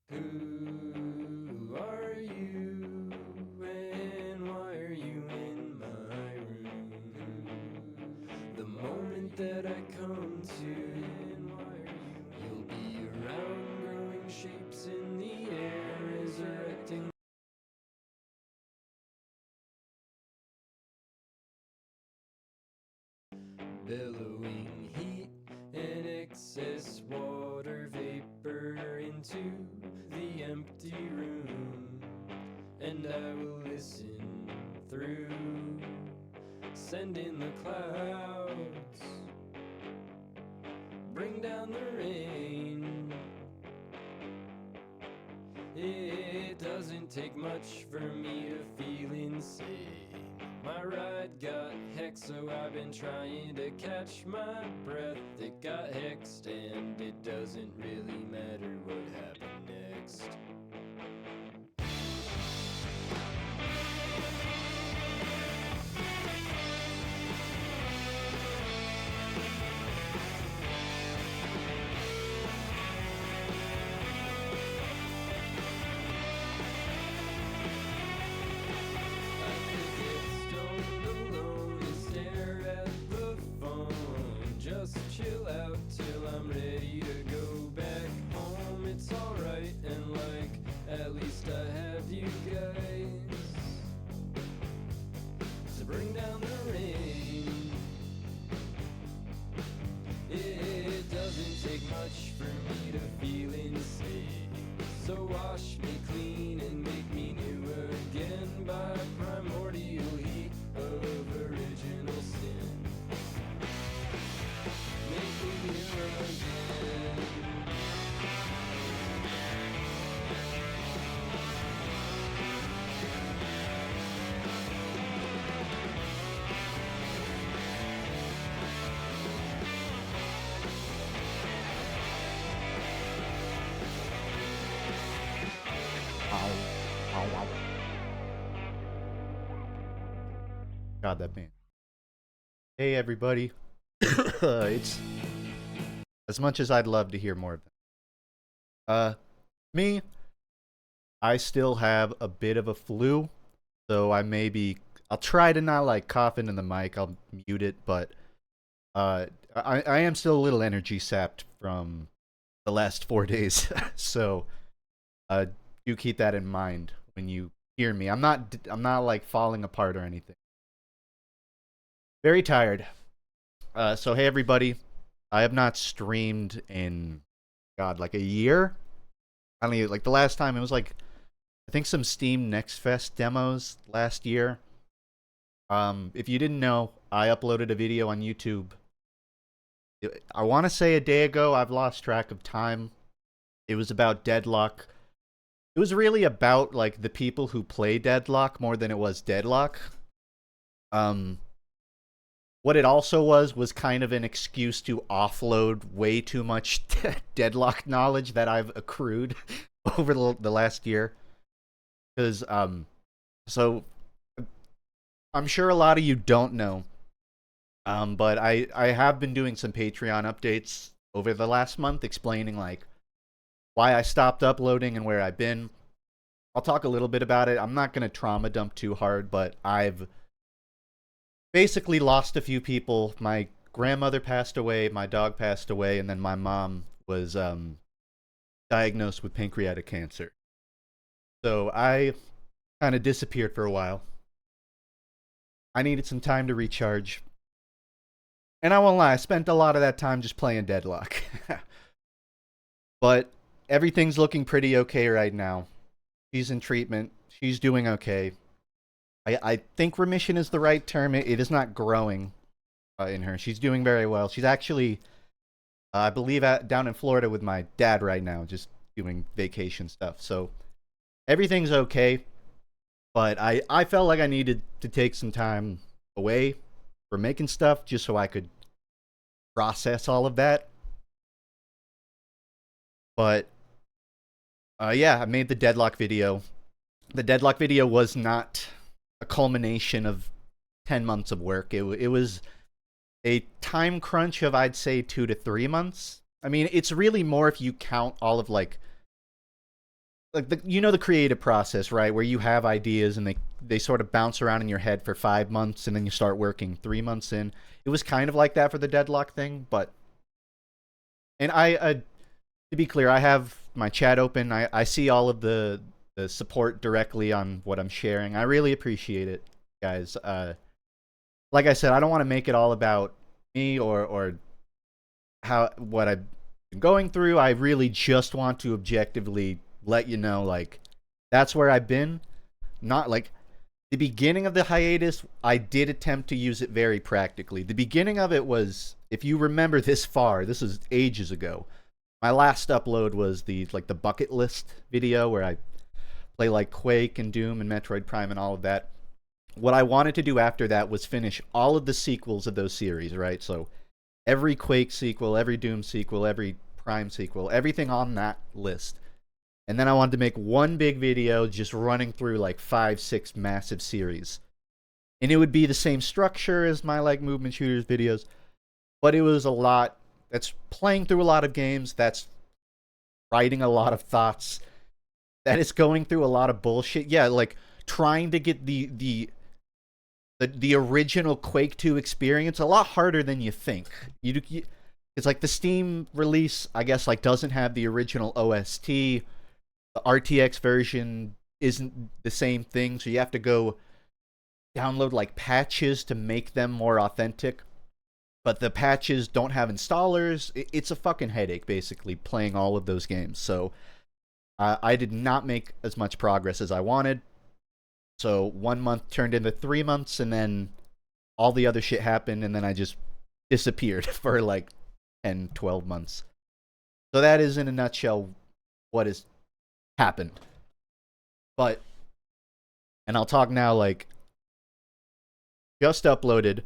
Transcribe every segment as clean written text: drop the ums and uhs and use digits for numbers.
Who are you, and why are you in my room? The moment that I come to, you'll be around, growing shapes in the air, resurrecting. Billowing heat and excess water vapor into the empty room, and I will listen through, send in the clouds, bring down the rain. It doesn't take much for me to feel insane. My ride got hexed, so I've been trying to catch my breath. It got hexed, and it doesn't really matter what happened next. Chill out till I'm ready to go back home. It's alright, and like, at least I have you guys to bring down the rain. It doesn't take much for me to feel insane, so wash me clean and make me new again by primordial heat of original sin. Make me new again. God, that man. Hey, everybody. It's as much as I'd love to hear more of them. Me, I still have a bit of a flu, so I'll try to not like cough into the mic. I'll mute it, but I am still a little energy sapped from the last 4 days, so do keep that in mind when you hear me. I'm not like falling apart or anything. Very tired. So hey everybody, I have not streamed in, God, like a year. I don't know, like the last time it was like, I think some Steam Next Fest demos last year. If you didn't know, I uploaded a video on YouTube. I want to say a day ago. I've lost track of time. It was about Deadlock. It was really about like the people who play Deadlock more than it was Deadlock. What it also was kind of an excuse to offload way too much Deadlock knowledge that I've accrued over the last year. Because, so, I'm sure a lot of you don't know, but I have been doing some Patreon updates over the last month explaining, like, why I stopped uploading and where I've been. I'll talk a little bit about it. I'm not going to trauma dump too hard, but I've basically lost a few people. My grandmother passed away, my dog passed away, and then my mom was diagnosed with pancreatic cancer. So I kind of disappeared for a while. I needed some time to recharge. And I won't lie, I spent a lot of that time just playing Deadlock. But everything's looking pretty okay right now. She's in treatment. She's doing okay. I think remission is the right term. It is not growing in her. She's doing very well. She's actually, I believe, down in Florida with my dad right now, just doing vacation stuff. So everything's okay. But I felt like I needed to take some time away for making stuff just so I could process all of that. But yeah, I made the Deadlock video. The Deadlock video was not a culmination of 10 months of work. It was a time crunch of, I'd say, 2 to 3 months. I mean, it's really more if you count all of, like, like the creative process, right? Where you have ideas and they sort of bounce around in your head for 5 months and then you start working 3 months in. It was kind of like that for the Deadlock thing, but and to be clear, I have my chat open. I see all of the support directly on what I'm sharing. I really appreciate it, guys. Like I said, I don't want to make it all about me or what I've been going through. I really just want to objectively let you know, like, that's where I've been. Not like the beginning of the hiatus, I did attempt to use it very practically. The beginning of it was, if you remember this far, this is ages ago. My last upload was the bucket list video where I play like Quake and Doom and Metroid Prime and all of that. What I wanted to do after that was finish all of the sequels of those series, right? So every Quake sequel, every Doom sequel, every Prime sequel, everything on that list. And then I wanted to make one big video just running through like 5-6 massive series. And it would be the same structure as my like movement shooters videos, but it was a lot. That's playing through a lot of games. That's writing a lot of thoughts. That is going through a lot of bullshit. Yeah, like trying to get the original Quake 2 experience a lot harder than you think. It's like the Steam release, I guess, like doesn't have the original OST. The RTX version isn't the same thing, so you have to go download like patches to make them more authentic. But the patches don't have installers. It's a fucking headache, basically, playing all of those games. So I did not make as much progress as I wanted. So 1 month turned into 3 months, and then all the other shit happened, and then I just disappeared for like 10, 12 months. So that is, in a nutshell, what has happened. But, and I'll talk now, like, just uploaded.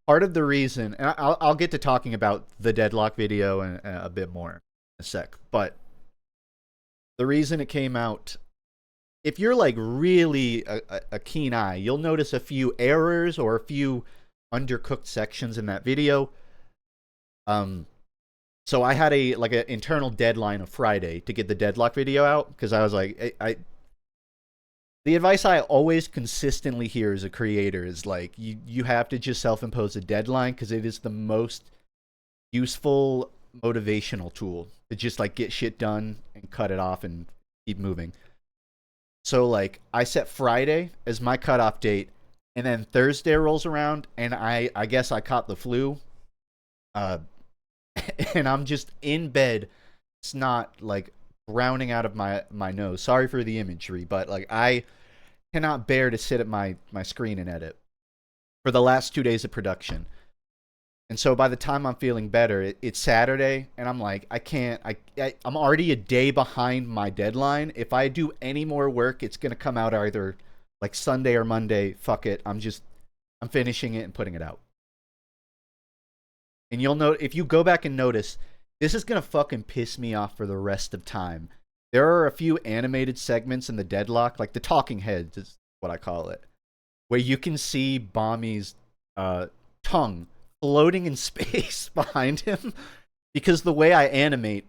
Part of the reason, and I'll get to talking about the Deadlock video and a bit more in a sec, but the reason it came out, if you're like really a keen eye, you'll notice a few errors or a few undercooked sections in that video. So I had an internal deadline of Friday to get the Deadlock video out, because I was like, the advice I always consistently hear as a creator is like, you have to just self-impose a deadline, because it is the most useful motivational tool to just like get shit done and cut it off and keep moving. So like I set Friday as my cutoff date, and then Thursday rolls around, and I guess I caught the flu. And I'm just in bed, snot like drowning out of my nose. Sorry for the imagery, but like I cannot bear to sit at my screen and edit for the last 2 days of production. And so by the time I'm feeling better, it's Saturday, and I'm like, I'm already a day behind my deadline. If I do any more work, it's gonna come out either like Sunday or Monday. Fuck it, I'm finishing it and putting it out. And you'll note, if you go back and notice, this is gonna fucking piss me off for the rest of time. There are a few animated segments in the Deadlock, like the talking heads is what I call it, where you can see Bommy's tongue floating in space behind him, because the way I animate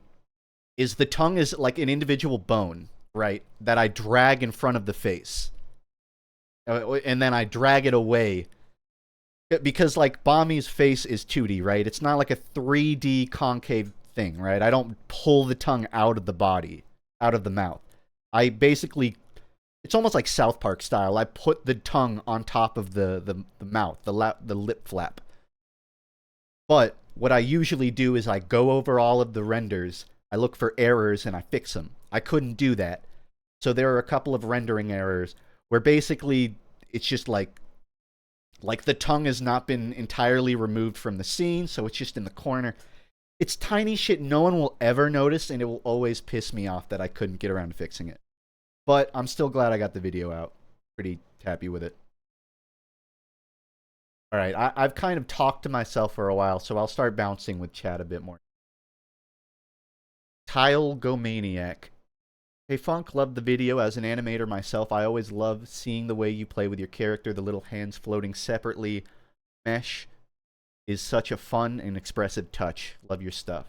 is the tongue is like an individual bone, right, that I drag in front of the face. And then I drag it away. Because, like, Bommy's face is 2D, right? It's not like a 3D concave thing, right? I don't pull the tongue out of the body, out of the mouth. I basically, it's almost like South Park style. I put the tongue on top of the mouth, the lip flap. But what I usually do is I go over all of the renders, I look for errors, and I fix them. I couldn't do that. So there are a couple of rendering errors where basically it's just like the tongue has not been entirely removed from the scene, so it's just in the corner. It's tiny shit no one will ever notice, and it will always piss me off that I couldn't get around to fixing it. But I'm still glad I got the video out. Pretty happy with it. Alright, I've kind of talked to myself for a while, so I'll start bouncing with chat a bit more. Tile Go Maniac. Hey Funk, loved the video. As an animator myself, I always love seeing the way you play with your character. The little hands floating separately. Mesh is such a fun and expressive touch. Love your stuff.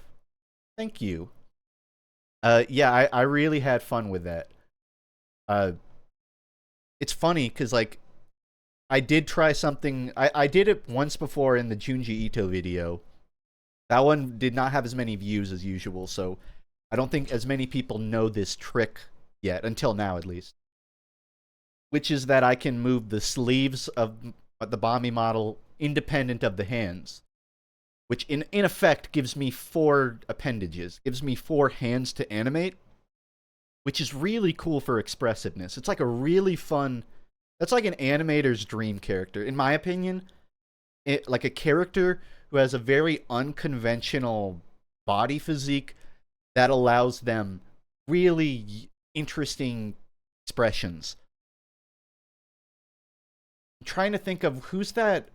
Thank you. Yeah, I really had fun with that. Uh, it's funny because like I did try something. I did it once before in the Junji Ito video. That one did not have as many views as usual, so I don't think as many people know this trick yet, until now at least. Which is that I can move the sleeves of the Bami model independent of the hands. Which in effect gives me 4 appendages. Gives me 4 hands to animate. Which is really cool for expressiveness. It's like a really fun... That's like an animator's dream character. In my opinion, like a character who has a very unconventional body physique that allows them really interesting expressions. I'm trying to think of who's that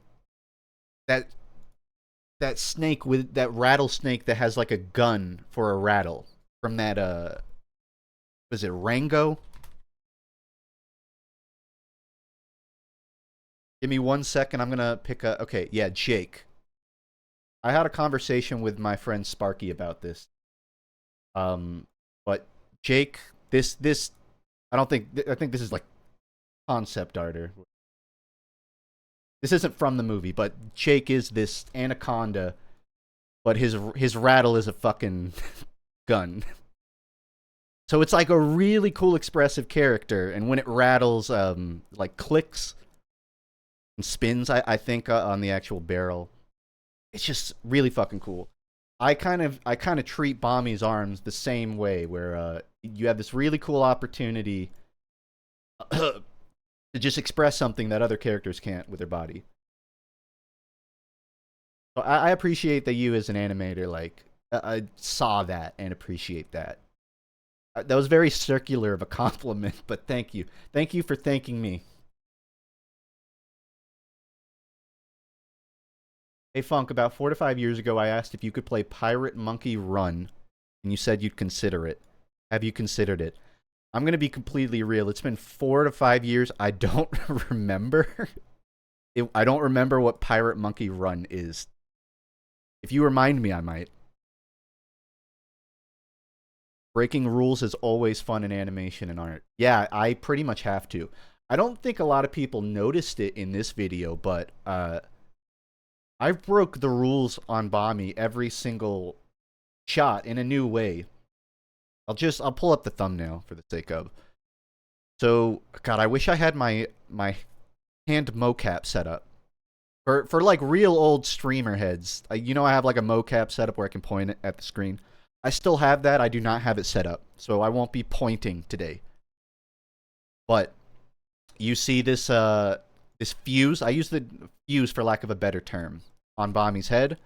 snake with that rattlesnake that has like a gun for a rattle from that was it Rango? Give me 1 second. I'm gonna pick a. Okay, yeah, Jake. I had a conversation with my friend Sparky about this. But Jake, this I think this is like concept art. This isn't from the movie, but Jake is this anaconda, but his rattle is a fucking gun. So it's like a really cool expressive character, and when it rattles, like clicks and spins, I think on the actual barrel. It's just really fucking cool. I kind of treat Bami's arms the same way, where you have this really cool opportunity to just express something that other characters can't with their body. So I appreciate that you, as an animator, like saw that and appreciate that. That was very circular of a compliment, but thank you. Thank you for thanking me. Hey Funk, about 4 to 5 years ago, I asked if you could play Pirate Monkey Run, and you said you'd consider it. Have you considered it? I'm gonna be completely real. It's been 4 to 5 years. I don't remember. I don't remember what Pirate Monkey Run is. If you remind me, I might. Breaking rules is always fun in animation and art. Yeah, I pretty much have to. I don't think a lot of people noticed it in this video, but I broke the rules on Bami every single shot in a new way. I'll pull up the thumbnail for the sake of. So, God, I wish I had my hand mocap set up. For like real old streamer heads. You know, I have like a mocap set up where I can point it at the screen. I still have that. I do not have it set up, so I won't be pointing today. But you see this this fuse. I use the fuse for lack of a better term on Bami's head.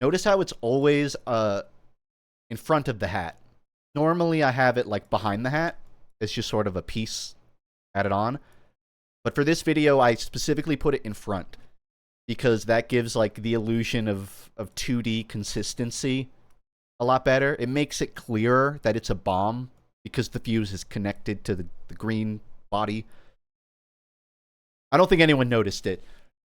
Notice how it's always in front of the hat. Normally I have it like behind the hat. It's just sort of a piece added on. But for this video, I specifically put it in front because that gives like the illusion of 2D consistency a lot better. It makes it clearer that it's a bomb because the fuse is connected to the green body. I don't think anyone noticed it,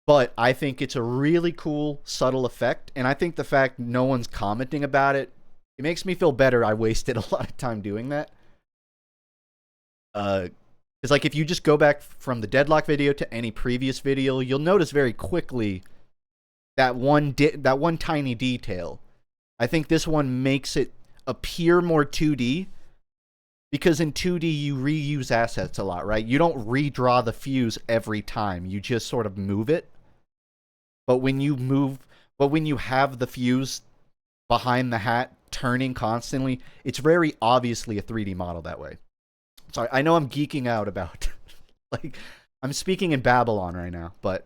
but I think it's a really cool, subtle effect, and I think the fact no one's commenting about it, it makes me feel better I wasted a lot of time doing that. It's like if you just go back from the Deadlock video to any previous video, you'll notice very quickly that one tiny detail. I think this one makes it appear more 2D, because in 2D you reuse assets a lot, right? You don't redraw the fuse every time. You just sort of move it. But when you have the fuse behind the hat turning constantly, it's very obviously a 3D model that way. Sorry, I know I'm geeking out about like I'm speaking in Babylon right now, but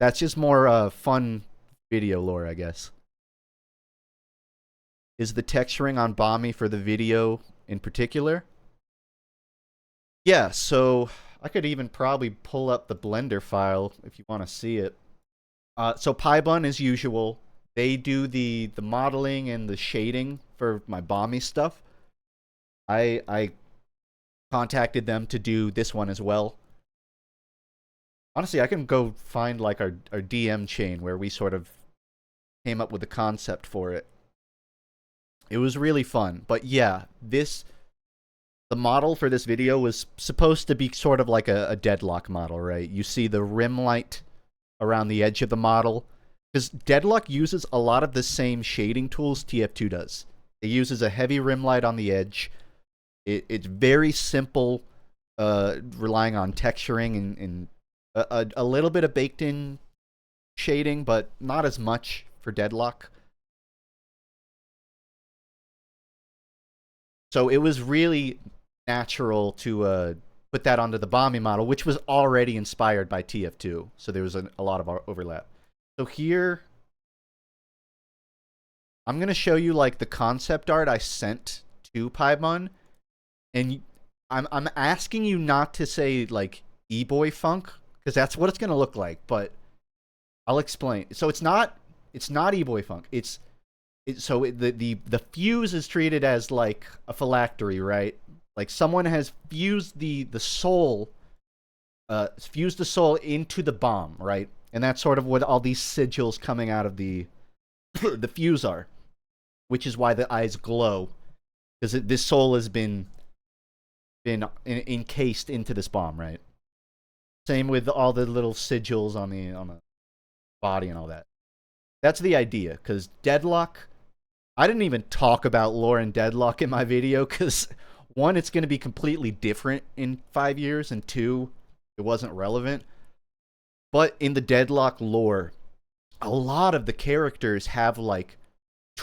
that's just more fun video lore, I guess. Is the texturing on Bami for the video in particular? Yeah, so I could even probably pull up the Blender file if you want to see it. So Pybun, as usual, they do the modeling and the shading for my Bami stuff. I contacted them to do this one as well. Honestly, I can go find like our DM chain where we sort of came up with the concept for it. It was really fun. But yeah, this the model for this video was supposed to be sort of like a Deadlock model, right? You see the rim light around the edge of the model. Because Deadlock uses a lot of the same shading tools TF2 does. It uses a heavy rim light on the edge. It's very simple, relying on texturing and a little bit of baked-in shading, but not as much for Deadlock. So it was really natural to put that onto the Bomby model, which was already inspired by TF2. So there was a lot of overlap. So here, I'm going to show you like the concept art I sent to Paimon. And I'm asking you not to say like E-Boy Funk, because that's what it's going to look like. But I'll explain. So it's not E-Boy Funk. The fuse is treated as like a phylactery, right? Like someone has fused the soul, fused the soul into the bomb, right? And that's sort of what all these sigils coming out of the the fuse are, which is why the eyes glow, because this soul has been encased into this bomb, right? Same with all the little sigils on the body and all that. That's the idea, because Deadlock, I didn't even talk about lore in Deadlock in my video, because one, it's going to be completely different in 5 years, and two, it wasn't relevant. But in the Deadlock lore, a lot of the characters have like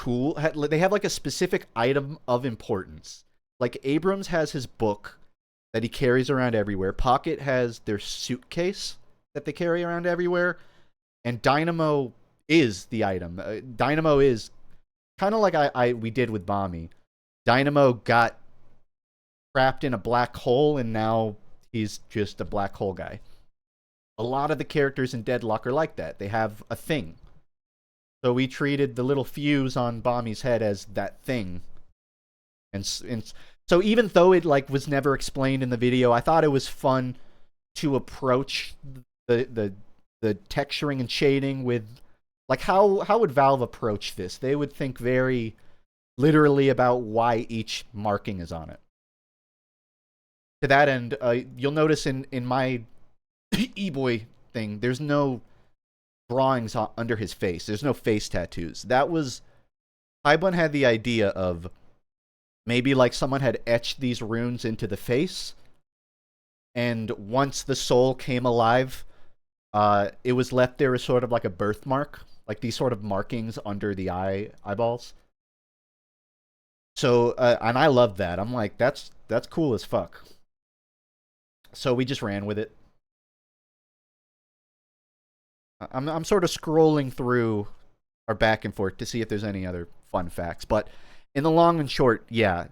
they have like a specific item of importance. Like Abrams has his book that he carries around everywhere. Pocket has their suitcase that they carry around everywhere. And Dynamo is the item. Dynamo is kind of like we did with Bomby. Dynamo got trapped in a black hole, and now he's just a black hole guy. A lot of the characters in Deadlock are like that. They have a thing. So we treated the little fuse on Bomby's head as that thing. And so even though it like was never explained in the video, I thought it was fun to approach the texturing and shading with like how would Valve approach this? They would think very literally about why each marking is on it. To that end, you'll notice in my E-Boy thing, there's no drawings under his face. There's no face tattoos. That was Paimon had the idea of maybe like someone had etched these runes into the face, and once the soul came alive, it was left there as sort of like a birthmark, like these sort of markings under the eyeballs. So and I love that. I'm like, that's cool as fuck. So we just ran with it. I'm sort of scrolling through our back and forth to see if there's any other fun facts. But in the long and short, yeah,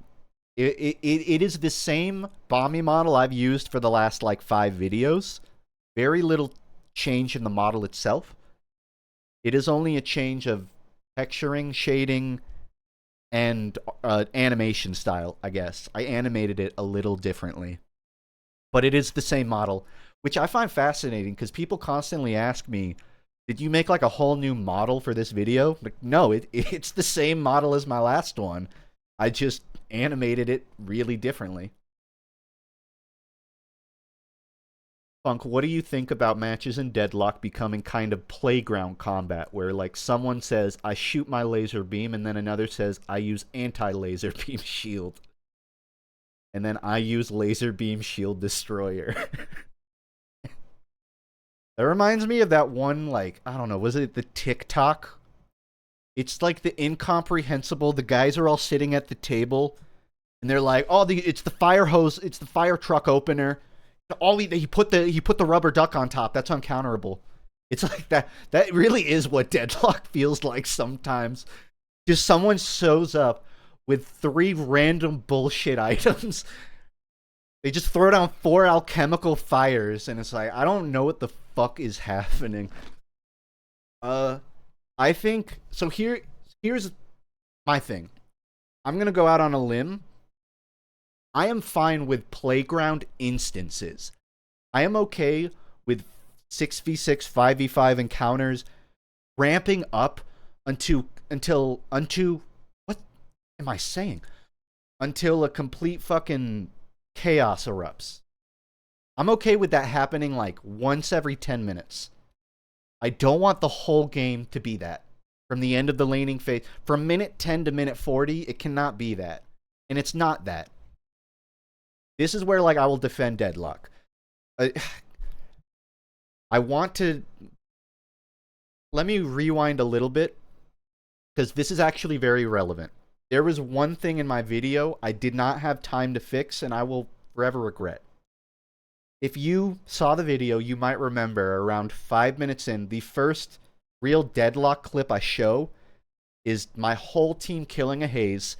it is the same Bomby model I've used for the last like 5 videos. Very little change in the model itself. It is only a change of texturing, shading, and animation style, I guess. I animated it a little differently. But it is the same model, which I find fascinating because people constantly ask me, did you make like a whole new model for this video? Like, no, it's the same model as my last one. I just animated it really differently. Funk, what do you think about matches in Deadlock becoming kind of playground combat, where like someone says, I shoot my laser beam, and then another says, I use anti-laser beam shield. And then I use laser beam shield destroyer. That reminds me of that one, like, I don't know, was it the TikTok? It's like the incomprehensible, the guys are all sitting at the table, and they're like, oh, it's the fire hose, it's the fire truck opener. He put the rubber duck on top, that's uncounterable. It's like that really is what Deadlock feels like sometimes. Just someone shows up with 3 random bullshit items. They just throw down 4 alchemical fires, and it's like, I don't know what the fuck is happening. I think, so here's my thing. I'm gonna go out on a limb. I am fine with playground instances. I am okay with 6v6, 5v5 encounters ramping up until what am I saying? Until a complete fucking chaos erupts. I'm okay with that happening like once every 10 minutes. I don't want the whole game to be that. From the end of the laning phase, from minute 10 to minute 40, it cannot be that. And it's not that. This is where, like, I will defend Deadlock. I want to... Let me rewind a little bit, because this is actually very relevant. There was one thing in my video I did not have time to fix, and I will forever regret. If you saw the video, you might remember around 5 minutes in, the first real Deadlock clip I show is my whole team killing a haze,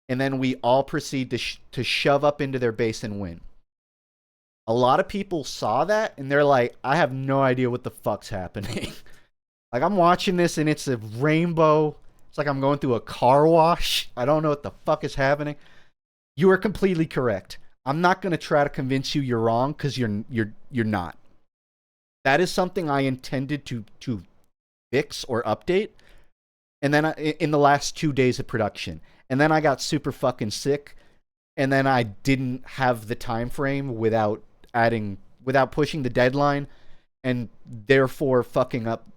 and then we all proceed to shove up into their base and win. A lot of people saw that, and they're like, I have no idea what the fuck's happening. Like, I'm watching this, and it's a rainbow. It's like I'm going through a car wash. I don't know what the fuck is happening. You are completely correct. I'm not going to try to convince you you're wrong, because you're not. That is something I intended to fix or update, and then in the last 2 days of production. And then I got super fucking sick, and then I didn't have the time frame without pushing the deadline, and therefore fucking up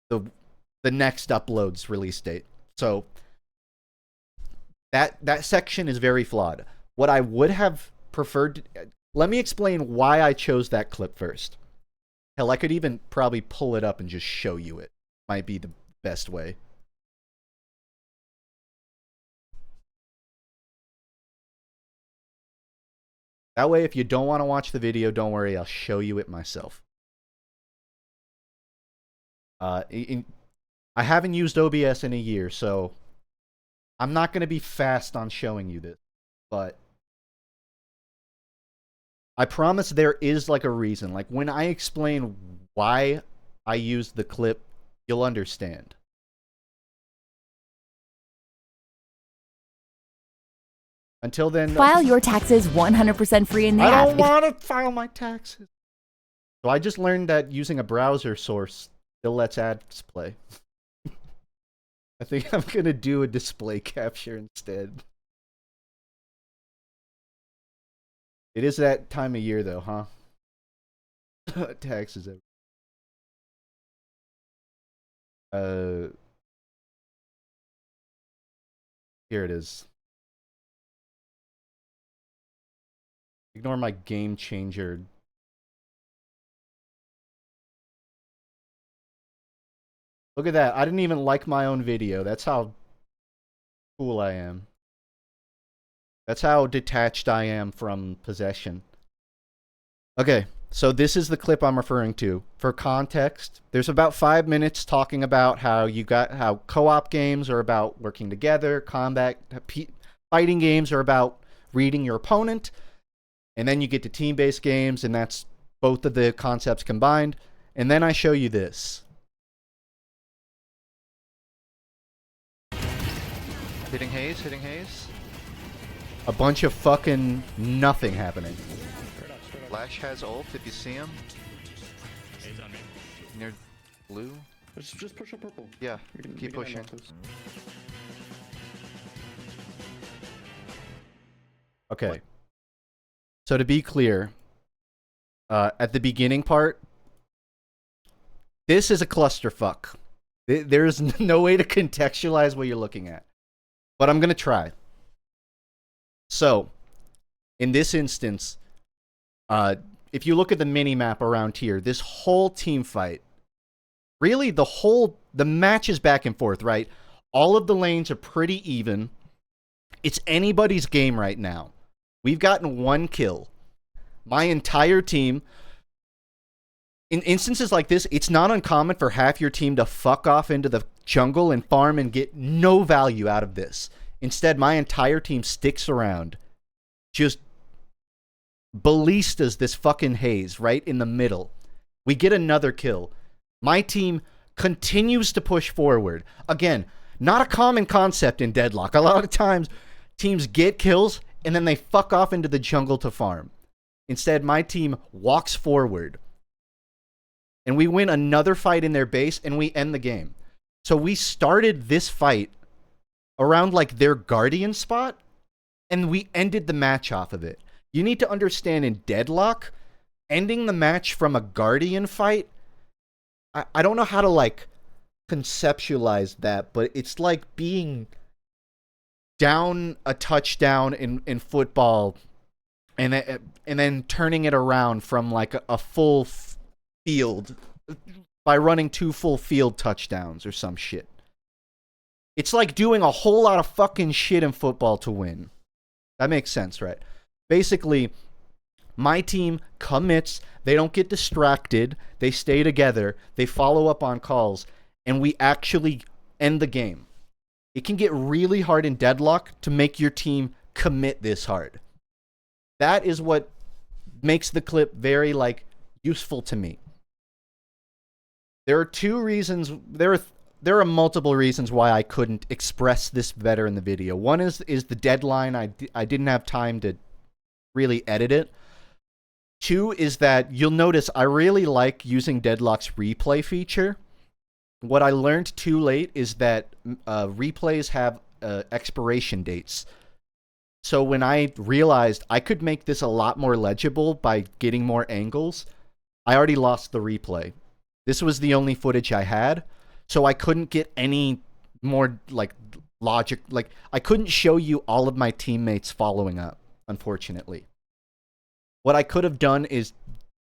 the next upload's release date. So that section is very flawed. What I would have preferred... Let me explain why I chose that clip first. Hell, I could even probably pull it up and just show you it. Might be the best way. That way, if you don't want to watch the video, don't worry, I'll show you it myself. I haven't used OBS in a year, so I'm not going to be fast on showing you this, but I promise there is like a reason. Like, when I explain why I used the clip, you'll understand. Until then... File your taxes 100% free in the app. I don't want to file my taxes. So I just learned that using a browser source still lets ads play. I think I'm going to do a display capture instead. It is that time of year, though, huh? Taxes. Here it is. Ignore my game changer. Look at that. I didn't even like my own video. That's how cool I am. That's how detached I am from possession. Okay, so this is the clip I'm referring to. For context, there's about 5 minutes talking about how co-op games are about working together, fighting games are about reading your opponent, and then you get to team-based games, and that's both of the concepts combined. And then I show you this. Hitting haze, hitting haze. A bunch of fucking nothing happening. Flash has ult if you see him. He's on me. Near blue. Just push up purple. Yeah, keep pushing. Okay. What? So to be clear, at the beginning part, this is a clusterfuck. There's no way to contextualize what you're looking at. But I'm going to try. So, in this instance, if you look at the mini-map around here, this whole team fight, really the match is back and forth, right? All of the lanes are pretty even. It's anybody's game right now. We've gotten 1 kill. My entire team... In instances like this, it's not uncommon for half your team to fuck off into the jungle and farm and get no value out of this. Instead, my entire team sticks around. Just ballistas this fucking haze right in the middle. We get another kill. My team continues to push forward. Again, not a common concept in Deadlock. A lot of times, teams get kills and then they fuck off into the jungle to farm. Instead, my team walks forward. And we win another fight in their base, and we end the game. So we started this fight around, like, their guardian spot, and we ended the match off of it. You need to understand in Deadlock, ending the match from a Guardian fight, I don't know how to, like, conceptualize that, but it's like being down a touchdown in football and then turning it around from, like, a full field by running 2 full field touchdowns or some shit. It's like doing a whole lot of fucking shit in football to win. That makes sense, right? Basically, my team commits, they don't get distracted, they stay together, they follow up on calls, and we actually end the game. It can get really hard in Deadlock to make your team commit this hard. That is what makes the clip very, like, useful to me. There are 2 reasons, there are multiple reasons why I couldn't express this better in the video. One is the deadline. I didn't have time to really edit it. 2 is that you'll notice I really like using Deadlock's replay feature. What I learned too late is that replays have expiration dates. So when I realized I could make this a lot more legible by getting more angles, I already lost the replay. This was the only footage I had. So I couldn't get any more, like, logic. Like, I couldn't show you all of my teammates following up, unfortunately. What I could have done is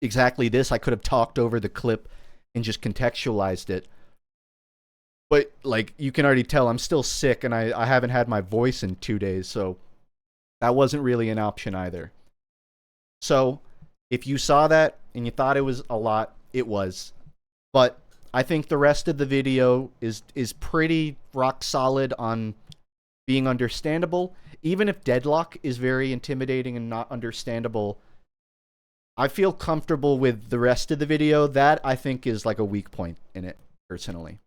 exactly this. I could have talked over the clip and just contextualized it. But, like, you can already tell I'm still sick and I haven't had my voice in 2 days, so that wasn't really an option either. So, if you saw that and you thought it was a lot, it was. But I think the rest of the video is pretty rock solid on being understandable. Even if Deadlock is very intimidating and not understandable, I feel comfortable with the rest of the video. That, I think, is like a weak point in it, personally.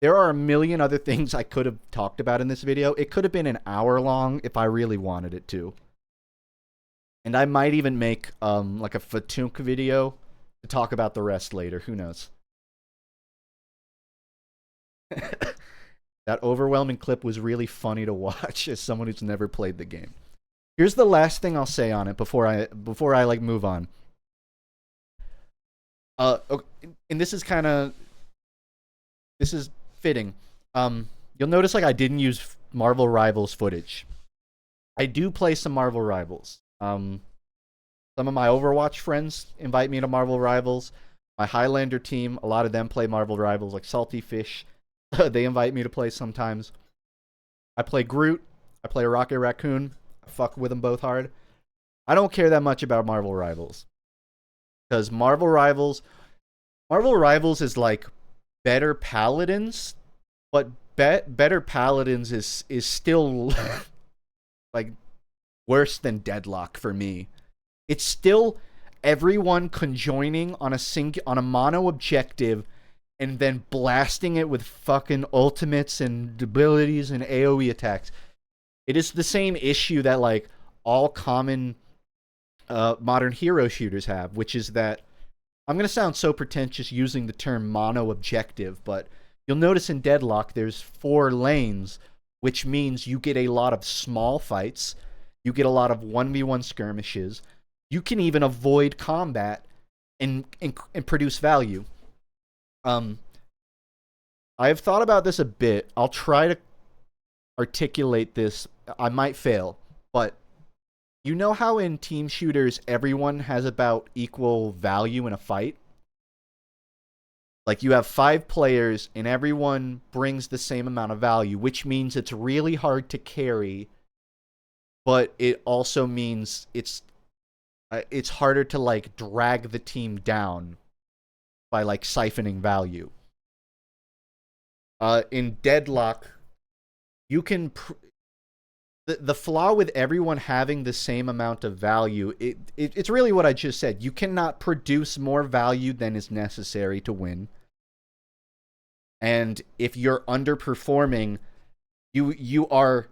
There are a million other things I could have talked about in this video. It could have been an hour long if I really wanted it to. And I might even make like a FUNKe video to talk about the rest later. Who knows? That overwhelming clip was really funny to watch as someone who's never played the game. Here's the last thing I'll say on it before I like move on. Okay, and this is fitting. You'll notice, like, I didn't use Marvel Rivals footage. I do play some Marvel Rivals. Some of my Overwatch friends invite me to Marvel Rivals. My Highlander team, a lot of them play Marvel Rivals, like Salty Fish. They invite me to play sometimes. I play Groot. I play Rocket Raccoon. I fuck with them both hard. I don't care that much about Marvel Rivals. Because Marvel Rivals is like better Paladins, but better Paladins is still like worse than Deadlock for me. It's still everyone conjoining on a mono objective and then blasting it with fucking ultimates and abilities and AoE attacks. It is the same issue that, like, all common modern hero shooters have, which is that, I'm going to sound so pretentious using the term mono objective, but you'll notice in Deadlock there's 4 lanes, which means you get a lot of small fights, you get a lot of 1v1 skirmishes, you can even avoid combat and produce value. I have thought about this a bit. I'll try to articulate this. I might fail, but you know how in team shooters everyone has about equal value in a fight? Like, you have 5 players and everyone brings the same amount of value, which means it's really hard to carry, but it also means it's harder to, like, drag the team down by, like, siphoning value. In Deadlock, you can the flaw with everyone having the same amount of value, it's really what I just said. You cannot produce more value than is necessary to win. And if you're underperforming, you are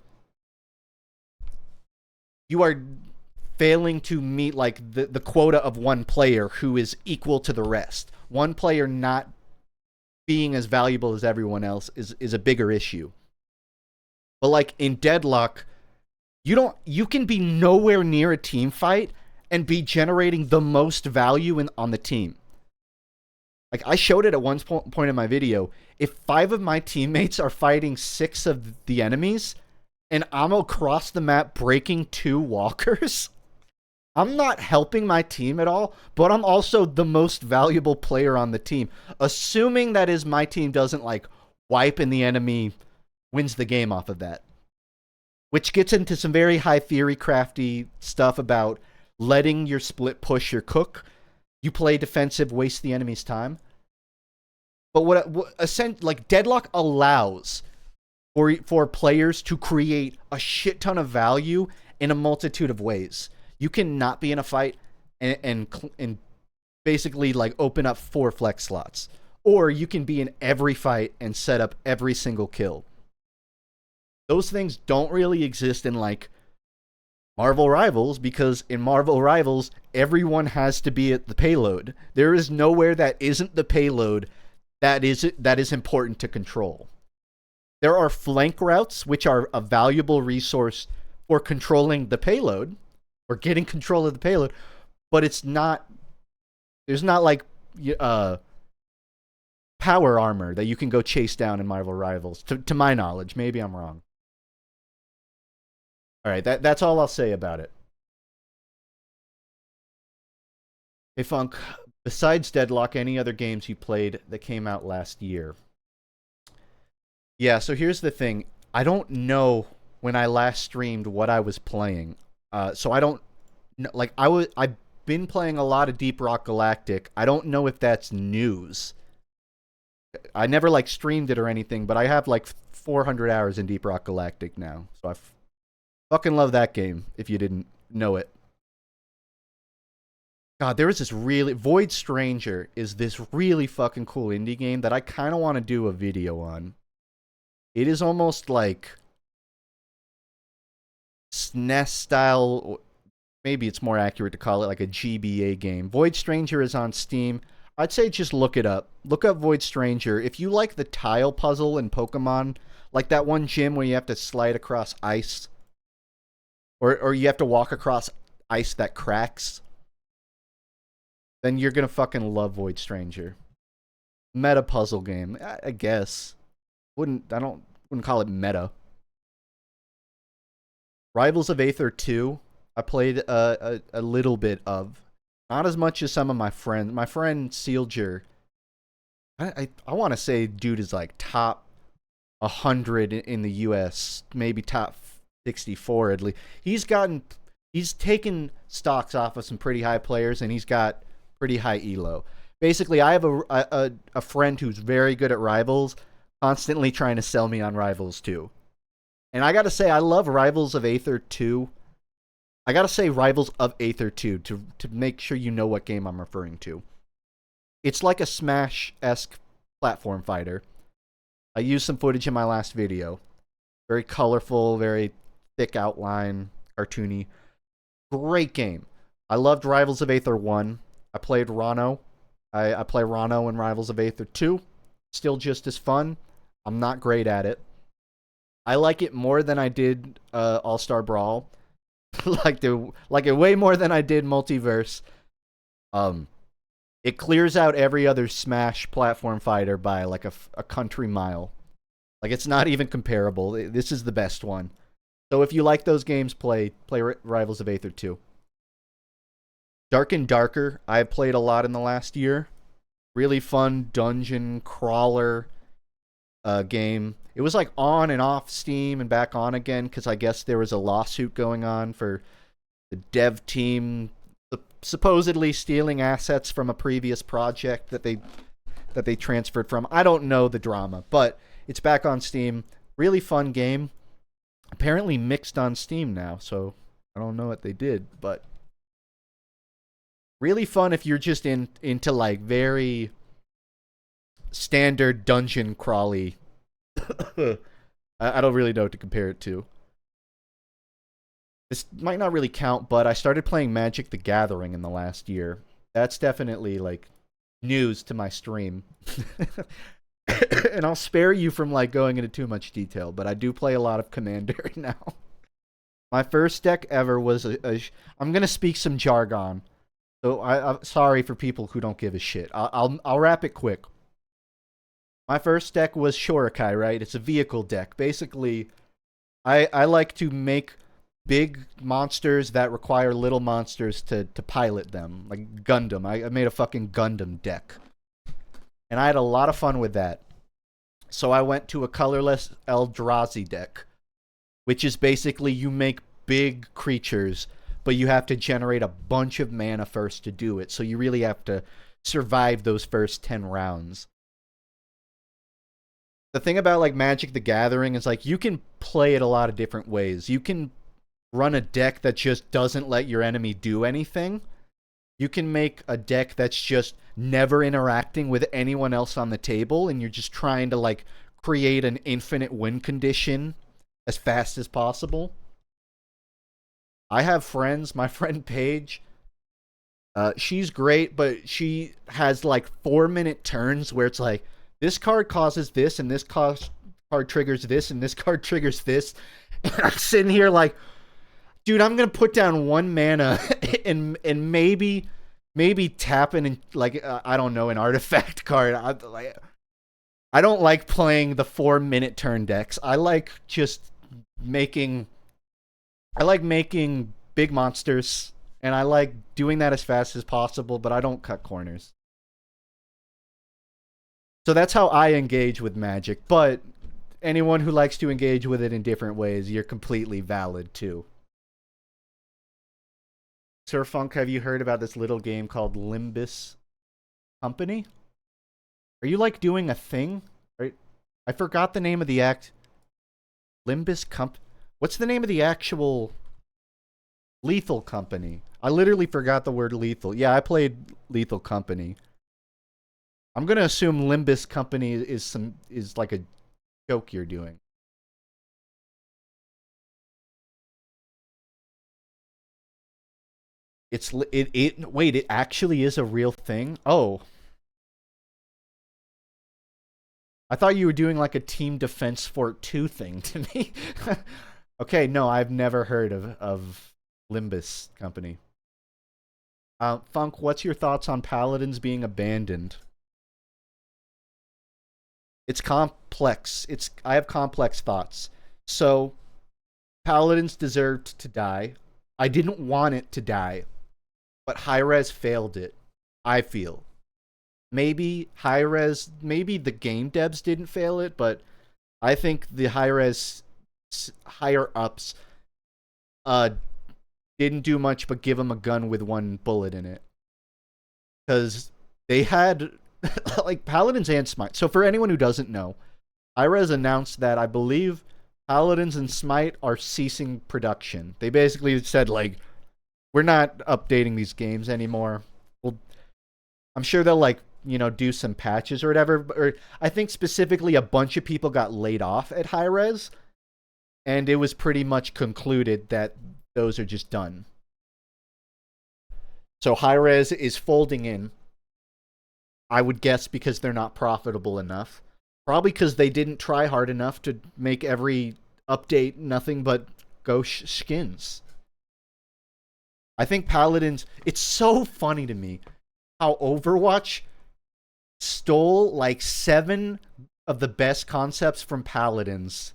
failing to meet, like, the quota of one player who is equal to the rest. One player not being as valuable as everyone else is a bigger issue. But, like, in Deadlock, You can be nowhere near a team fight and be generating the most value on the team. Like, I showed it at one point in my video. If 5 of my teammates are fighting 6 of the enemies, and I'm across the map breaking 2 walkers, I'm not helping my team at all, but I'm also the most valuable player on the team. Assuming that is my team doesn't, like, wipe and the enemy wins the game off of that. Which gets into some very high theory crafty stuff about letting your split push your cook. You play defensive, waste the enemy's time. But like, Deadlock allows for players to create a shit ton of value in a multitude of ways. You can not be in a fight and basically, like, open up 4 flex slots. Or you can be in every fight and set up every single kill. Those things don't really exist in, like, Marvel Rivals, because in Marvel Rivals, everyone has to be at the payload. There is nowhere that isn't the payload that is important to control. There are flank routes, which are a valuable resource for controlling the payload, or getting control of the payload, but there's not like power armor that you can go chase down in Marvel Rivals, to my knowledge. Maybe I'm wrong. All right, that's all I'll say about it. Hey, Funk, besides Deadlock, any other games you played that came out last year? Yeah, so here's the thing. I don't know when I last streamed what I was playing. So I don't know, like, I've been playing a lot of Deep Rock Galactic. I don't know if that's news. I never, like, streamed it or anything, but I have, like, 400 hours in Deep Rock Galactic now. So I fucking love that game, if you didn't know it. God, there is this really... Void Stranger is this really fucking cool indie game that I kind of want to do a video on. It is almost like SNES style... Maybe it's more accurate to call it like a GBA game. Void Stranger is on Steam. I'd say just look it up. Look up Void Stranger. If you like the tile puzzle in Pokemon, like that one gym where you have to slide across ice, or you have to walk across ice that cracks, then you're gonna fucking love Void Stranger. Meta puzzle game, I guess. Wouldn't call it meta. Rivals of Aether 2, I played a little bit of. Not as much as some of my friends. My friend Sealger, I want to say dude is like top 100 in the US, maybe top 64 at least. He's taken stocks off of some pretty high players, and he's got pretty high elo. Basically, I have a friend who's very good at Rivals, constantly trying to sell me on Rivals 2. And I gotta say, I love Rivals of Aether 2. I gotta say Rivals of Aether 2 to make sure you know what game I'm referring to. It's like a Smash-esque platform fighter. I used some footage in my last video. Very colorful, very thick outline, cartoony. Great game. I loved Rivals of Aether 1. I played Rano. I play Rano in Rivals of Aether 2. Still just as fun. I'm not great at it. I like it more than I did All-Star Brawl. like it way more than I did Multiverse. It clears out every other Smash platform fighter by like a country mile. Like, it's not even comparable. This is the best one. So if you like those games, play Rivals of Aether 2. Dark and Darker, I've played a lot in the last year. Really fun dungeon crawler game. It was like on and off Steam and back on again because I guess there was a lawsuit going on for the dev team supposedly stealing assets from a previous project that they transferred from. I don't know the drama, but it's back on Steam. Really fun game. Apparently mixed on Steam now, so I don't know what they did, but really fun if you're just into like very standard dungeon crawly. I don't really know what to compare it to. This might not really count, but I started playing Magic the Gathering in the last year. That's definitely like news to my stream. And I'll spare you from like going into too much detail, but I do play a lot of Commander now. My first deck ever was I'm gonna speak some jargon, so I'm sorry for people who don't give a shit. I'll wrap it quick. My first deck was Shurikai, right? It's a vehicle deck. Basically, I like to make big monsters that require little monsters to pilot them, like Gundam. I made a fucking Gundam deck, and I had a lot of fun with that. So I went to a colorless Eldrazi deck, which is basically you make big creatures, but you have to generate a bunch of mana first to do it. So you really have to survive those first 10 rounds. The thing about like Magic the Gathering is like you can play it a lot of different ways. You can run a deck that just doesn't let your enemy do anything. You can make a deck that's just never interacting with anyone else on the table, and you're just trying to like create an infinite win condition as fast as possible. I have friends, my friend Paige, she's great, but she has like 4-minute turns where it's like, this card causes this, and this card triggers this, and this card triggers this. And I'm sitting here like, dude, I'm going to put down 1 mana and maybe tap in and like, I don't know, an artifact card. I don't like playing the 4-minute turn decks. I like making big monsters, and I like doing that as fast as possible, but I don't cut corners. So that's how I engage with Magic, but anyone who likes to engage with it in different ways, you're completely valid too. Sir Funk, have you heard about this little game called Limbus Company? Are you like doing a thing? Right? I forgot the name of the Limbus Company. What's the name of the actual Lethal Company? I literally forgot the word lethal. Yeah, I played Lethal Company. I'm gonna assume Limbus Company is like a joke you're doing. Wait, it actually is a real thing? Oh. I thought you were doing like a Team Defense Fort 2 thing to me. Okay, no, I've never heard of Limbus Company. Funk, what's your thoughts on Paladins being abandoned? It's complex. I have complex thoughts. So, Paladins deserved to die. I didn't want it to die, but Hi-Rez failed it, I feel. Maybe maybe the game devs didn't fail it, but I think the Hi-Rez higher ups didn't do much but give him a gun with 1 bullet in it. Because they had like Paladins and Smite. So for anyone who doesn't know, Hi-Rez announced that I believe Paladins and Smite are ceasing production. They basically said like, we're not updating these games anymore. I'm sure they'll like, do some patches or whatever. Or I think specifically a bunch of people got laid off at Hi-Rez, and it was pretty much concluded that those are just done. So Hi-Rez is folding in. I would guess because they're not profitable enough. Probably because they didn't try hard enough to make every update nothing but gauche skins. I think Paladins... It's so funny to me how Overwatch stole like 7 of the best concepts from Paladins,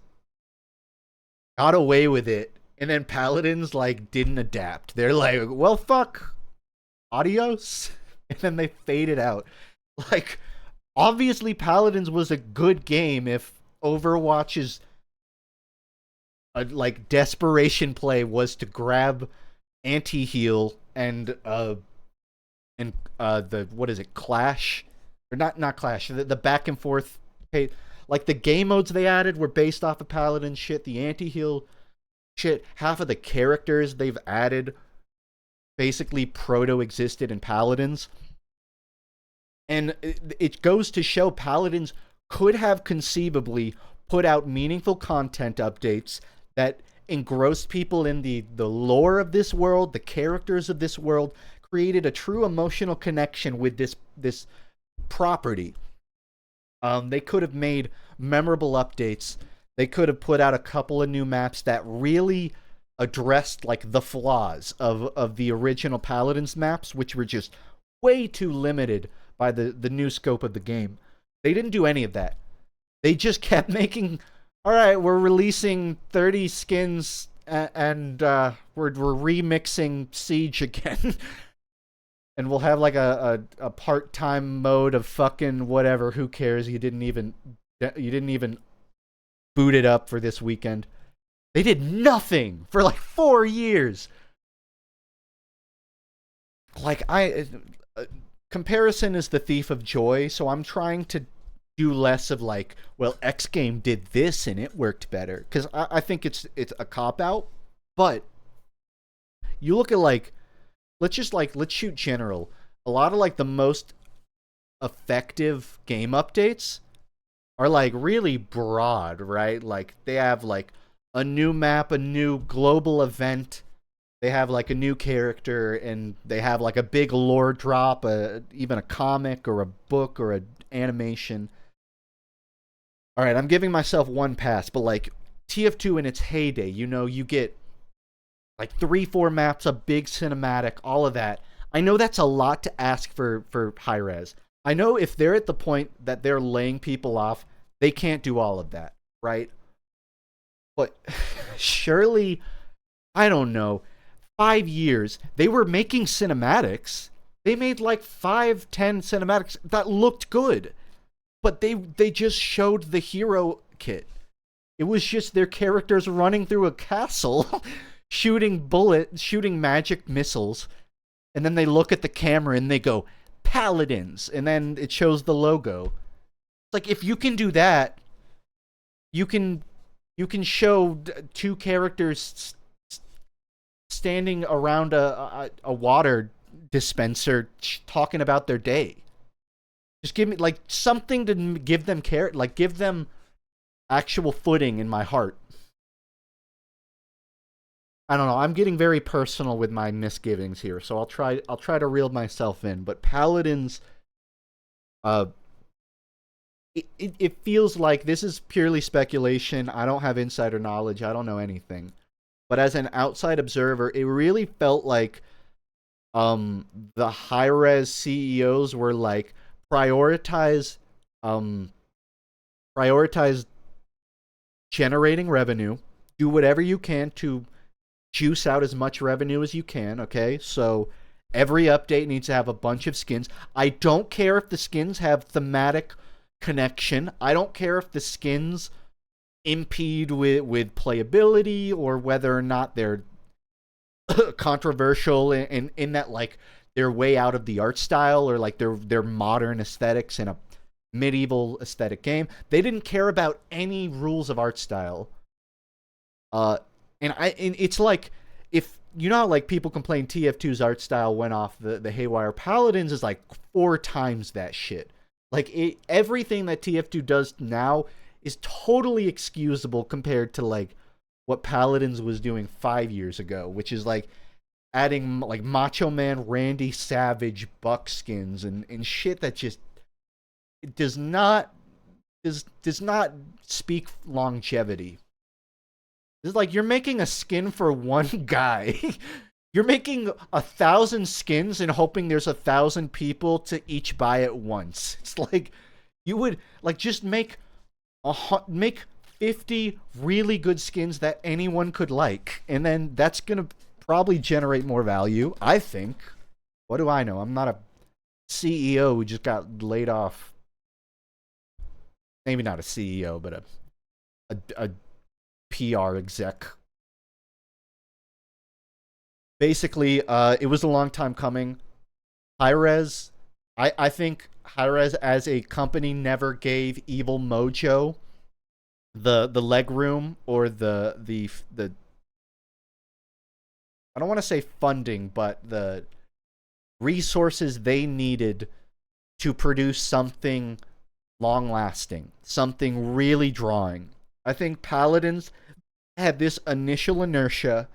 got away with it, and then Paladins like didn't adapt. They're like, well, fuck, adios, and then they faded out. Like, obviously Paladins was a good game if Overwatch's like desperation play was to grab anti-heal and the what is it, Clash? Or not Clash, the back and forth. Hey, like the game modes they added were based off of Paladin shit. The anti-heal shit, half of the characters they've added basically proto-existed in Paladins. And it goes to show Paladins could have conceivably put out meaningful content updates that engrossed people in the lore of this world, the characters of this world, created a true emotional connection with this property. They could have made memorable updates. They could have put out a couple of new maps that really addressed like the flaws of the original Paladins maps, which were just way too limited by the new scope of the game. They didn't do any of that. They just kept making, all right, we're releasing 30 skins and we're remixing Siege again. And we'll have like a part-time mode of fucking whatever, who cares? You didn't even boot it up for this weekend. They did nothing for like 4 years. Like comparison is the thief of joy, so I'm trying to do less of like, well, X game did this and it worked better, because I think it's a cop out. But you look at like, let's shoot general. A lot of like the most effective game updates are like really broad, right? Like they have like a new map, a new global event. They have like a new character, and they have like a big lore drop, even a comic or a book or an animation. All right, I'm giving myself one pass, but like TF2 in its heyday, you get like 3-4 maps, a big cinematic, all of that. I know that's a lot to ask for high res. I know if they're at the point that they're laying people off, they can't do all of that, right? But surely, I don't know, 5 years, they were making cinematics. They made like 5-10 cinematics that looked good. But they just showed the hero kit. It was just their characters running through a castle, shooting magic missiles, and then they look at the camera and they go, Paladins, and then it shows the logo. It's like, if you can do that, you can show two characters standing around a water dispenser talking about their day. Just give me like something to give them care, like give them actual footing in my heart. I don't know. I'm getting very personal with my misgivings here, so I'll try to reel myself in. But Paladins, it feels like this is purely speculation. I don't have insider knowledge. I don't know anything. But as an outside observer, it really felt like the high-res CEOs were like, prioritize generating revenue. Do whatever you can to juice out as much revenue as you can, okay? So every update needs to have a bunch of skins. I don't care if the skins have thematic connection. I don't care if the skins impede with playability, or whether or not they're controversial in that like they're way out of the art style, or like they're modern aesthetics in a medieval aesthetic game. They didn't care about any rules of art style. And it's like, if you know how like people complain TF2's art style went off the haywire, Paladins is like 4 times that shit. Like everything that TF2 does now is totally excusable compared to like what Paladins was doing 5 years ago, which is like adding like Macho Man Randy Savage buck skins and shit that just does not speak longevity. It's like you're making a skin for one guy. You're making 1,000 skins and hoping there's 1,000 people to each buy it once. It's like you would like just make 50 really good skins that anyone could like, and then that's gonna probably generate more value, I think. What do I know? I'm not a CEO who just got laid off. Maybe not a CEO, but a PR exec. Basically, it was a long time coming. Hi-Rez, I think Hi-Rez as a company never gave Evil Mojo the leg room or the I don't want to say funding, but the resources they needed to produce something long-lasting, something really drawing. I think Paladins had this initial inertia,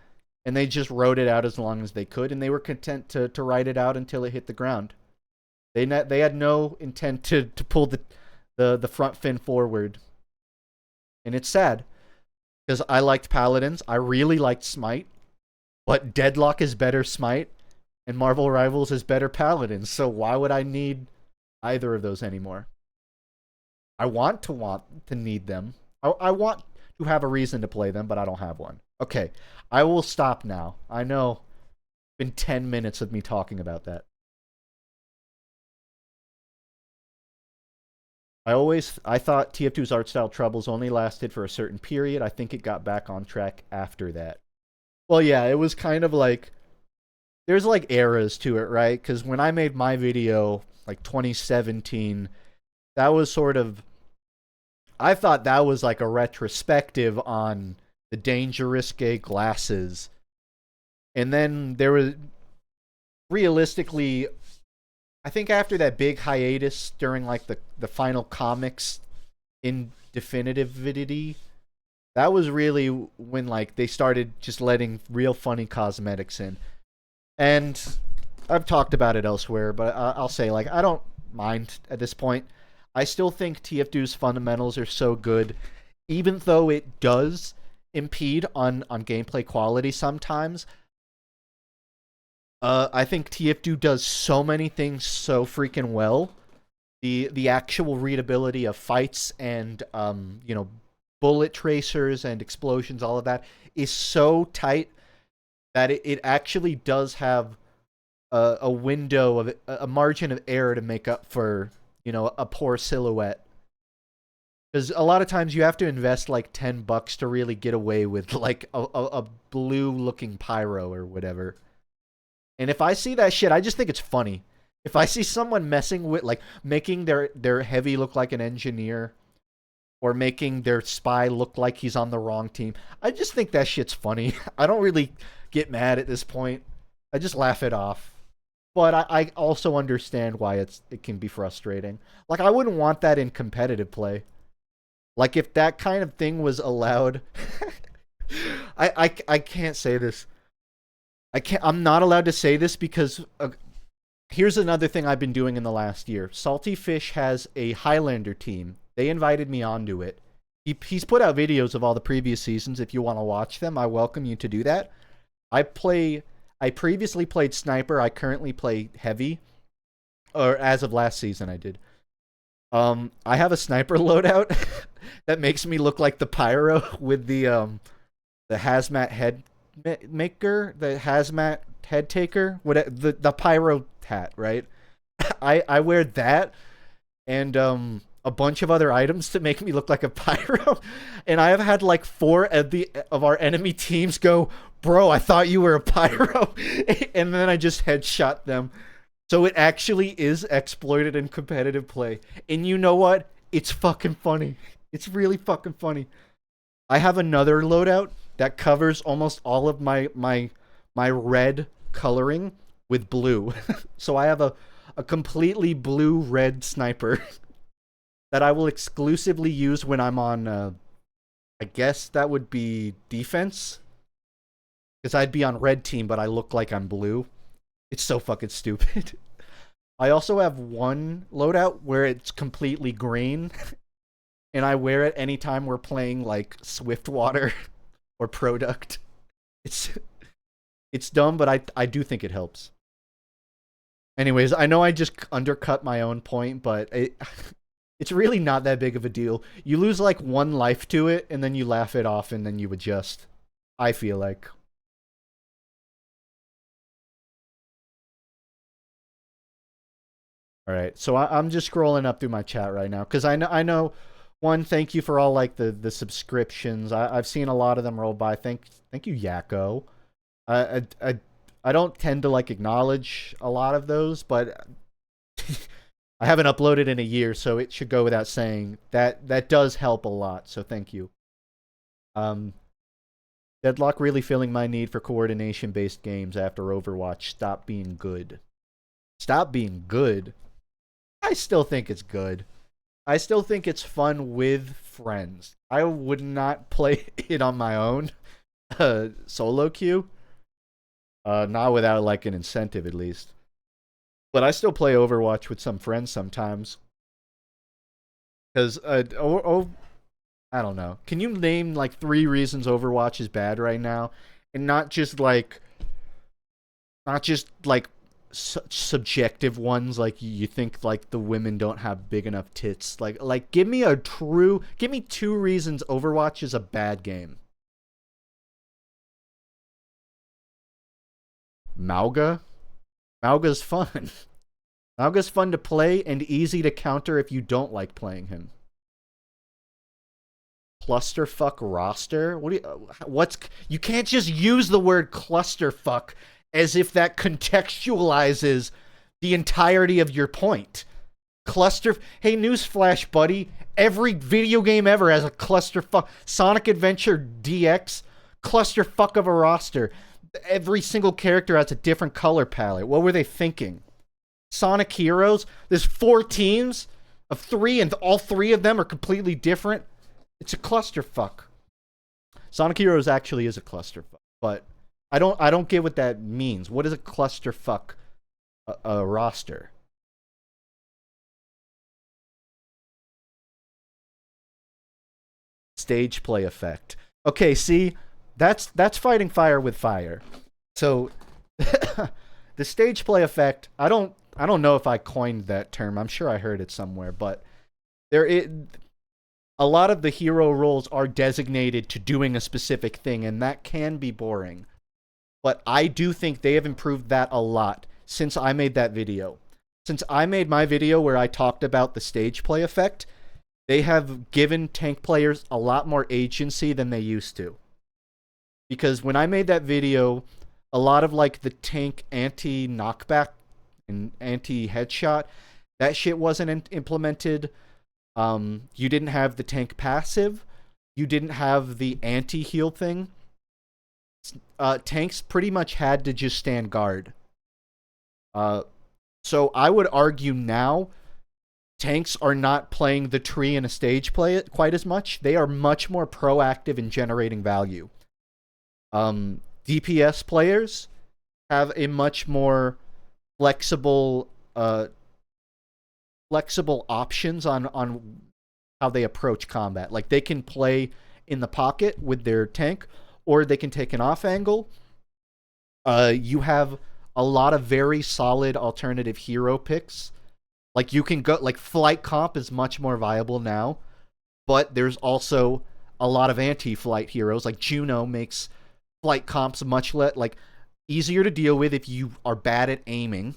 and they just rode it out as long as they could, and they were content to ride it out until it hit the ground. They had no intent to pull the front fin forward, and it's sad because I liked Paladins. I really liked Smite, but Deadlock is better Smite, and Marvel Rivals is better Paladins. So why would I need either of those anymore? I want to need them. I want to have a reason to play them, but I don't have one. Okay, I will stop now. I know it's been 10 minutes of me talking about that. I thought TF2's art style troubles only lasted for a certain period. I think it got back on track after that. Well, yeah, it was kind of like, there's like eras to it, right? Because when I made my video, like 2017, that was sort of, I thought that was like a retrospective on the dangerous gay glasses. And then there was, realistically, I think after that big hiatus during like the final comics in definitivity, that was really when like they started just letting real funny cosmetics in. And I've talked about it elsewhere, but I'll say, like, I don't mind at this point. I still think TF2's fundamentals are so good, even though it does impede on gameplay quality sometimes. I think TF2 does so many things so freaking well. The actual readability of fights and you know, bullet tracers and explosions, all of that is so tight that it actually does have a window of a margin of error to make up for, you know, a poor silhouette. Because a lot of times you have to invest like $10 to really get away with like a blue looking pyro or whatever. And if I see that shit, I just think it's funny. If I see someone messing with, like, making their heavy look like an engineer, or making their spy look like he's on the wrong team, I just think that shit's funny. I don't really get mad at this point. I just laugh it off. But I also understand why it can be frustrating. Like, I wouldn't want that in competitive play. Like, if that kind of thing was allowed... I can't say this. I'm not allowed to say this because here's another thing I've been doing in the last year. Salty Fish has a Highlander team. They invited me onto it. He's put out videos of all the previous seasons. If you want to watch them, I welcome you to do that. I previously played Sniper. I currently play Heavy. Or as of last season, I did. I have a Sniper loadout that makes me look like the Pyro with the hazmat head maker, the hazmat head taker, the pyro hat, right? I wear that and a bunch of other items to make me look like a pyro, and I have had like 4 of our enemy teams go, "Bro, I thought you were a pyro," and then I just headshot them. So it actually is exploited in competitive play, and you know what? It's fucking funny. It's really fucking funny. I have another loadout that covers almost all of my red coloring with blue. So I have a completely blue-red Sniper that I will exclusively use when I'm on, I guess that would be defense. Because I'd be on red team, but I look like I'm blue. It's so fucking stupid. I also have one loadout where it's completely green. And I wear it anytime we're playing, like, Swiftwater or Product. It's dumb, but I do think it helps. Anyways, I know I just undercut my own point, but it's really not that big of a deal. You lose, like, 1 life to it, and then you laugh it off, and then you adjust. I feel like. Alright, so I'm just scrolling up through my chat right now, because I know... One, thank you for all, like, the subscriptions. I've seen a lot of them roll by. Thank you, Yakko. I don't tend to, like, acknowledge a lot of those, but I haven't uploaded in a year, so it should go without saying. That does help a lot, so thank you. Deadlock really filling my need for coordination-based games after Overwatch. Stop being good. Stop being good? I still think it's good. I still think it's fun with friends. I would not play it on my own, solo queue. Not without, like, an incentive, at least. But I still play Overwatch with some friends sometimes. Because I don't know. Can you name like 3 reasons Overwatch is bad right now, and not just like subjective ones, like you think like the women don't have big enough tits. Like give me 2 reasons Overwatch is a bad game. Mauga's fun. Mauga's fun to play and easy to counter if you don't like playing him. Clusterfuck roster? You can't just use the word clusterfuck as if that contextualizes the entirety of your point. Hey, newsflash, buddy. Every video game ever has a clusterfuck. Sonic Adventure DX, clusterfuck of a roster. Every single character has a different color palette. What were they thinking? Sonic Heroes, there's 4 teams of 3, and all 3 of them are completely different. It's a clusterfuck. Sonic Heroes actually is a clusterfuck, but I don't get what that means. What is a clusterfuck a roster? Stage play effect. Okay, see, that's fighting fire with fire. So the stage play effect, I don't know if I coined that term. I'm sure I heard it somewhere, but a lot of the hero roles are designated to doing a specific thing, and that can be boring. But I do think they have improved that a lot since I made that video. Since I made my video where I talked about the stage play effect, they have given tank players a lot more agency than they used to. Because when I made that video, a lot of like the tank anti-knockback and anti-headshot, that shit wasn't implemented. You didn't have the tank passive. You didn't have the anti-heal thing. Tanks pretty much had to just stand guard. So I would argue now, tanks are not playing the tree in a stage play quite as much. They are much more proactive in generating value. DPS players have a much more flexible options on how they approach combat. Like they can play in the pocket with their tank, or they can take an off angle. You have a lot of very solid alternative hero picks. Like you can go, like flight comp is much more viable now, but there's also a lot of anti-flight heroes. Like Juno makes flight comps much easier to deal with if you are bad at aiming.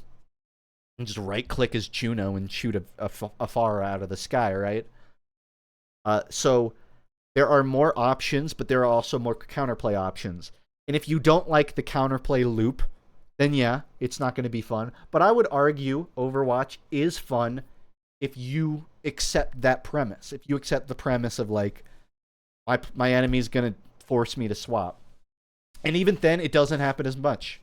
And just right click as Juno and shoot afar out of the sky, right? So there are more options, but there are also more counterplay options. And if you don't like the counterplay loop, then yeah, it's not going to be fun. But I would argue Overwatch is fun if you accept that premise. If you accept the premise of like, my enemy's going to force me to swap. And even then, it doesn't happen as much.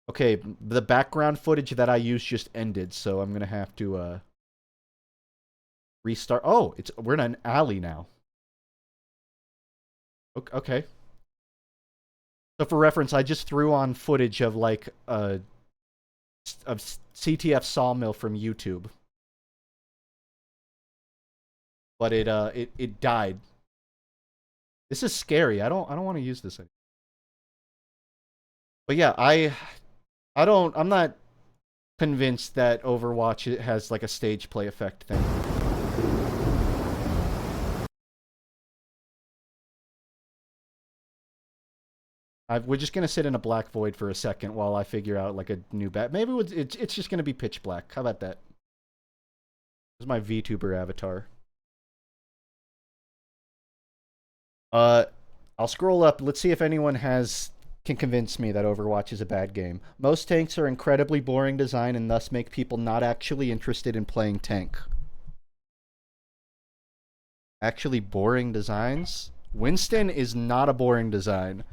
Okay, the background footage that I used just ended, so I'm going to have to restart. Oh, we're in an alley now. Okay. So for reference, I just threw on footage of like of CTF Sawmill from YouTube. But it died. This is scary. I don't want to use this anymore. But yeah, I'm not convinced that Overwatch has like a stage play effect thing. We're just gonna sit in a black void for a second while I figure out like a new bat. Maybe it's just gonna be pitch black. How about that? This is my VTuber avatar. I'll scroll up. Let's see if anyone can convince me that Overwatch is a bad game. Most tanks are incredibly boring design and thus make people not actually interested in playing tank. Actually boring designs? Winston is not a boring design.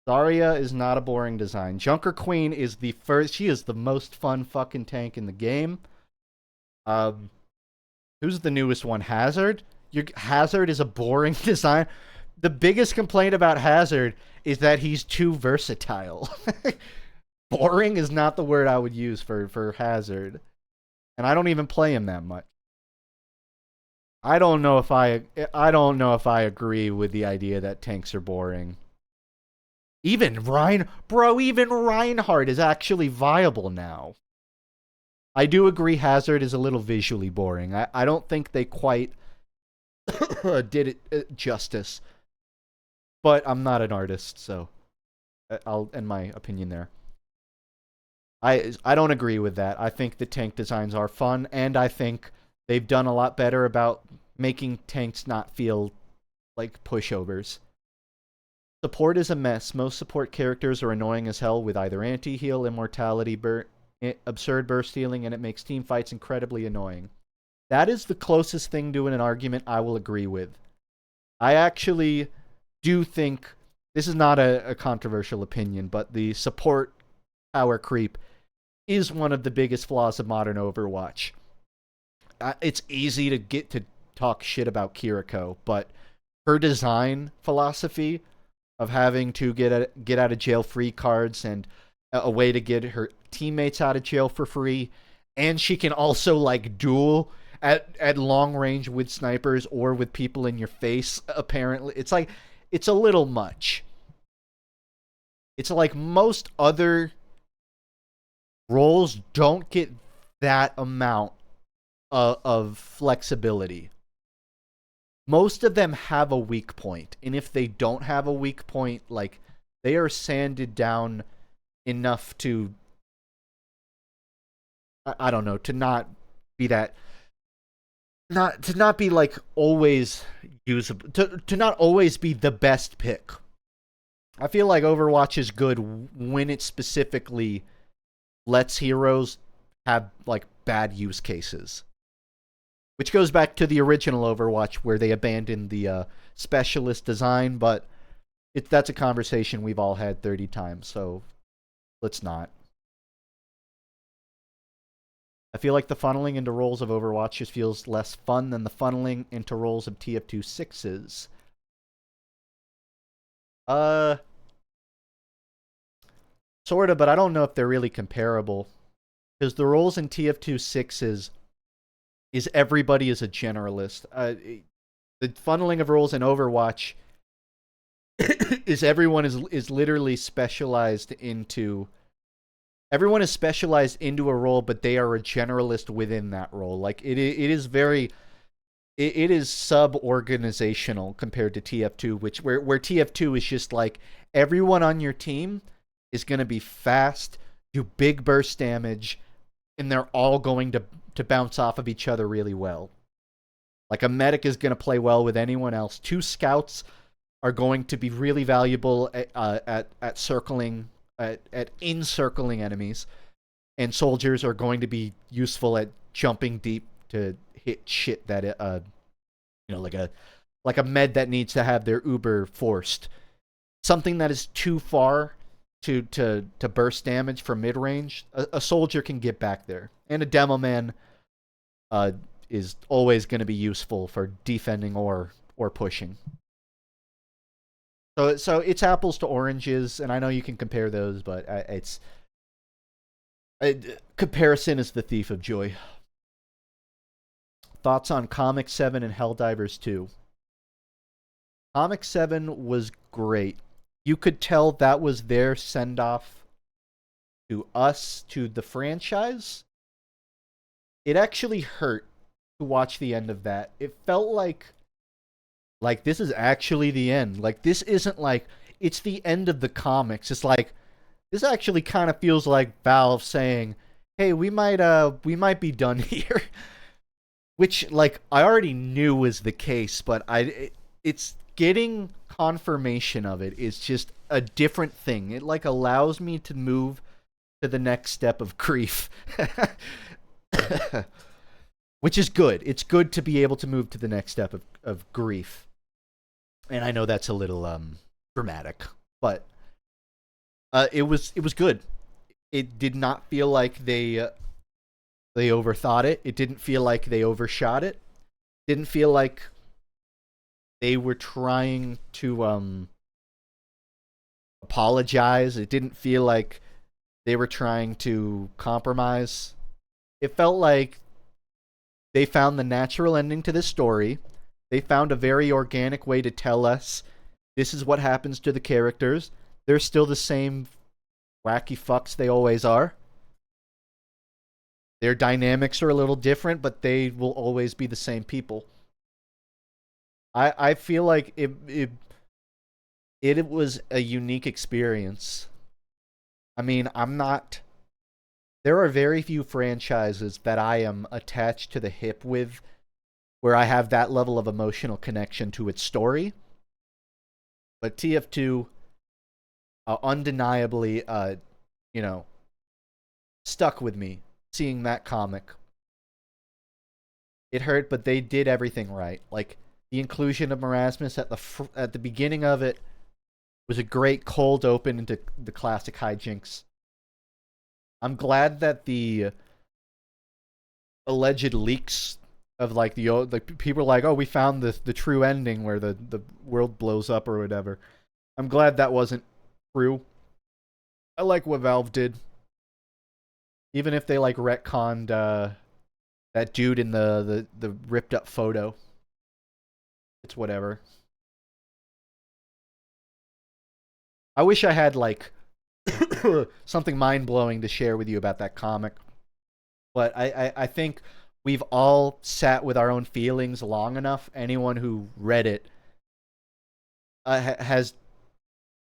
Zarya is not a boring design. Junker Queen is she is the most fun fucking tank in the game. Who's the newest one? Hazard? Hazard is a boring design. The biggest complaint about Hazard is that he's too versatile. Boring is not the word I would use for Hazard. And I don't even play him that much. I don't know if I agree with the idea that tanks are boring. Even Reinhardt is actually viable now. I do agree Hazard is a little visually boring. I don't think they quite did it justice. But I'm not an artist, so I'll end my opinion there. I don't agree with that. I think the tank designs are fun, and I think they've done a lot better about making tanks not feel like pushovers. Support is a mess. Most support characters are annoying as hell with either anti-heal, immortality, absurd burst healing, and it makes team fights incredibly annoying. That is the closest thing to an argument I will agree with. I actually do think, this is not a controversial opinion, but the support power creep is one of the biggest flaws of modern Overwatch. It's easy to get to talk shit about Kiriko, but her design philosophy of having to get out of jail free cards and a way to get her teammates out of jail for free, and she can also like duel at long range with snipers or with people in your face. Apparently, it's like it's a little much. It's like most other roles don't get that amount of flexibility. Most of them have a weak point, and if they don't have a weak point, like, they are sanded down enough to, I don't know, to not be that, to not be like always usable, to not always be the best pick. I feel like Overwatch is good when it specifically lets heroes have like bad use cases. Which goes back to the original Overwatch where they abandoned the specialist design, but that's a conversation we've all had 30 times, so let's not. I feel like the funneling into roles of Overwatch just feels less fun than the funneling into roles of TF2 6s. Sorta, but I don't know if they're really comparable. Because the roles in TF2 6s is everybody is a generalist. The funneling of roles in Overwatch is everyone is literally specialized into... Everyone is specialized into a role, but they are a generalist within that role. Like, it is very... It is sub-organizational compared to TF2, where TF2 is just like, everyone on your team is going to be fast, do big burst damage, and they're all going to bounce off of each other really well. Like, a medic is going to play well with anyone else. 2 scouts are going to be really valuable at circling, at encircling enemies, and soldiers are going to be useful at jumping deep to hit shit that like a med that needs to have their uber forced. Something that is too far to burst damage from mid range, a soldier can get back there, and a demo man is always going to be useful for defending or pushing. So it's apples to oranges, and I know you can compare those, but comparison is the thief of joy. Thoughts on Comic 7 and Helldivers 2? Comic 7 was great. You could tell that was their send-off to us, to the franchise. It actually hurt to watch the end of that. It felt like this is actually the end. Like, this isn't like, it's the end of the comics. It's like, this actually kind of feels like Valve saying, hey, we might be done here. Which, like, I already knew was the case, but it's getting confirmation of it is just a different thing. It, like, allows me to move to the next step of grief. Which is good. It's good to be able to move to the next step of grief. And I know that's a little dramatic, but it was good. It did not feel like they overthought it. It didn't feel like they overshot it. Didn't feel like they were trying to apologize. It didn't feel like they were trying to compromise. It felt like They found the natural ending to this story. They found a very organic way to tell us this is what happens to the characters. They're still the same wacky fucks they always are. Their dynamics are a little different, but they will always be the same people. I feel like it was a unique experience. I mean, there are very few franchises that I am attached to the hip with where I have that level of emotional connection to its story. But TF2 undeniably, stuck with me seeing that comic. It hurt, but they did everything right. Like, the inclusion of Marasmus at the beginning of it was a great cold open into the classic hijinks. I'm glad that the alleged leaks of like people are like, oh, we found the true ending where the world blows up or whatever. I'm glad that wasn't true. I like what Valve did. Even if they like retconned that dude in the ripped up photo. It's whatever. I wish I had like something mind-blowing to share with you about that comic. But I think we've all sat with our own feelings long enough. Anyone who read it has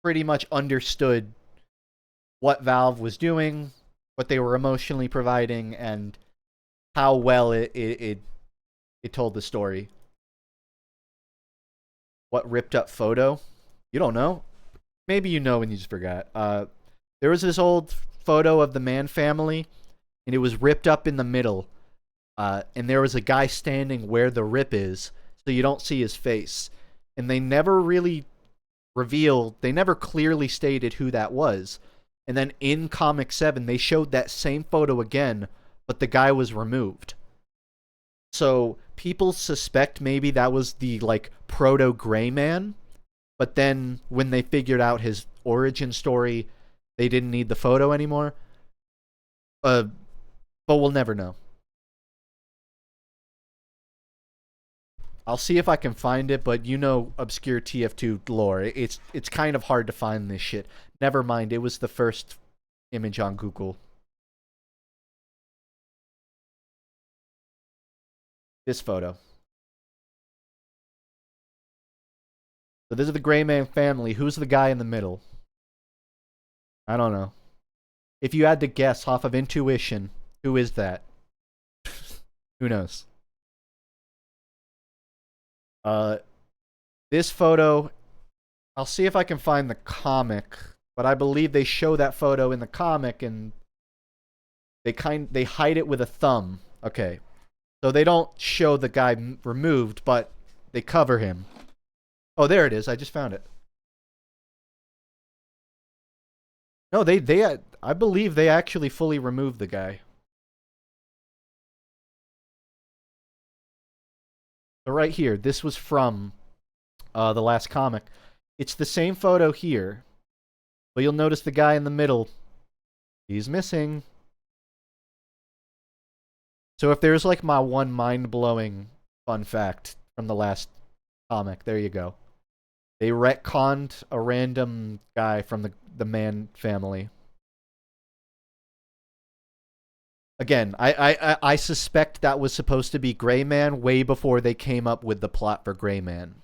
pretty much understood what Valve was doing, what they were emotionally providing, and how well it told the story. What ripped up photo? You don't know. Maybe you know and you just forgot. There was this old photo of the Mann family, and it was ripped up in the middle. And there was a guy standing where the rip is, so you don't see his face. And they never really they never clearly stated who that was. And then in Comic 7, they showed that same photo again, but the guy was removed. So people suspect maybe that was the, like, proto-Gray Man. But then when they figured out his origin story, they didn't need the photo anymore. But we'll never know. I'll see if I can find it, but you know obscure TF2 lore. It's kind of hard to find this shit. Never mind, it was the first image on Google. This photo. So this is the Gray Man family. Who's the guy in the middle? I don't know. If you had to guess off of intuition, who is that? Who knows? This photo, I'll see if I can find the comic, but I believe they show that photo in the comic and they hide it with a thumb. Okay. So they don't show the guy removed, but they cover him. Oh, there it is. I just found it. No, I believe they actually fully removed the guy. So right here, this was from the last comic. It's the same photo here, but you'll notice the guy in the middle, he's missing. So if there's like my one mind-blowing fun fact from the last comic, there you go. They retconned a random guy from the Mann family. Again, I suspect that was supposed to be Gray Man way before they came up with the plot for Gray Man.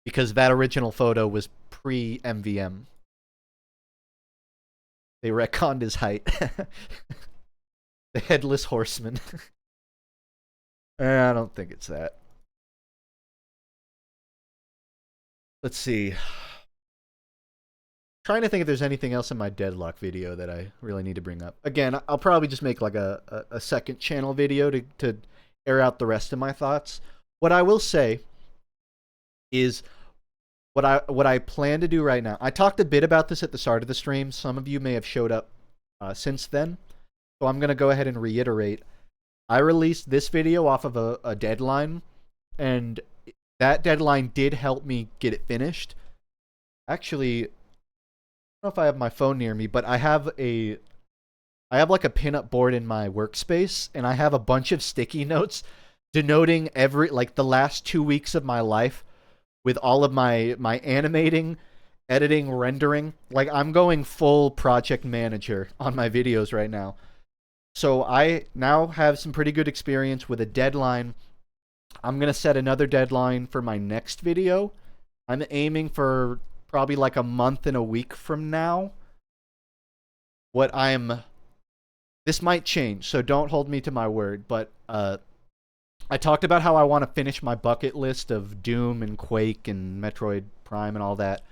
Because that original photo was pre-MVM. They retconned his height. The Headless Horseman. I don't think it's that. Let's see. Trying to think if there's anything else in my Deadlock video that I really need to bring up. Again, I'll probably just make like a second channel video to air out the rest of my thoughts. What I will say is what I plan to do right now. I talked a bit about this at the start of the stream. Some of you may have showed up since then. So I'm going to go ahead and reiterate. I released this video off of a deadline, and that deadline did help me get it finished. Actually, I don't know if I have my phone near me, but I have a I have like a pinup board in my workspace, and I have a bunch of sticky notes denoting the last 2 weeks of my life with all of my animating, editing, rendering. Like, I'm going full project manager on my videos right now. So I now have some pretty good experience with a deadline. I'm going to set another deadline for my next video. I'm aiming for probably like a month and a week from now. This might change, so don't hold me to my word, but I talked about how I want to finish my bucket list of Doom and Quake and Metroid Prime and all that.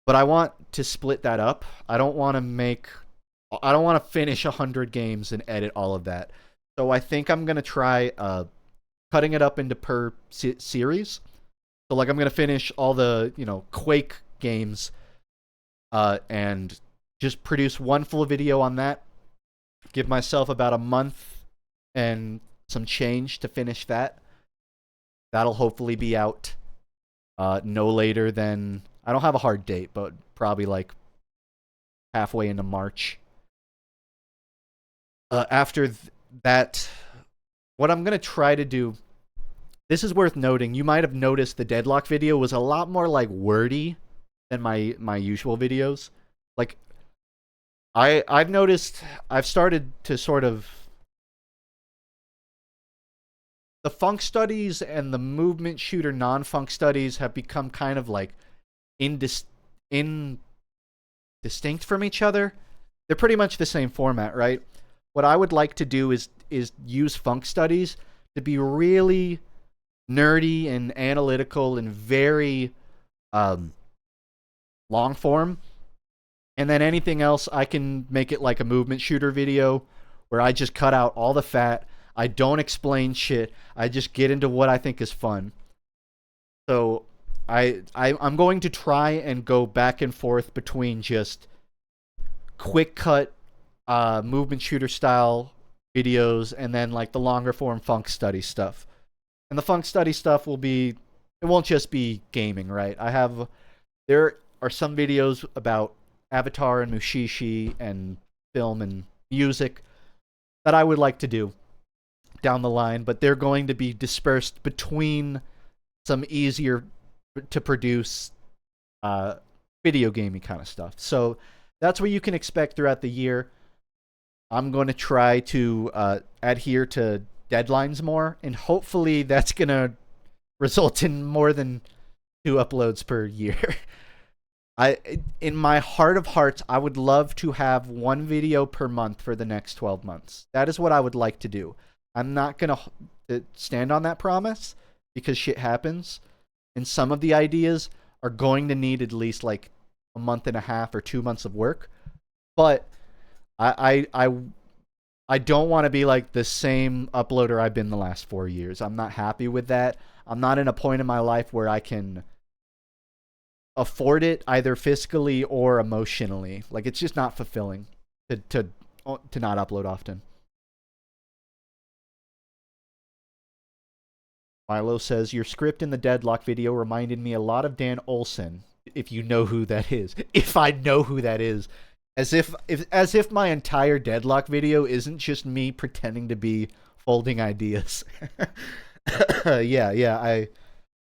But I want to split that up. I don't want to finish 100 games and edit all of that. So I think I'm going to try cutting it up into per series. So like I'm going to finish all the, Quake games and just produce one full video on that. Give myself about a month and some change to finish that. That'll hopefully be out no later than, I don't have a hard date, but probably like halfway into March. After that, what I'm going to try to do, this is worth noting, you might have noticed the Deadlock video was a lot more like wordy than my usual videos. Like, I've noticed I've started to sort of, the funk studies and the movement shooter non-funk studies have become kind of like indistinct from each other. They're pretty much the same format, right? What I would like to do is use funk studies to be really nerdy and analytical and very long form. And then anything else, I can make it like a movement shooter video where I just cut out all the fat. I don't explain shit. I just get into what I think is fun. So I'm going to try and go back and forth between just quick cut movement shooter style videos and then like the longer form funk study stuff. And the funk study stuff it won't just be gaming, right? There are some videos about Avatar and Mushishi and film and music that I would like to do down the line, but they're going to be dispersed between some easier to produce video gaming kind of stuff. So that's what you can expect throughout the year. I'm going to try to adhere to deadlines more, and hopefully that's going to result in more than 2 uploads per year. In my heart of hearts, I would love to have 1 video per month for the next 12 months. That is what I would like to do. I'm not going to stand on that promise because shit happens. And some of the ideas are going to need at least like a month and a half or 2 months of work. But I don't want to be like the same uploader I've been the last 4 years. I'm not happy with that. I'm not in a point in my life where I can afford it either fiscally or emotionally. Like, it's just not fulfilling to not upload often. Milo says, your script in the Deadlock video reminded me a lot of Dan Olson, if you know who that is. If I know who that is. As if my entire Deadlock video isn't just me pretending to be folding ideas. Yeah, I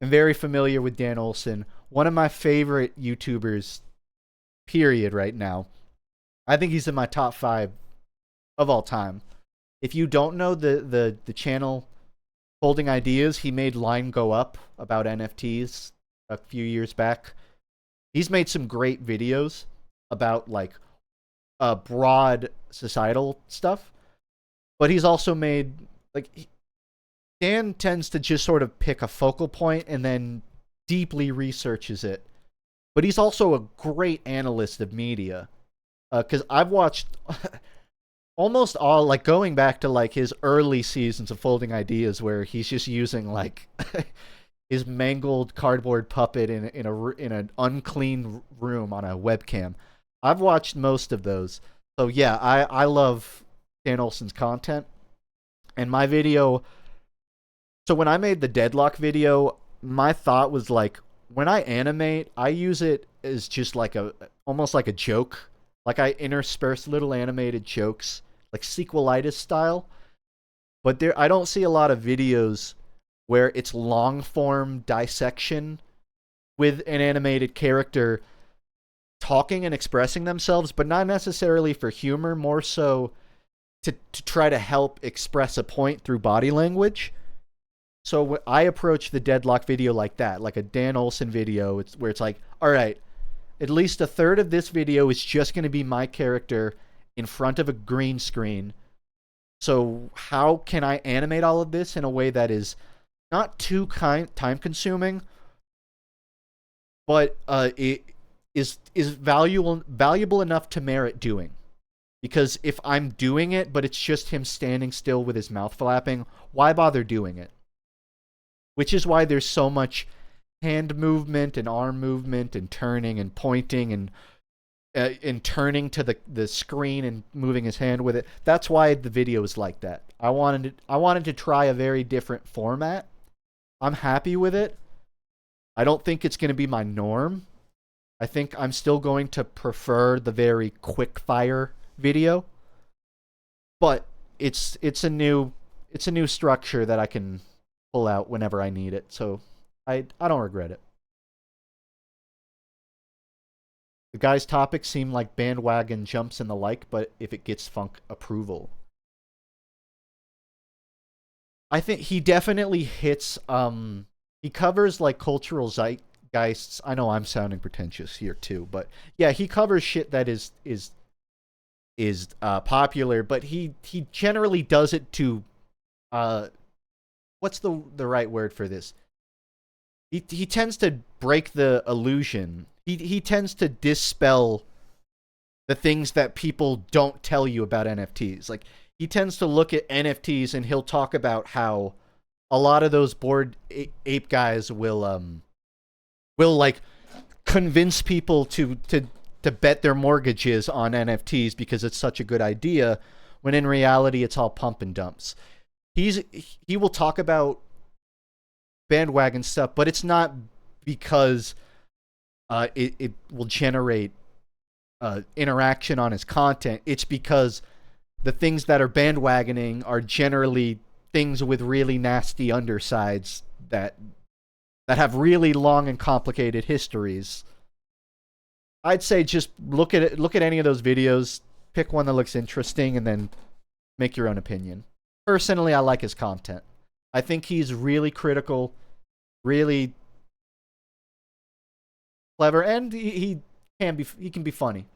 am very familiar with Dan Olson. One of my favorite YouTubers, period, right now. I think he's in my top 5 of all time. If you don't know the channel Folding Ideas, he made Line Go Up about NFTs a few years back. He's made some great videos about like broad societal stuff, but he's also made like, Dan tends to just sort of pick a focal point and then deeply researches it. But he's also a great analyst of media, because I've watched almost all, like, going back to like his early seasons of Folding Ideas where he's just using like his mangled cardboard puppet in an unclean room on a webcam. I've watched most of those. So yeah, I love Dan Olson's content. And my video, so when I made the Deadlock video, my thought was like, when I animate, I use it as just like almost like a joke. Like, I intersperse little animated jokes like sequelitis style. But I don't see a lot of videos where it's long form dissection with an animated character talking and expressing themselves, but not necessarily for humor, more so to try to help express a point through body language. So I approach the Deadlock video like that, like a Dan Olsen video, where it's like, all right, at least a third of this video is just going to be my character in front of a green screen. So how can I animate all of this in a way that is not too time consuming, but it is valuable enough to merit doing? Because if I'm doing it, but it's just him standing still with his mouth flapping, why bother doing it? Which is why there's so much hand movement and arm movement and turning and pointing and turning to the screen and moving his hand with it. That's why the video is like that. I wanted to try a very different format. I'm happy with it. I don't think it's going to be my norm. I think I'm still going to prefer the very quick fire video. But it's a new structure that I can pull out whenever I need it. So I don't regret it. The guy's topics seem like bandwagon jumps and the like, but if it gets FUNKe approval. I think he definitely hits, he covers like cultural zeitgeists. I know I'm sounding pretentious here too, but yeah, he covers shit that is popular, but he generally does it to, what's the right word for this? He tends to break the illusion. He tends to dispel the things that people don't tell you about NFTs. Like, he tends to look at NFTs and he'll talk about how a lot of those Bored Ape guys will like convince people to bet their mortgages on NFTs because it's such a good idea, when in reality it's all pump and dumps. He will talk about bandwagon stuff, but it's not because it will generate interaction on his content. It's because the things that are bandwagoning are generally things with really nasty undersides that have really long and complicated histories. I'd say just look at any of those videos, pick one that looks interesting, and then make your own opinion. Personally, I like his content. I think he's really critical, really clever, and he can be funny.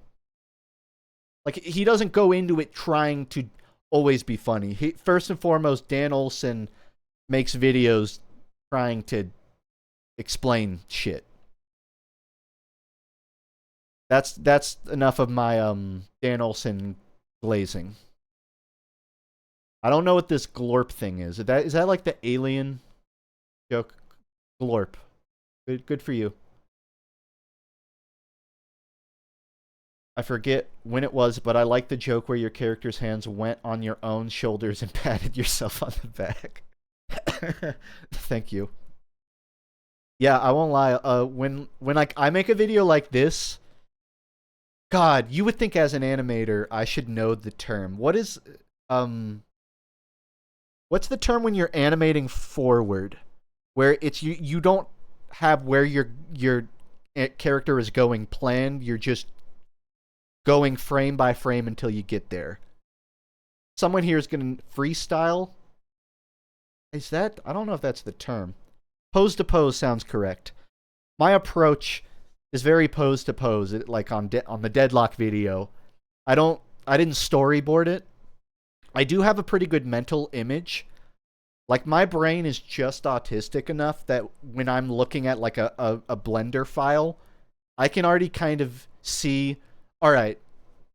Like, he doesn't go into it trying to always be funny. First and foremost, Dan Olsen makes videos trying to explain shit. That's enough of my Dan Olsen glazing. I don't know what this glorp thing is. Is that like the alien joke? Glorp. Good for you. I forget when it was, but I like the joke where your character's hands went on your own shoulders and patted yourself on the back. Thank you. Yeah, I won't lie. When I make a video like this, God, you would think as an animator I should know the term. What's the term when you're animating forward, where it's you don't have where your character is going planned, you're just going frame by frame until you get there. Someone here is going to freestyle. Is that? I don't know if that's the term. Pose to pose sounds correct. My approach is very pose to pose. Like on the Deadlock video, I didn't storyboard it. I do have a pretty good mental image. Like, my brain is just autistic enough that when I'm looking at like a Blender file, I can already kind of see, all right,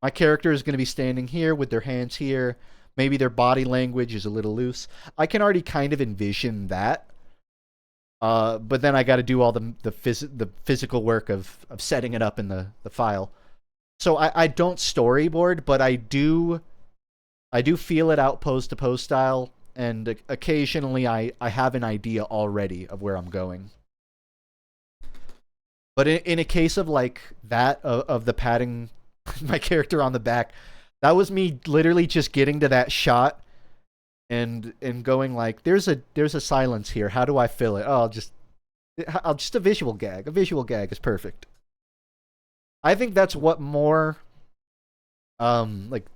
my character is going to be standing here with their hands here. Maybe their body language is a little loose. I can already kind of envision that. But then I got to do all the physical work of setting it up in the file. So I don't storyboard, but I do feel it out pose to pose style, and occasionally I have an idea already of where I'm going. But in a case of like that, of the patting my character on the back, That was me literally just getting to that shot and going like, there's a silence here. How do I fill it? Oh, I'll just a visual gag. A visual gag is perfect. I think that's what more like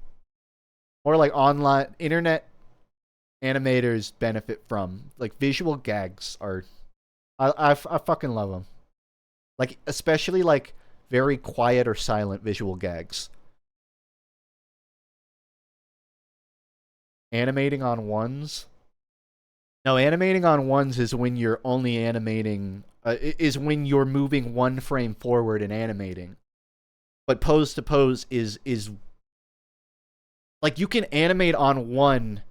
online internet animators benefit from. Like visual gags are I fucking love them. Like especially like very quiet or silent visual gags. Animating on ones? No, animating on ones is when you're only animating is when you're moving one frame forward and animating. But pose to pose is like you can animate on one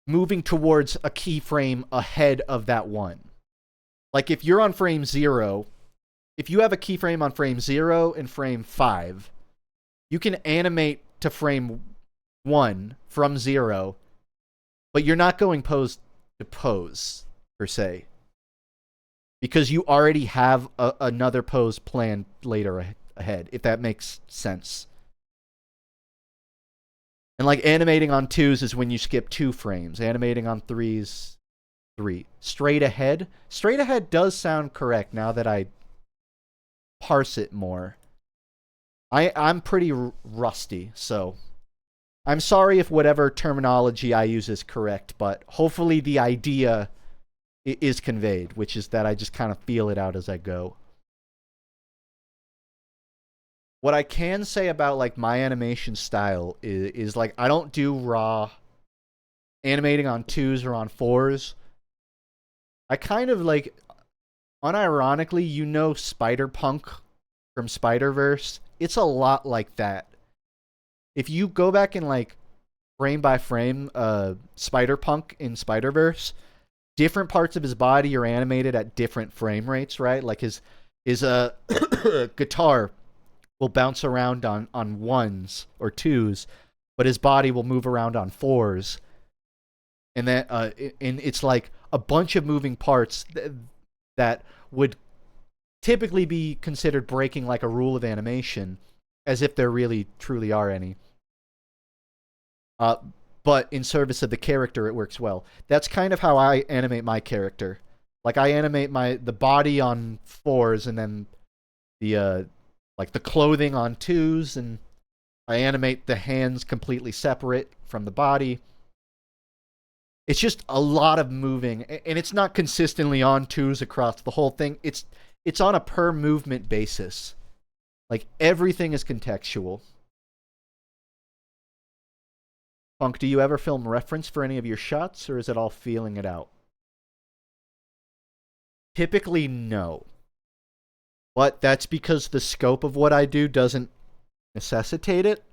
moving towards a keyframe ahead of that one. Like if you're on frame 0, if you have a keyframe on frame 0 and frame 5, you can animate to frame 1 from 0, but you're not going pose to pose, per se. Because you already have another pose planned later ahead, if that makes sense. And like animating on 2s is when you skip 2 frames. Animating on 3s, 3. Straight ahead? Straight ahead does sound correct now that I parse it more. I'm pretty rusty, so I'm sorry if whatever terminology I use is correct, but hopefully the idea is conveyed, which is that I just kind of feel it out as I go. What I can say about like my animation style is like I don't do raw animating on 2s or on 4s. I kind of like, unironically, you know Spider-Punk from Spider-Verse? It's a lot like that. If you go back and like frame by frame Spider-Punk in Spider-Verse, different parts of his body are animated at different frame rates, right? Like his guitar will bounce around on 1s or 2s, but his body will move around on 4s. And then and it's like a bunch of moving parts that would typically be considered breaking like a rule of animation, as if there really truly are any. But in service of the character, it works well. That's kind of how I animate my character. Like I animate the body on 4s, and then the like the clothing on 2s, and I animate the hands completely separate from the body. It's just a lot of moving, and it's not consistently on 2s across the whole thing. It's on a per movement basis. Like everything is contextual. Funk, do you ever film reference for any of your shots, or is it all feeling it out? Typically, no. But that's because the scope of what I do doesn't necessitate it.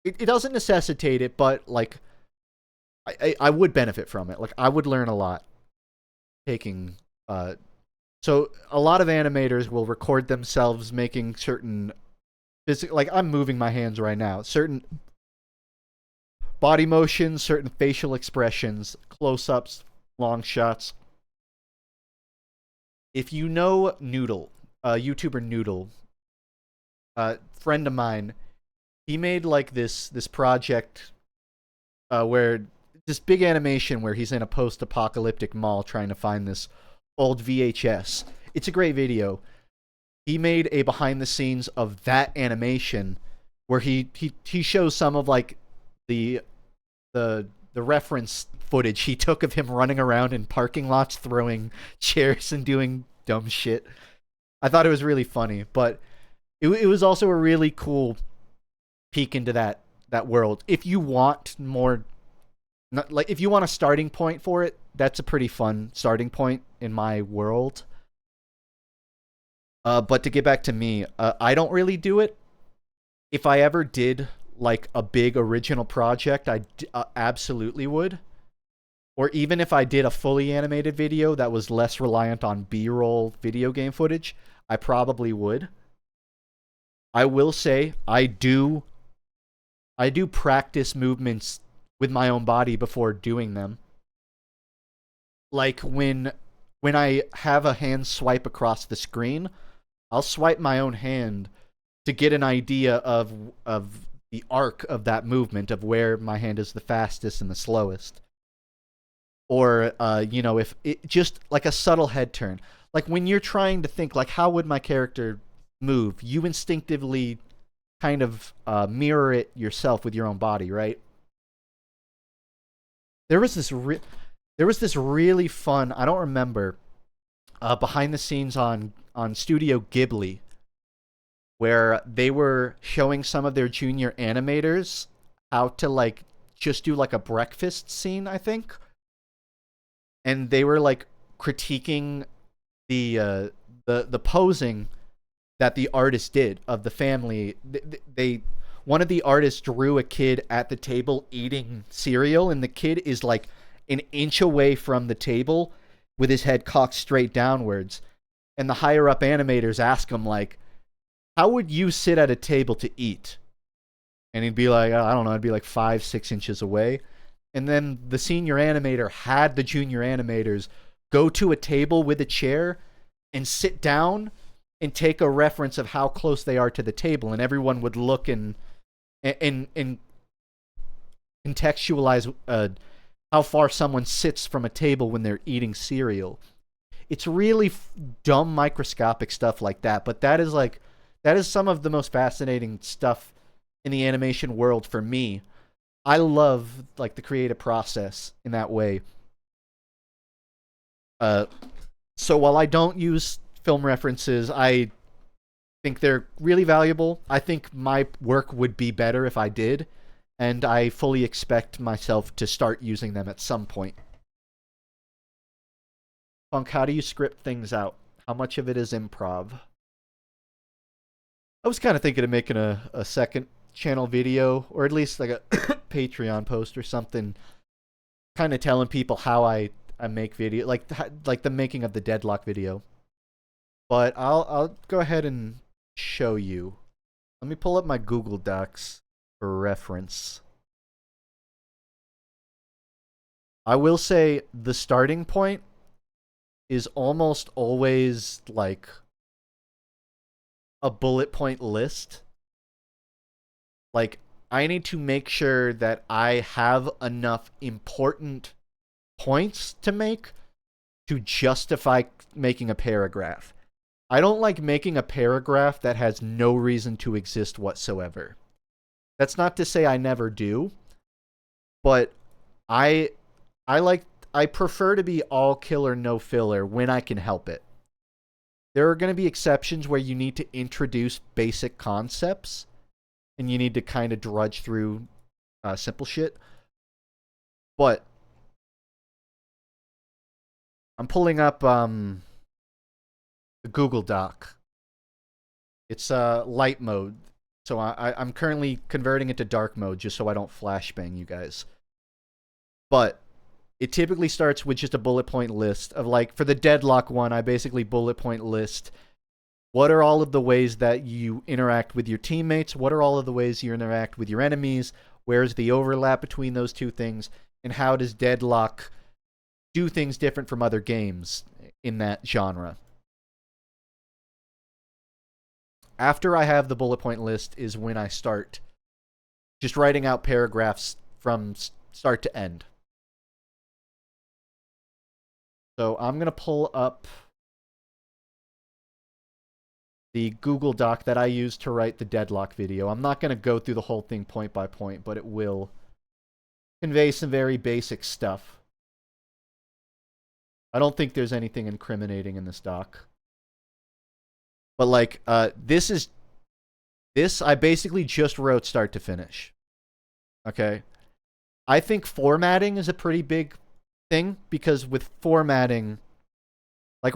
It doesn't necessitate it, but like I would benefit from it. Like I would learn a lot taking so a lot of animators will record themselves making certain like I'm moving my hands right now, certain body motions, certain facial expressions, close-ups, long shots. If you know Noodle, YouTuber Noodle, friend of mine, he made like this project where this big animation where he's in a post-apocalyptic mall trying to find this old VHS. It's a great video. He made a behind the scenes of that animation where he shows some of like the reference footage he took of him running around in parking lots throwing chairs and doing dumb shit. I thought it was really funny, but it was also a really cool peek into that world. If you want more, like if you want a starting point for it, that's a pretty fun starting point in my world. But to get back to me, I don't really do it. If I ever did like a big original project, I absolutely would. Or even if I did a fully animated video that was less reliant on B-roll video game footage, I probably would. I will say I do practice movements with my own body before doing them. Like when I have a hand swipe across the screen, I'll swipe my own hand to get an idea of the arc of that movement, of where my hand is the fastest and the slowest. Or, if it just like a subtle head turn. Like when you're trying to think, like, how would my character move? You instinctively kind of mirror it yourself with your own body, right? There was this really fun, I don't remember, behind the scenes on Studio Ghibli, where they were showing some of their junior animators how to like just do like a breakfast scene, I think. And they were like critiquing the posing that the artist did of the family. One of the artists drew a kid at the table eating cereal, and the kid is like an inch away from the table with his head cocked straight downwards. And the higher up animators ask him, like, how would you sit at a table to eat? And he'd be like, I don't know, I'd be like 5-6 inches away. And then the senior animator had the junior animators go to a table with a chair and sit down and take a reference of how close they are to the table. And everyone would look and contextualize how far someone sits from a table when they're eating cereal. It's really dumb microscopic stuff like that, but that is some of the most fascinating stuff in the animation world for me. I love like the creative process in that way. So while I don't use film references, I think they're really valuable. I think my work would be better if I did, and I fully expect myself to start using them at some point. Funk, how do you script things out? How much of it is improv? I was kind of thinking of making a second channel video, or at least like a Patreon post or something, kind of telling people how I make video, like the making of the Deadlock video. But I'll go ahead and show you. Let me pull up my Google Docs for reference. I will say the starting point is almost always like a bullet point list. Like, I need to make sure that I have enough important points to make to justify making a paragraph. I don't like making a paragraph that has no reason to exist whatsoever. That's not to say I never do, but I prefer to be all killer, no filler when I can help it. There are going to be exceptions where you need to introduce basic concepts and you need to kind of drudge through simple shit. But I'm pulling up the Google Doc. It's light mode, so I'm currently converting it to dark mode just so I don't flashbang you guys. But it typically starts with just a bullet point list of, like, for the Deadlock one, I basically bullet point list what are all of the ways that you interact with your teammates, what are all of the ways you interact with your enemies, where's the overlap between those two things, and how does Deadlock do things different from other games in that genre. After I have the bullet point list is when I start just writing out paragraphs from start to end. So I'm going to pull up the Google Doc that I used to write the Deadlock video. I'm not going to go through the whole thing point by point, but it will convey some very basic stuff. I don't think there's anything incriminating in this doc. But, like, this I basically just wrote start to finish. Okay? I think formatting is a pretty big thing, because with formatting, like,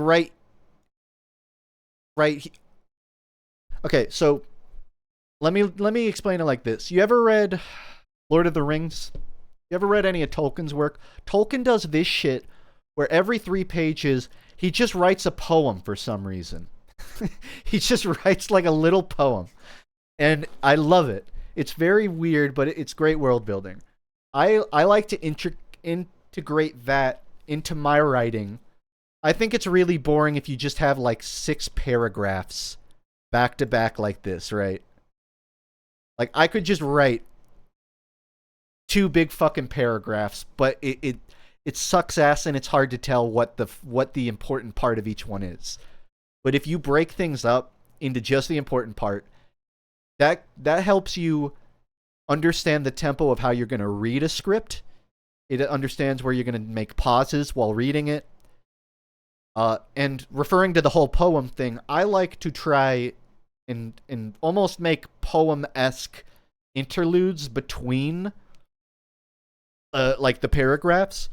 okay, so let me explain it like this. You ever read Lord of the Rings? You ever read any of Tolkien's work? Tolkien does this shit where every 3 pages he just writes a poem for some reason. He just writes like a little poem. And I love it. It's very weird, but it's great world building. I like to integrate that into my writing. I think it's really boring if you just have like 6 paragraphs back to back like this, right? Like, I could just write 2 big fucking paragraphs, but it sucks ass and it's hard to tell what the important part of each one is. But if you break things up into just the important part, that helps you understand the tempo of how you're going to read a script. It understands where you're going to make pauses while reading it. And referring to the whole poem thing, I like to try and almost make poem-esque interludes between like the paragraphs.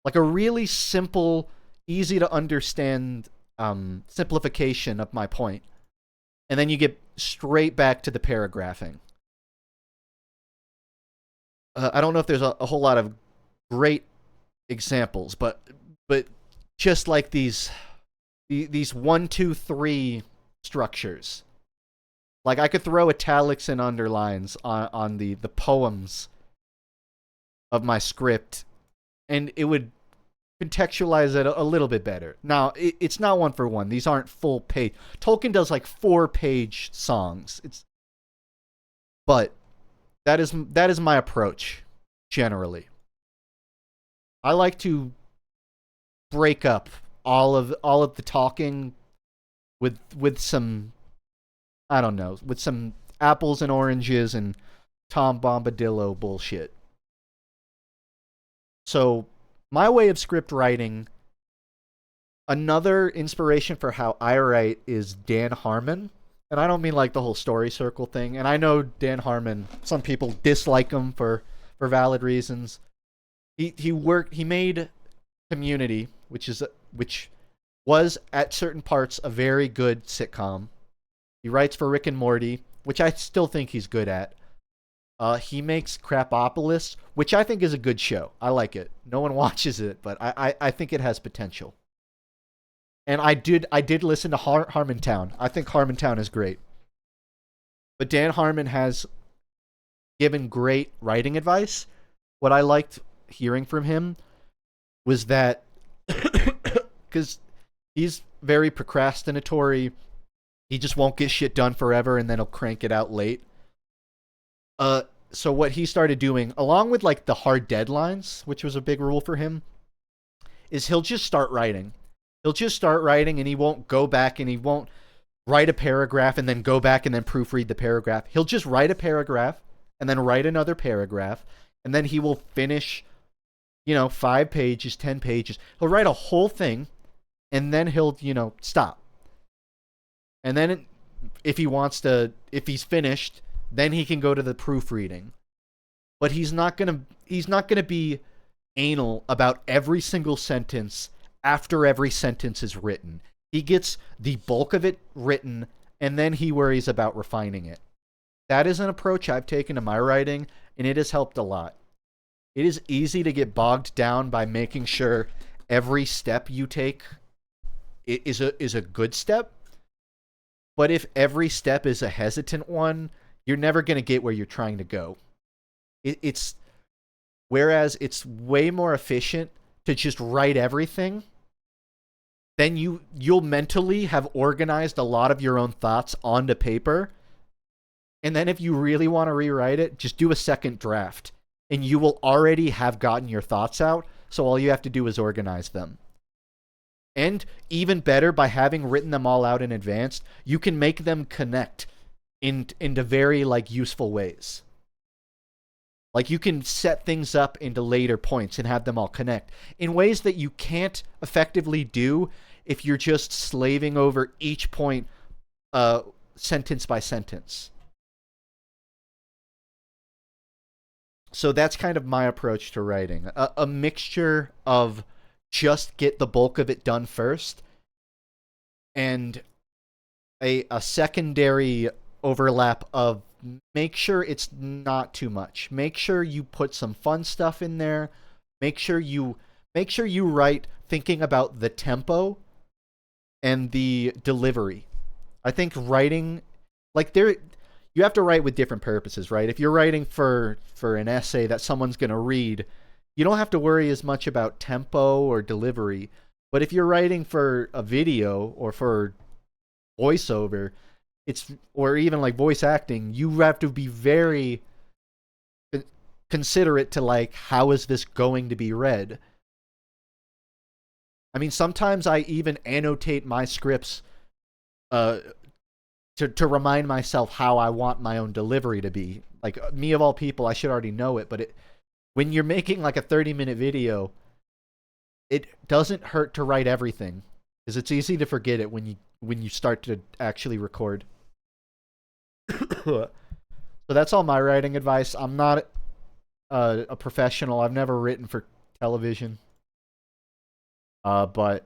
Like a really simple, easy to understand simplification of my point. And then you get straight back to the paragraphing. I don't know if there's a whole lot of great examples, but just like these 1, 2, 3 structures. Like, I could throw italics and underlines on the poems of my script, and it would contextualize it a little bit better. Now, it's not 1 for 1. These aren't full page. Tolkien does like 4-page songs. But that is my approach generally. I like to break up all of the talking with some, I don't know, with some apples and oranges and Tom Bombadillo bullshit. So, my way of script writing, another inspiration for how I write is Dan Harmon. And I don't mean like the whole story circle thing. And I know Dan Harmon, some people dislike him for valid reasons. He made Community, which was at certain parts a very good sitcom. He writes for Rick and Morty, which I still think he's good at. He makes Crapopolis, which I think is a good show. I like it. No one watches it, but I think it has potential. And I did listen to Harmontown. I think Harmontown is great. But Dan Harmon has given great writing advice. What I liked hearing from him was that, because he's very procrastinatory, he just won't get shit done forever and then he'll crank it out late. So what he started doing, along with like the hard deadlines, which was a big rule for him, is he'll just start writing. He'll just start writing and he won't go back and he won't write a paragraph and then go back and then proofread the paragraph. He'll just write a paragraph and then write another paragraph, and then he will finish, 5 pages, 10 pages. He'll write a whole thing and then he'll, stop. And then if he's finished, then he can go to the proofreading. But he's not gonna be anal about every single sentence after every sentence is written. He gets the bulk of it written, and then he worries about refining it. That is an approach I've taken to my writing, and it has helped a lot. It is easy to get bogged down by making sure every step you take is a good step. But if every step is a hesitant one, you're never going to get where you're trying to go. Whereas it's way more efficient to just write everything, then you'll mentally have organized a lot of your own thoughts onto paper. And then if you really want to rewrite it, just do a second draft. And you will already have gotten your thoughts out, so all you have to do is organize them. And even better, by having written them all out in advance, you can make them connect into very useful ways. Like, you can set things up into later points and have them all connect in ways that you can't effectively do if you're just slaving over each point sentence by sentence. So that's kind of my approach to writing. A mixture of just get the bulk of it done first, and a secondary overlap of make sure it's not too much. Make sure you put some fun stuff in there. Make sure you write thinking about the tempo and the delivery. I think writing, you have to write with different purposes, right? If you're writing for an essay that someone's going to read, you don't have to worry as much about tempo or delivery. But if you're writing for a video or for voiceover, or even like voice acting, you have to be very considerate to like, how is this going to be read? I mean, sometimes I even annotate my scripts to remind myself how I want my own delivery to be. Like, me of all people, I should already know it, but when you're making like a 30-minute video, it doesn't hurt to write everything, because it's easy to forget it when you start to actually record. So that's all my writing advice. I'm not a professional. I've never written for television. But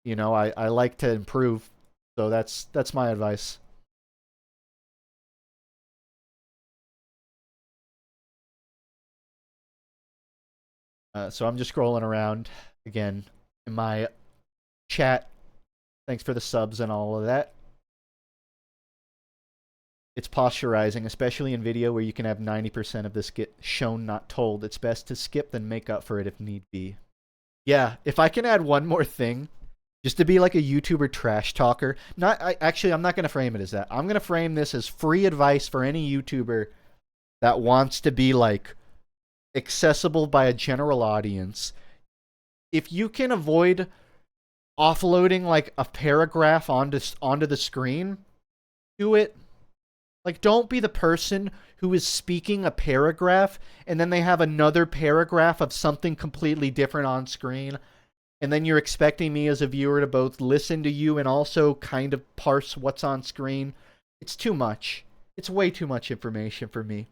you know, I like to improve. So that's my advice. So I'm just scrolling around again in my chat. Thanks for the subs and all of that. It's posturizing, especially in video where you can have 90% of this get shown, not told. It's best to skip than make up for it if need be. Yeah, if I can add one more thing, just to be like a YouTuber trash talker. Actually, I'm not going to frame it as that. I'm going to frame this as free advice for any YouTuber that wants to be like accessible by a general audience. If you can avoid offloading like a paragraph onto the screen, do it. Like, don't be the person who is speaking a paragraph and then they have another paragraph of something completely different on screen, and then you're expecting me as a viewer to both listen to you and also kind of parse what's on screen. It's too much. It's way too much information for me.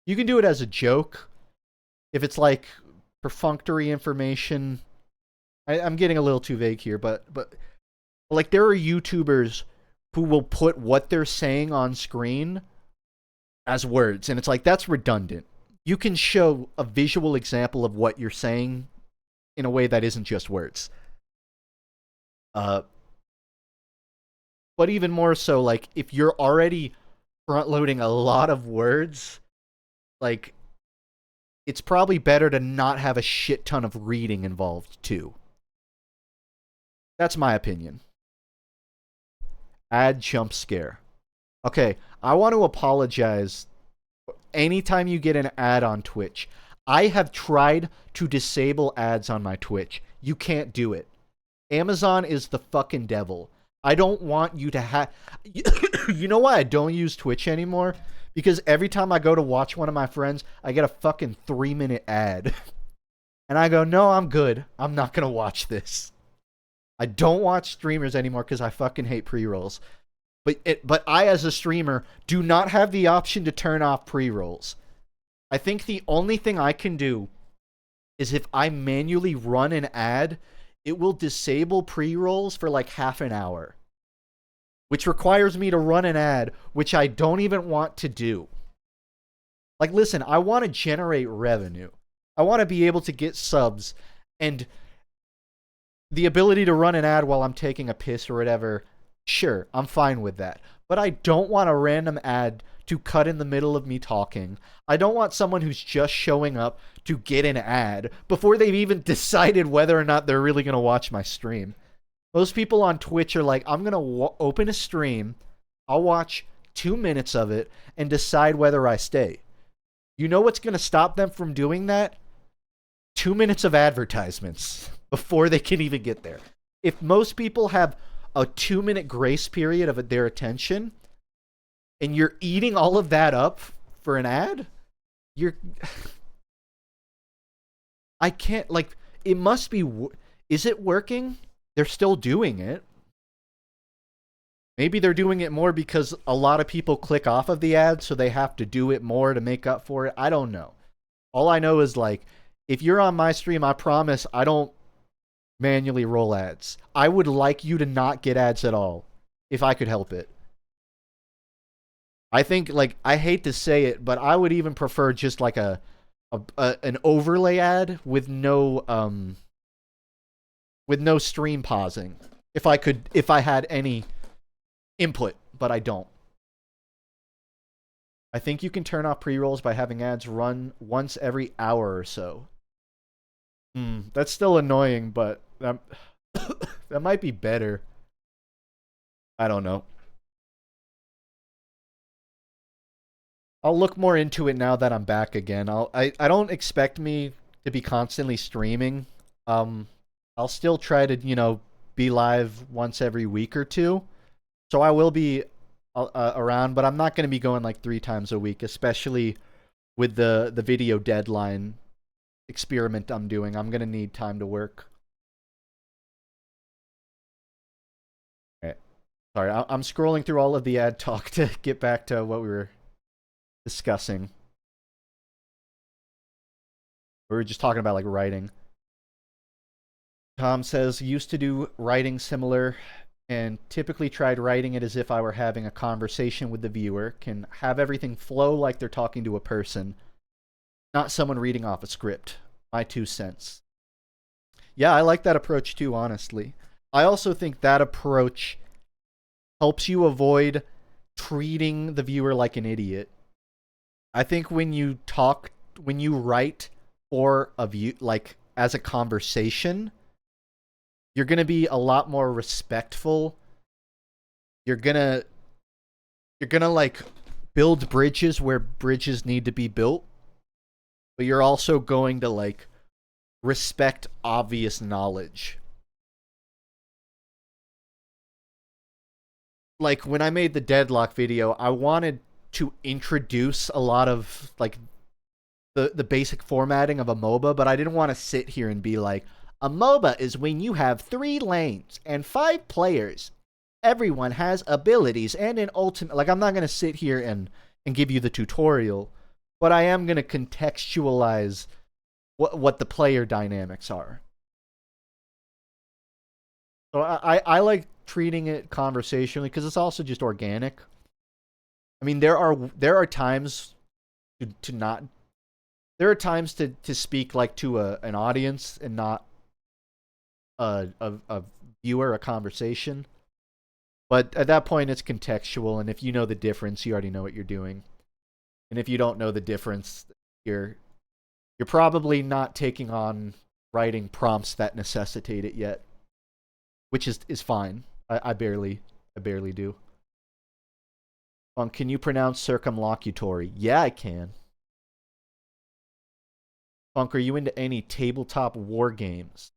You can do it as a joke. If it's like perfunctory information, I'm getting a little too vague here, but like, there are YouTubers who will put what they're saying on screen as words, and it's like, that's redundant. You can show a visual example of what you're saying in a way that isn't just words. But even more so, like, if you're already front-loading a lot of words, like, it's probably better to not have a shit ton of reading involved, too. That's my opinion. Add jump scare. Okay, I want to apologize. Anytime you get an ad on Twitch, I have tried to disable ads on my Twitch. You can't do it. Amazon is the fucking devil. I don't want you to have... You know why I don't use Twitch anymore? Because every time I go to watch one of my friends, I get a fucking 3-minute ad. And I go, no, I'm good. I'm not going to watch this. I don't watch streamers anymore because I fucking hate pre-rolls. But I, as a streamer, do not have the option to turn off pre-rolls. I think the only thing I can do is if I manually run an ad, it will disable pre-rolls for like half an hour. Which requires me to run an ad, which I don't even want to do. Like, listen, I want to generate revenue. I want to be able to get subs, and the ability to run an ad while I'm taking a piss or whatever, sure, I'm fine with that. But I don't want a random ad to cut in the middle of me talking. I don't want someone who's just showing up to get an ad before they've even decided whether or not they're really going to watch my stream. Most people on Twitch are like, I'm going to open a stream, I'll watch 2 minutes of it, and decide whether I stay. You know what's going to stop them from doing that? 2 minutes of advertisements before they can even get there. If most people have a 2-minute grace period of their attention, and you're eating all of that up for an ad, I can't, like, it must be, is it working? They're still doing it. Maybe they're doing it more because a lot of people click off of the ad, so they have to do it more to make up for it. I don't know. All I know is, like, if you're on my stream, I promise I don't manually roll ads. I would like you to not get ads at all, if I could help it. I think, like, I hate to say it, but I would even prefer just like an overlay ad with no stream pausing. If I had any input, but I don't. I think you can turn off pre-rolls by having ads run once every hour or so. That's still annoying, but that might be better. I don't know. I'll look more into it now that I'm back again. I don't expect me to be constantly streaming. I'll still try to, be live once every week or two. So I will be around, but I'm not going to be going like 3 times a week, especially with the video deadline experiment I'm doing. I'm going to need time to work. Okay. Sorry, I'm scrolling through all of the ad talk to get back to what we were discussing. We were just talking about like writing. Tom says, used to do writing similar and typically tried writing it as if I were having a conversation with the viewer. Can have everything flow like they're talking to a person, not someone reading off a script. My 2 cents. Yeah, I like that approach too, honestly. I also think that approach helps you avoid treating the viewer like an idiot. I think when you write for a view, like as a conversation, you're going to be a lot more respectful. You're going to like build bridges where bridges need to be built. But you're also going to like respect obvious knowledge. Like when I made the Deadlock video, I wanted to introduce a lot of like the basic formatting of a MOBA, but I didn't want to sit here and be like, a MOBA is when you have 3 lanes and 5 players. Everyone has abilities and an ultimate. Like, I'm not going to sit here and give you the tutorial, but I am going to contextualize what the player dynamics are. So I like treating it conversationally because it's also just organic. I mean, there are times to not. There are times to speak like to an audience and not a viewer, a conversation. But at that point, it's contextual, and if you know the difference, you already know what you're doing. And if you don't know the difference, you're probably not taking on writing prompts that necessitate it yet, which is fine. I barely do. Can you pronounce circumlocutory? Yeah, I can. Funk, are you into any tabletop war games?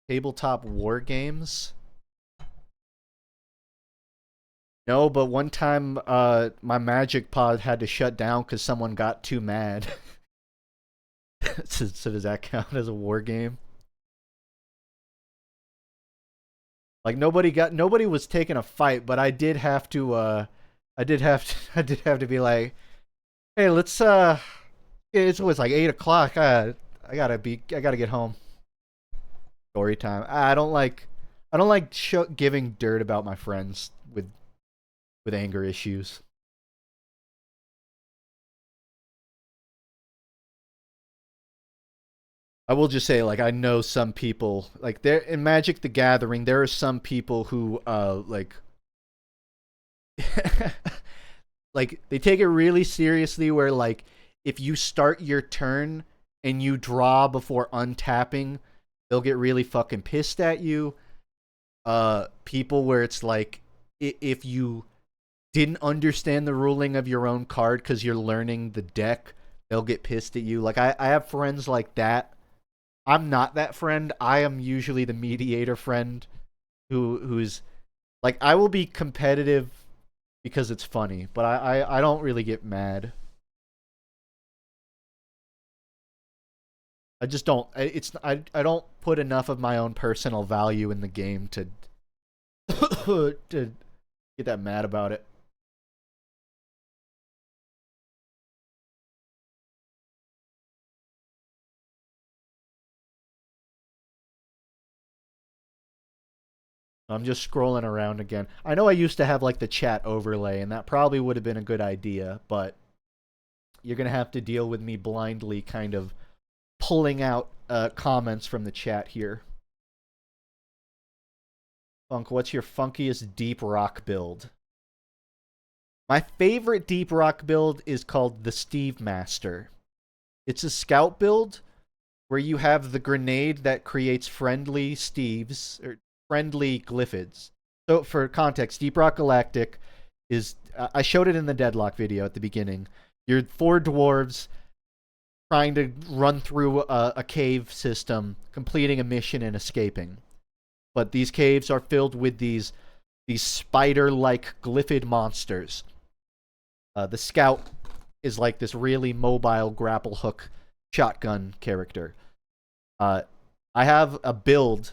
Tabletop war games? No, but one time my magic pod had to shut down because someone got too mad. So does that count as a war game? Like nobody was taking a fight, but I did have to be like, hey, let's it's always like 8 o'clock. I gotta get home. Story time. I don't like giving dirt about my friends with anger issues. I will just say, like, I know some people, like, there in Magic the Gathering, there are some people who like like they take it really seriously where like if you start your turn and you draw before untapping, they'll get really fucking pissed at you. People where it's like if you didn't understand the ruling of your own card because you're learning the deck, they'll get pissed at you. Like I have friends like that. I'm not that friend. I am usually the mediator friend who's like, I will be competitive because it's funny, but I don't really get mad. I just don't. I don't put enough of my own personal value in the game to to get that mad about it. I'm just scrolling around again. I know I used to have like the chat overlay, and that probably would have been a good idea, but you're gonna have to deal with me blindly kind of pulling out comments from the chat here. Funk, what's your funkiest deep rock build? My favorite deep rock build is called the Steve Master. It's a scout build where you have the grenade that creates friendly Steves, or friendly Glyphids. So for context, Deep Rock Galactic is I showed it in the Deadlock video at the beginning. You're 4 dwarves trying to run through a cave system, completing a mission and escaping. But these caves are filled with these spider-like glyphid monsters. The scout is like this really mobile grapple hook shotgun character. I have a build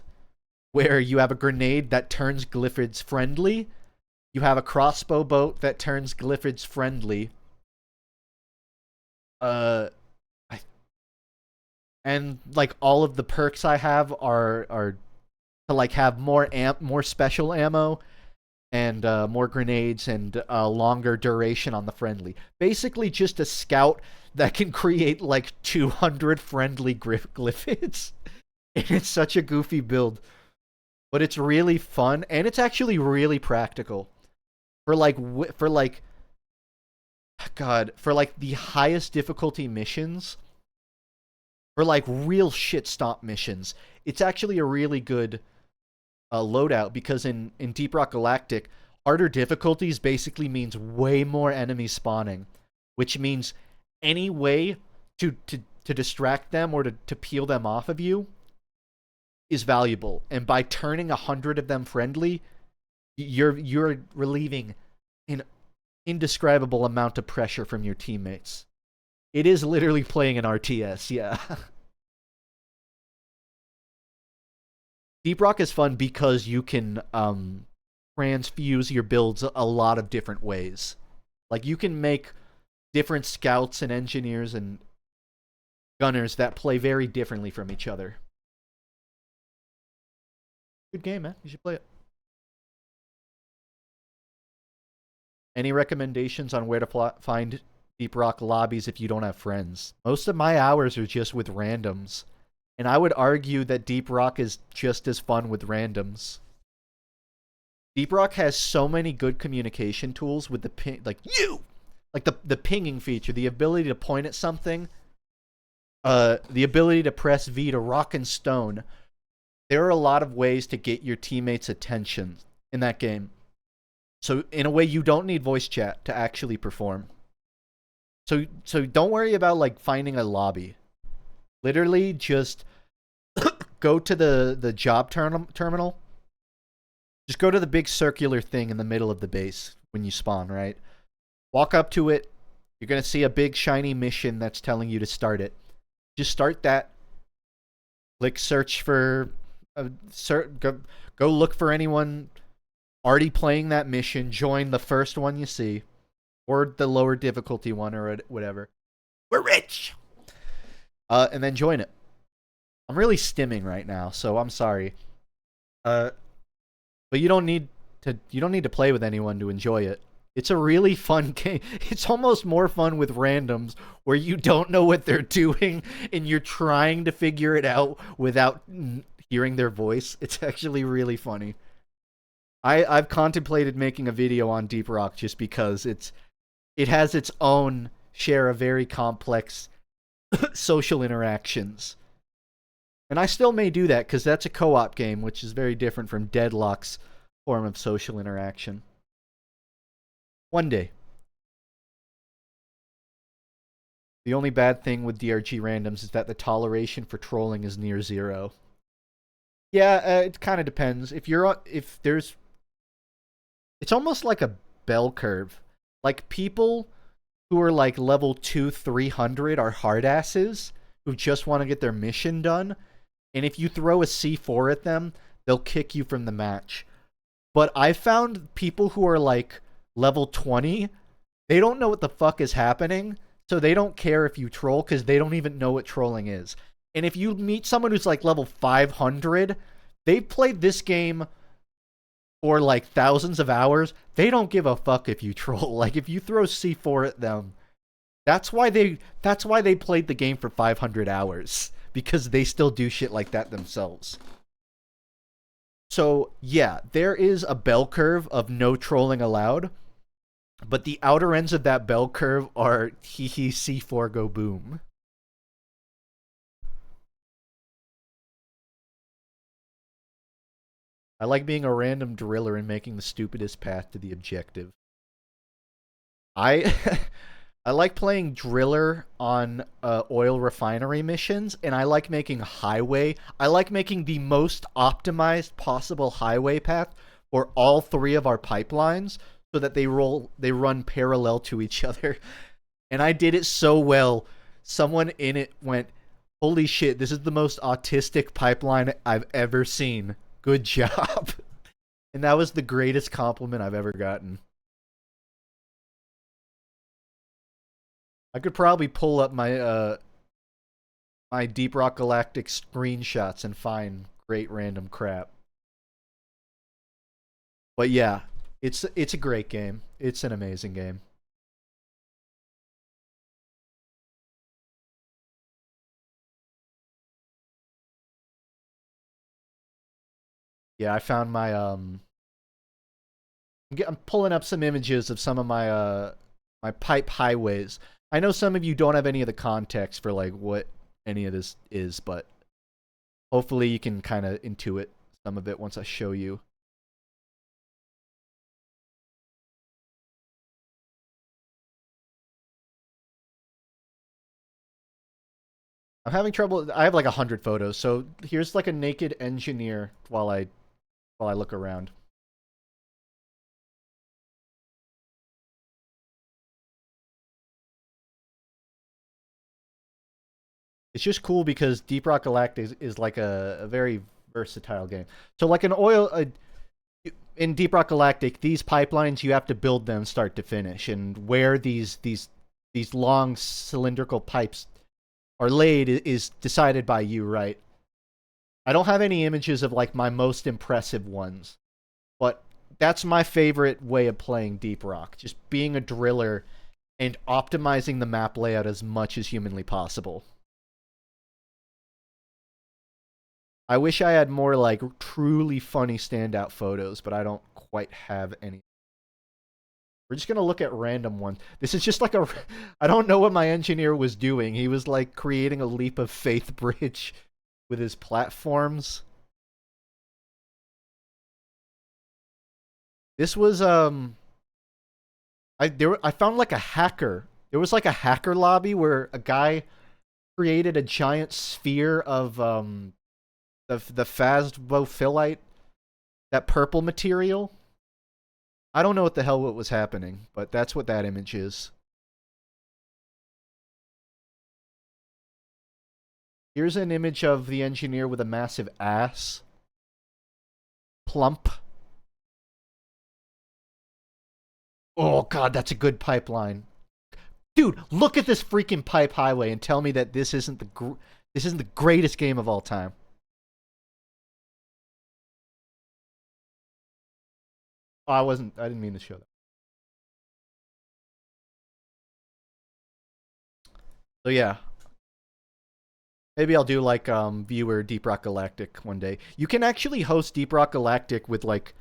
where you have a grenade that turns glyphids friendly. You have a crossbow bolt that turns glyphids friendly. And like all of the perks I have are to like have more special ammo and more grenades and longer duration on the friendly. Basically just a scout that can create like 200 friendly glyphids. And it's such a goofy build. But it's really fun and it's actually really practical. For the highest difficulty missions, for like real shit stomp missions, it's actually a really good loadout, because in Deep Rock Galactic, harder difficulties basically means way more enemies spawning, which means any way to distract them or to peel them off of you is valuable. And by turning 100 of them friendly, you're relieving an indescribable amount of pressure from your teammates. It is literally playing an RTS, yeah. Deep Rock is fun because you can transfuse your builds a lot of different ways. Like, you can make different scouts and engineers and gunners that play very differently from each other. Good game, man. You should play it. Any recommendations on where to find Deep Rock lobbies if you don't have friends? Most of my hours are just with randoms. And I would argue that Deep Rock is just as fun with randoms. Deep Rock has so many good communication tools with the ping, like the pinging feature, the ability to point at something, the ability to press V to rock and stone. There are a lot of ways to get your teammates' attention in that game. So in a way, you don't need voice chat to actually perform. So don't worry about like finding a lobby. Literally just go to the job terminal. Just go to the big circular thing in the middle of the base when you spawn, right? Walk up to it. You're going to see a big shiny mission that's telling you to start it. Just start that. Click search for... Go look for anyone already playing that mission. Join the first one you see. Or the lower difficulty one or whatever. We're rich! And then join it. I'm really stimming right now, so I'm sorry. But you don't need to play with anyone to enjoy it. It's a really fun game. It's almost more fun with randoms where you don't know what they're doing and you're trying to figure it out without hearing their voice. It's actually really funny. I've contemplated making a video on Deep Rock just because it has its own share of very complex social interactions. And I still may do that because that's a co-op game, which is very different from Deadlock's form of social interaction. One day. The only bad thing with DRG randoms is that the toleration for trolling is near zero. Yeah, it kind of depends. It's almost like a bell curve. Like, people who are like level 200-300 are hardasses who just want to get their mission done. And if you throw a C4 at them, they'll kick you from the match. But I found people who are like level 20, they don't know what the fuck is happening, so they don't care if you troll because they don't even know what trolling is. And if you meet someone who's like level 500, they've played this game for like thousands of hours. They don't give a fuck if you troll. Like, if you throw C4 at them, that's why they played the game for 500 hours, because they still do shit like that themselves. So, yeah, there is a bell curve of no trolling allowed, but the outer ends of that bell curve are hee hee C4 go boom. I like being a random driller and making the stupidest path to the objective. I I like playing driller on oil refinery missions, and I like making highway. I like making the most optimized possible highway path for all three of our pipelines so that they run parallel to each other. And I did it so well. Someone in it went, "Holy shit, this is the most autistic pipeline I've ever seen. Good job." And that was the greatest compliment I've ever gotten. I could probably pull up my my Deep Rock Galactic screenshots and find great random crap. But yeah, it's a great game. It's an amazing game. Yeah, I found my I'm pulling up some images of some of my my pipe highways. I know some of you don't have any of the context for like what any of this is, but hopefully you can kind of intuit some of it once I show you. I'm having trouble. I have like 100 photos, so here's like a naked engineer while I look around. It's just cool because Deep Rock Galactic is like a very versatile game. So like an oil in Deep Rock Galactic, these pipelines you have to build them start to finish, and where these long cylindrical pipes are laid is decided by you, right? I don't have any images of like my most impressive ones, but that's my favorite way of playing Deep Rock. Just being a driller and optimizing the map layout as much as humanly possible. I wish I had more like truly funny standout photos, but I don't quite have any. We're just gonna look at random ones. This is just like a... I don't know what my engineer was doing. He was like creating a leap of faith bridge with his platforms. This was I found like a hacker. There was like a hacker lobby where a guy created a giant sphere of the phasbophilite, that purple material. I don't know what the hell what was happening, but that's what that image is. Here's an image of the engineer with a massive ass. Plump. Oh god, that's a good pipeline. Dude, look at this freaking pipe highway and tell me that this isn't the greatest game of all time. Oh, I didn't mean to show that. So yeah. Maybe I'll do like viewer Deep Rock Galactic one day. You can actually host Deep Rock Galactic with like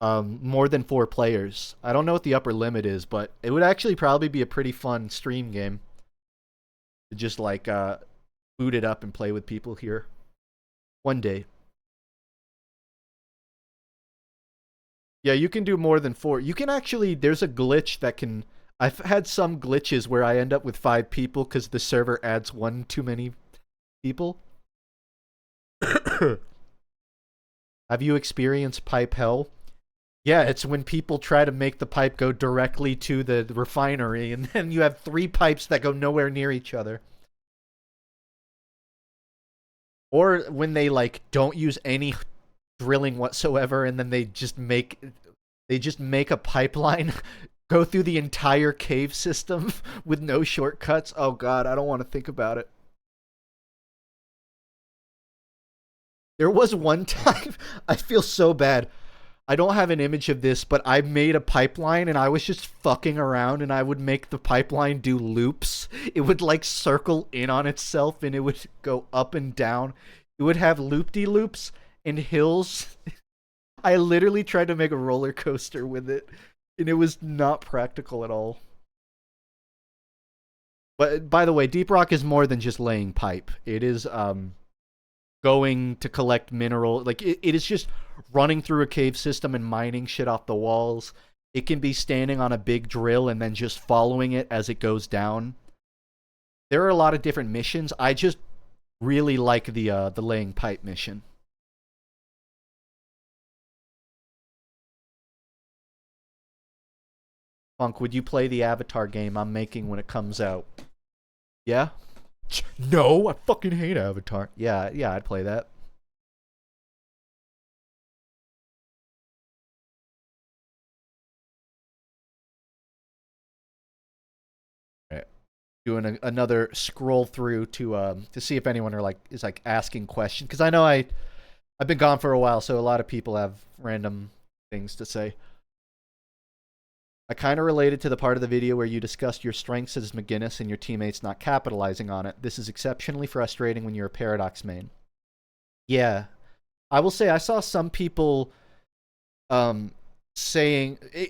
more than 4 players. I don't know what the upper limit is, but it would actually probably be a pretty fun stream game to just like boot it up and play with people here one day. Yeah, you can do more than 4. You can actually, there's a glitch that can... I've had some glitches where I end up with 5 people because the server adds one too many people. Have you experienced pipe hell? Yeah, it's when people try to make the pipe go directly to the refinery, and then you have 3 pipes that go nowhere near each other. Or when they like don't use any drilling whatsoever, and then they just make a pipeline go through the entire cave system with no shortcuts. Oh god, I don't want to think about it. There was one time, I feel so bad. I don't have an image of this, but I made a pipeline and I was just fucking around, and I would make the pipeline do loops. It would like circle in on itself and it would go up and down. It would have loop-de-loops and hills. I literally tried to make a roller coaster with it, and it was not practical at all. But by the way, Deep Rock is more than just laying pipe. It is going to collect mineral. Like it is just running through a cave system and mining shit off the walls. It can be standing on a big drill and then just following it as it goes down. There are a lot of different missions. I just really like the laying pipe mission. Funk, would you play the Avatar game I'm making when it comes out? Yeah? No, I fucking hate Avatar. Yeah, I'd play that. Right. Doing another scroll through to see if anyone is asking questions, because I know I've been gone for a while, so a lot of people have random things to say. I kind of related to the part of the video where you discussed your strengths as McGinnis and your teammates not capitalizing on it. This is exceptionally frustrating when you're a Paradox main. Yeah. I will say I saw some people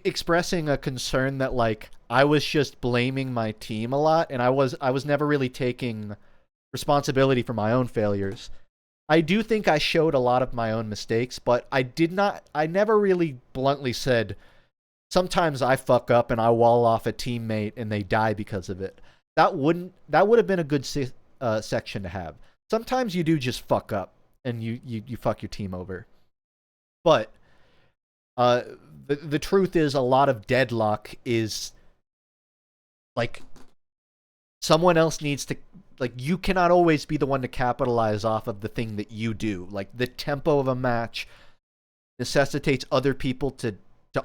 expressing a concern that like I was just blaming my team a lot, and I was never really taking responsibility for my own failures. I do think I showed a lot of my own mistakes, but I never really bluntly said, sometimes I fuck up and I wall off a teammate and they die because of it. That would have been a good section to have. Sometimes you do just fuck up and you fuck your team over. But the truth is, a lot of Deadlock is like someone else needs to, like, you cannot always be the one to capitalize off of the thing that you do. Like, the tempo of a match necessitates other people to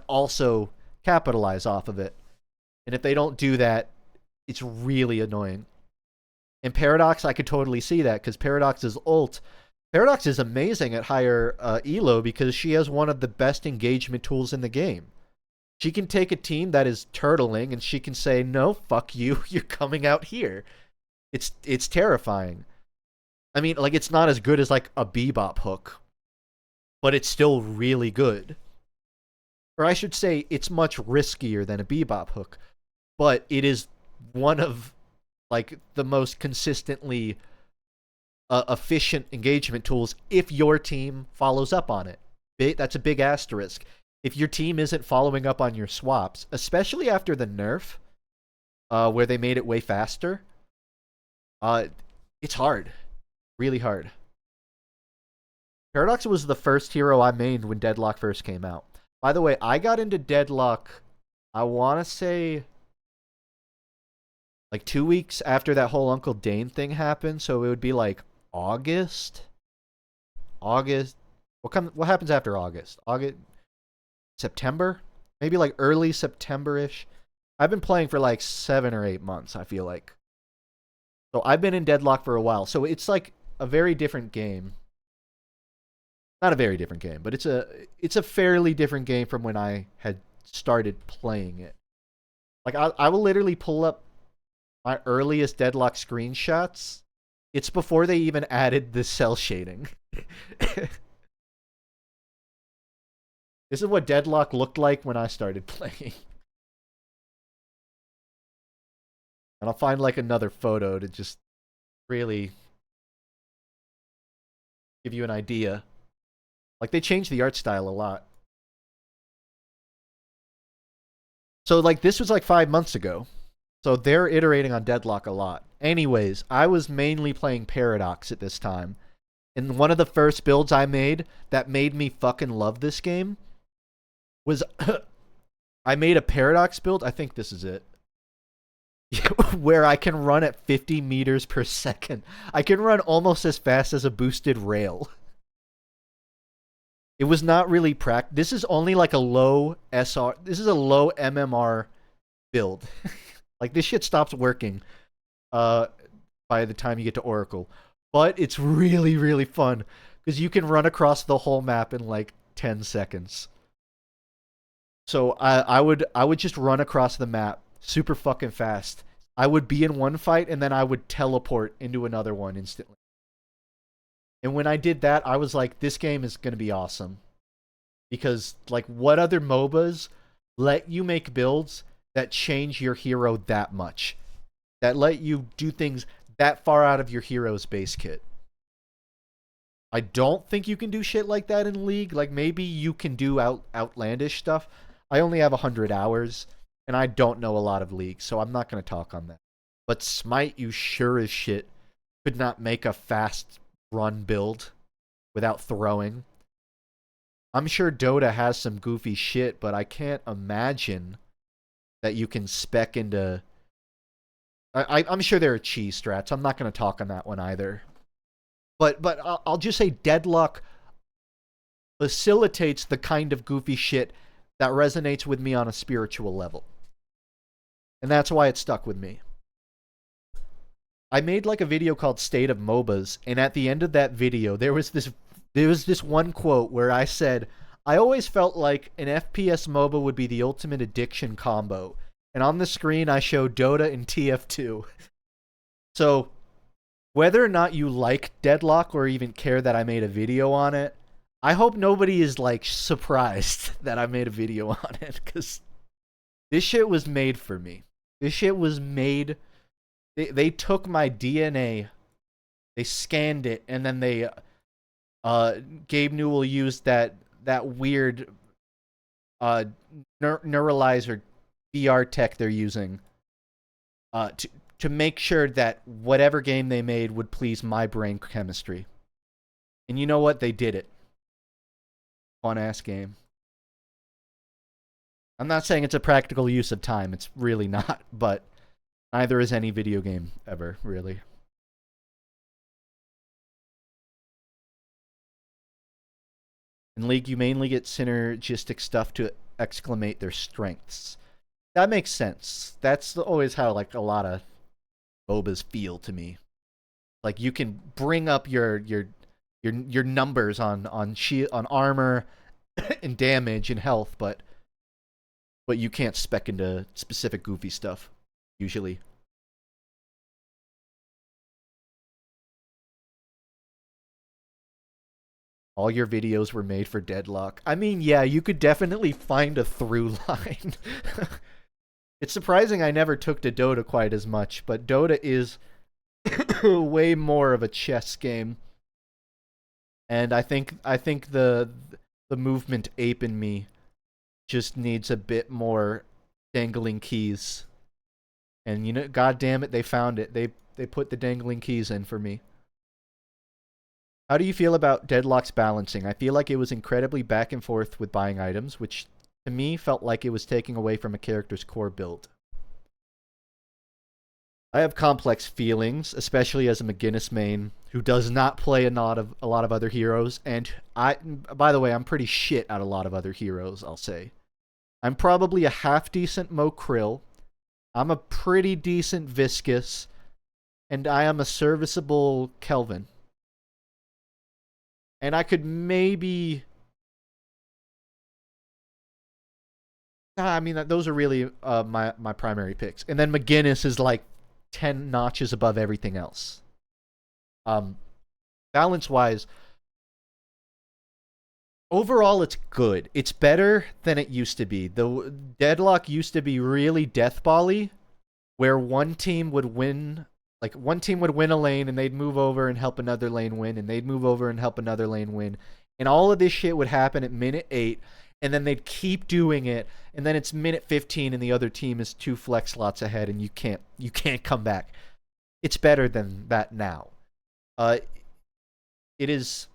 also capitalize off of it. And if they don't do that, it's really annoying. And Paradox, I could totally see that, because Paradox's ult, Paradox is amazing at higher elo because she has one of the best engagement tools in the game. She can take a team that is turtling and she can say, no, fuck you, you're coming out here. It's terrifying. I mean, like, it's not as good as like a Bebop hook, but it's still really good. Or I should say, it's much riskier than a Bebop hook, but it is one of like the most consistently efficient engagement tools if your team follows up on it. That's a big asterisk. If your team isn't following up on your swaps, especially after the nerf, where they made it way faster, it's hard. Really hard. Paradox was the first hero I mained when Deadlock first came out. By the way, I got into Deadlock, I want to say, like 2 weeks after that whole Uncle Dane thing happened, so it would be like August. What happens after August? September? Maybe like early September-ish. I've been playing for like 7 or 8 months, I feel like. So I've been in Deadlock for a while. So it's like a very different game. Not a very different game, but it's a fairly different game from when I had started playing it. Like, I will literally pull up my earliest Deadlock screenshots. It's before they even added the cell shading. This is what Deadlock looked like when I started playing. And I'll find like another photo to just really give you an idea. Like, they changed the art style a lot. So like, this was like 5 months ago. So they're iterating on Deadlock a lot. Anyways, I was mainly playing Paradox at this time. And one of the first builds I made that made me fucking love this game was I made a Paradox build. I think this is it. Where I can run at 50 meters per second. I can run almost as fast as a boosted rail. It was not really this is only like a low SR. This is a low MMR build. Like, this shit stops working by the time you get to Oracle. But it's really, really fun because you can run across the whole map in like 10 seconds. So I would just run across the map super fucking fast. I would be in one fight and then I would teleport into another one instantly. And when I did that, I was like, this game is going to be awesome. Because, like, what other MOBAs let you make builds that change your hero that much? That let you do things that far out of your hero's base kit? I don't think you can do shit like that in League. Like, maybe you can do outlandish stuff. I only have 100 hours, and I don't know a lot of League, so I'm not going to talk on that. But Smite, you sure as shit could not make a fast run build without throwing. I'm sure Dota has some goofy shit, but I can't imagine that you can spec into... I'm sure there are cheese strats. I'm not going to talk on that one either. But I'll just say Deadlock facilitates the kind of goofy shit that resonates with me on a spiritual level. And that's why it stuck with me. I made like a video called State of MOBAs, and at the end of that video, there was this one quote where I said, I always felt like an FPS MOBA would be the ultimate addiction combo. And on the screen, I show Dota and TF2. So, whether or not you like Deadlock or even care that I made a video on it, I hope nobody is, like, surprised that I made a video on it, because this shit was made for me. This shit was made... They took my DNA, they scanned it, and then they... Gabe Newell used that weird neuralizer VR tech they're using to make sure that whatever game they made would please my brain chemistry. And you know what? They did it. Fun-ass game. I'm not saying it's a practical use of time. It's really not, but neither is any video game ever, really. In League, you mainly get synergistic stuff to exclamate their strengths. That makes sense. That's always how, like, a lot of MOBAs feel to me. Like, you can bring up your numbers on armor and damage and health, but you can't spec into specific goofy stuff, usually. All your videos were made for Deadlock. I mean, yeah, you could definitely find a through line. It's surprising I never took to Dota quite as much, but Dota is way more of a chess game. And I think the movement ape in me just needs a bit more dangling keys. And you know, god damn it, they found it. They put the dangling keys in for me. How do you feel about Deadlock's balancing? I feel like it was incredibly back and forth with buying items, which to me felt like it was taking away from a character's core build. I have complex feelings, especially as a McGinnis main who does not play a lot of other heroes, and by the way, I'm pretty shit at a lot of other heroes, I'll say. I'm probably a half-decent Mo Krill, I'm a pretty decent Viscus, and I am a serviceable Kelvin. And I could maybe... I mean, those are really my primary picks. And then McGinnis is like 10 notches above everything else. Balance-wise, overall it's good. It's better than it used to be. The Deadlock used to be really deathball-y, where one team would win... Like, one team would win a lane, and they'd move over and help another lane win, and they'd move over and help another lane win. And all of this shit would happen at minute 8, and then they'd keep doing it, and then it's minute 15, and the other team is 2 flex slots ahead, and you can't come back. It's better than that now. It is,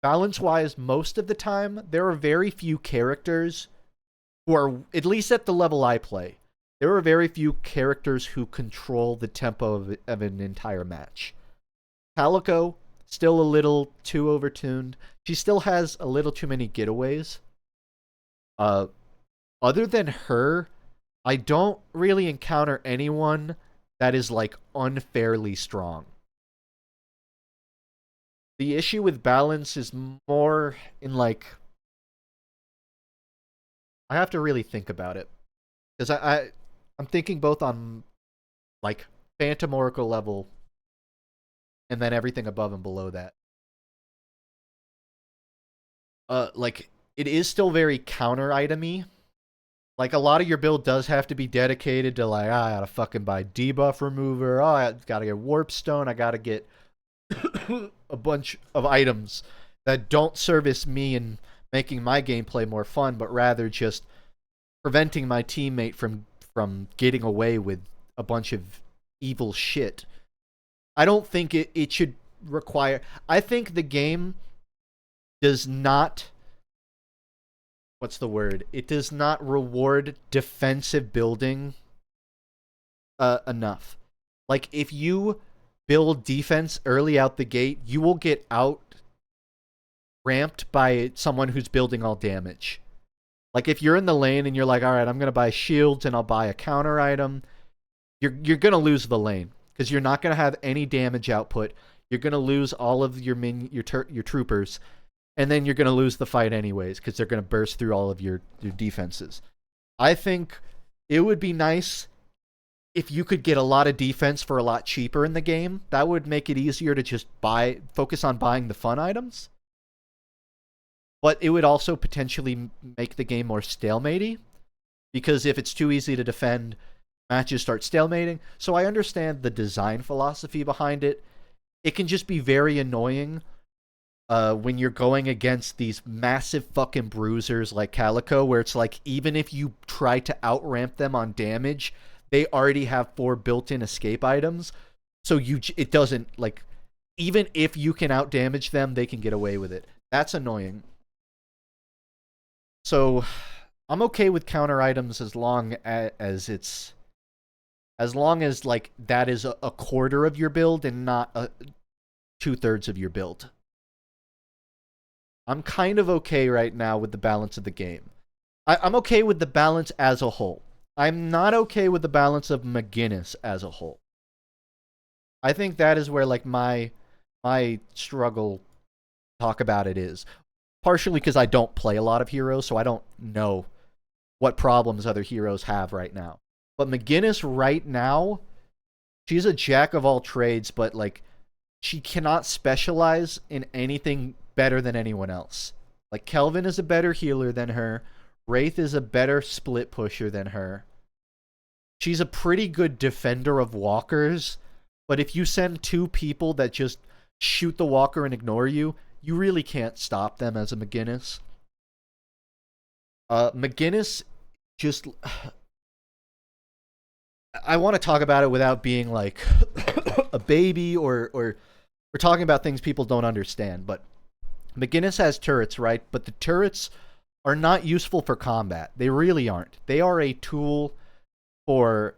balance-wise, most of the time, there are very few characters who are, at least at the level I play, there are very few characters who control the tempo of an entire match. Calico, still a little too overtuned. She still has a little too many getaways. Other than her, I don't really encounter anyone that is, like, unfairly strong. The issue with balance is more in, like... I have to really think about it. Because I'm thinking both on, like, Phantom Oracle level, and then everything above and below that. Like, it is still very counter-itemy. Like, a lot of your build does have to be dedicated to, like, I gotta fucking buy debuff remover, I gotta get warp stone, I gotta get a bunch of items that don't service me in making my gameplay more fun, but rather just preventing my teammate from getting away with a bunch of evil shit. I don't think it should require... I think the game does not... What's the word? It does not reward defensive building enough. Like, if you build defense early out the gate, you will get out ramped by someone who's building all damage. Like, if you're in the lane and you're like, all right, I'm going to buy shields and I'll buy a counter item, you're going to lose the lane because you're not going to have any damage output. You're going to lose all of your troopers, and then you're going to lose the fight anyways because they're going to burst through all of your defenses. I think it would be nice if you could get a lot of defense for a lot cheaper in the game. That would make it easier to just focus on buying the fun items. But it would also potentially make the game more stalematy, because if it's too easy to defend, matches start stalemating. So I understand the design philosophy behind it. It can just be very annoying when you're going against these massive fucking bruisers like Calico, where it's like, even if you try to outramp them on damage, they already have 4 built-in escape items. So it doesn't, like, even if you can outdamage them, they can get away with it. That's annoying. So I'm okay with counter items as long as like that is a quarter of your build and not 2/3 of your build. I'm kind of okay right now with the balance of the game. I'm okay with the balance as a whole. I'm not okay with the balance of McGinnis as a whole. I think that is where like my struggle talk about it is. Partially because I don't play a lot of heroes, so I don't know what problems other heroes have right now. But McGinnis right now, she's a jack of all trades, but like she cannot specialize in anything better than anyone else. Like Kelvin is a better healer than her. Wraith is a better split pusher than her. She's a pretty good defender of walkers, but if you send 2 people that just shoot the walker and ignore you, you really can't stop them as a McGinnis. McGinnis just... I want to talk about it without being like a baby or we're talking about things people don't understand, but McGinnis has turrets, right? But the turrets are not useful for combat. They really aren't. They are a tool for...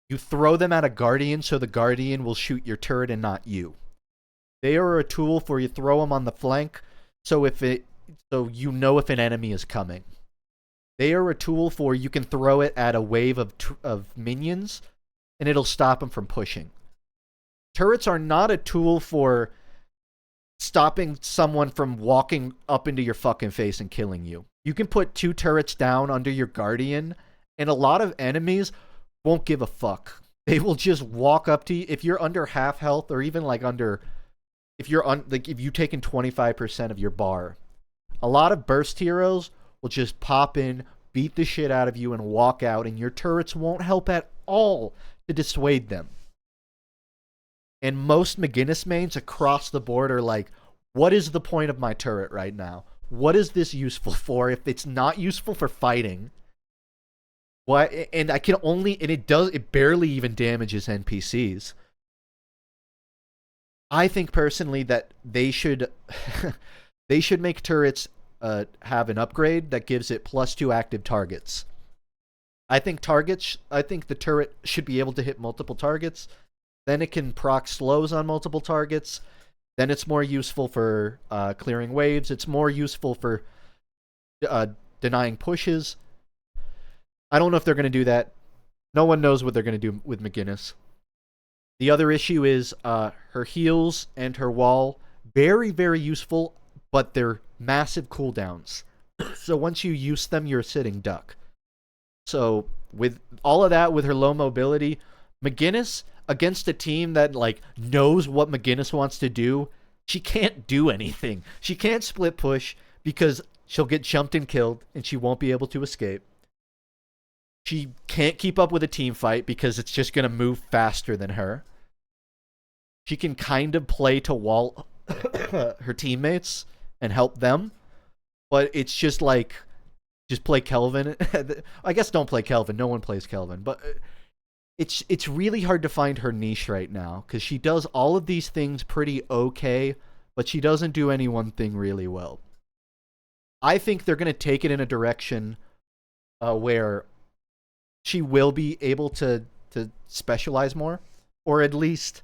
You throw them at a Guardian so the Guardian will shoot your turret and not you. They are a tool for you throw them on the flank so you know if an enemy is coming. They are a tool for you can throw it at a wave of minions and it'll stop them from pushing. Turrets are not a tool for stopping someone from walking up into your fucking face and killing you. You can put 2 turrets down under your Guardian and a lot of enemies won't give a fuck. They will just walk up to you if you're under half health or even like under... If you've taken 25% of your bar, a lot of burst heroes will just pop in, beat the shit out of you, and walk out, and your turrets won't help at all to dissuade them. And most McGinnis mains across the board are like, what is the point of my turret right now? What is this useful for if it's not useful for fighting? What? And it barely even damages NPCs. I think personally that they should make turrets have an upgrade that gives it +2 active targets. I think the turret should be able to hit multiple targets. Then it can proc slows on multiple targets. Then it's more useful for clearing waves. It's more useful for denying pushes. I don't know if they're going to do that. No one knows what they're going to do with McGinnis. The other issue is her heals and her wall. Very, very useful, but they're massive cooldowns. So once you use them, you're a sitting duck. So with all of that, with her low mobility, McGinnis, against a team that like knows what McGinnis wants to do, she can't do anything. She can't split push because she'll get jumped and killed, and she won't be able to escape. She can't keep up with a team fight because it's just going to move faster than her. She can kind of play to wall her teammates and help them, but it's just like just play Kelvin. I guess don't play Kelvin. No one plays Kelvin, but it's really hard to find her niche right now because she does all of these things pretty okay, but she doesn't do any one thing really well. I think they're going to take it in a direction where she will be able to specialize more, or at least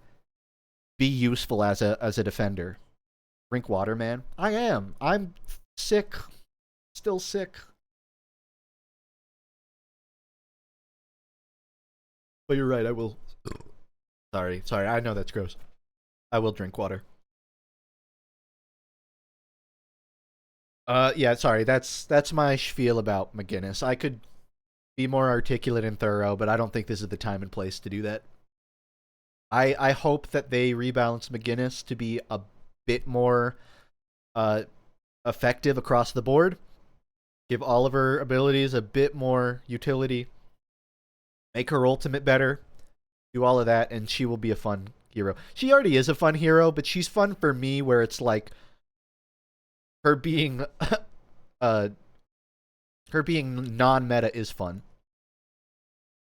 be useful as a defender. Drink water, man. I am. I'm sick. Still sick. But you're right, I will. Sorry, I know that's gross. I will drink water. Yeah, sorry, that's my spiel about McGinnis. I could be more articulate and thorough, but I don't think this is the time and place to do that. I hope that they rebalance McGinnis to be a bit more effective across the board. Give all of her abilities a bit more utility. Make her ultimate better. Do all of that, and she will be a fun hero. She already is a fun hero, but she's fun for me where it's like her being non-meta is fun.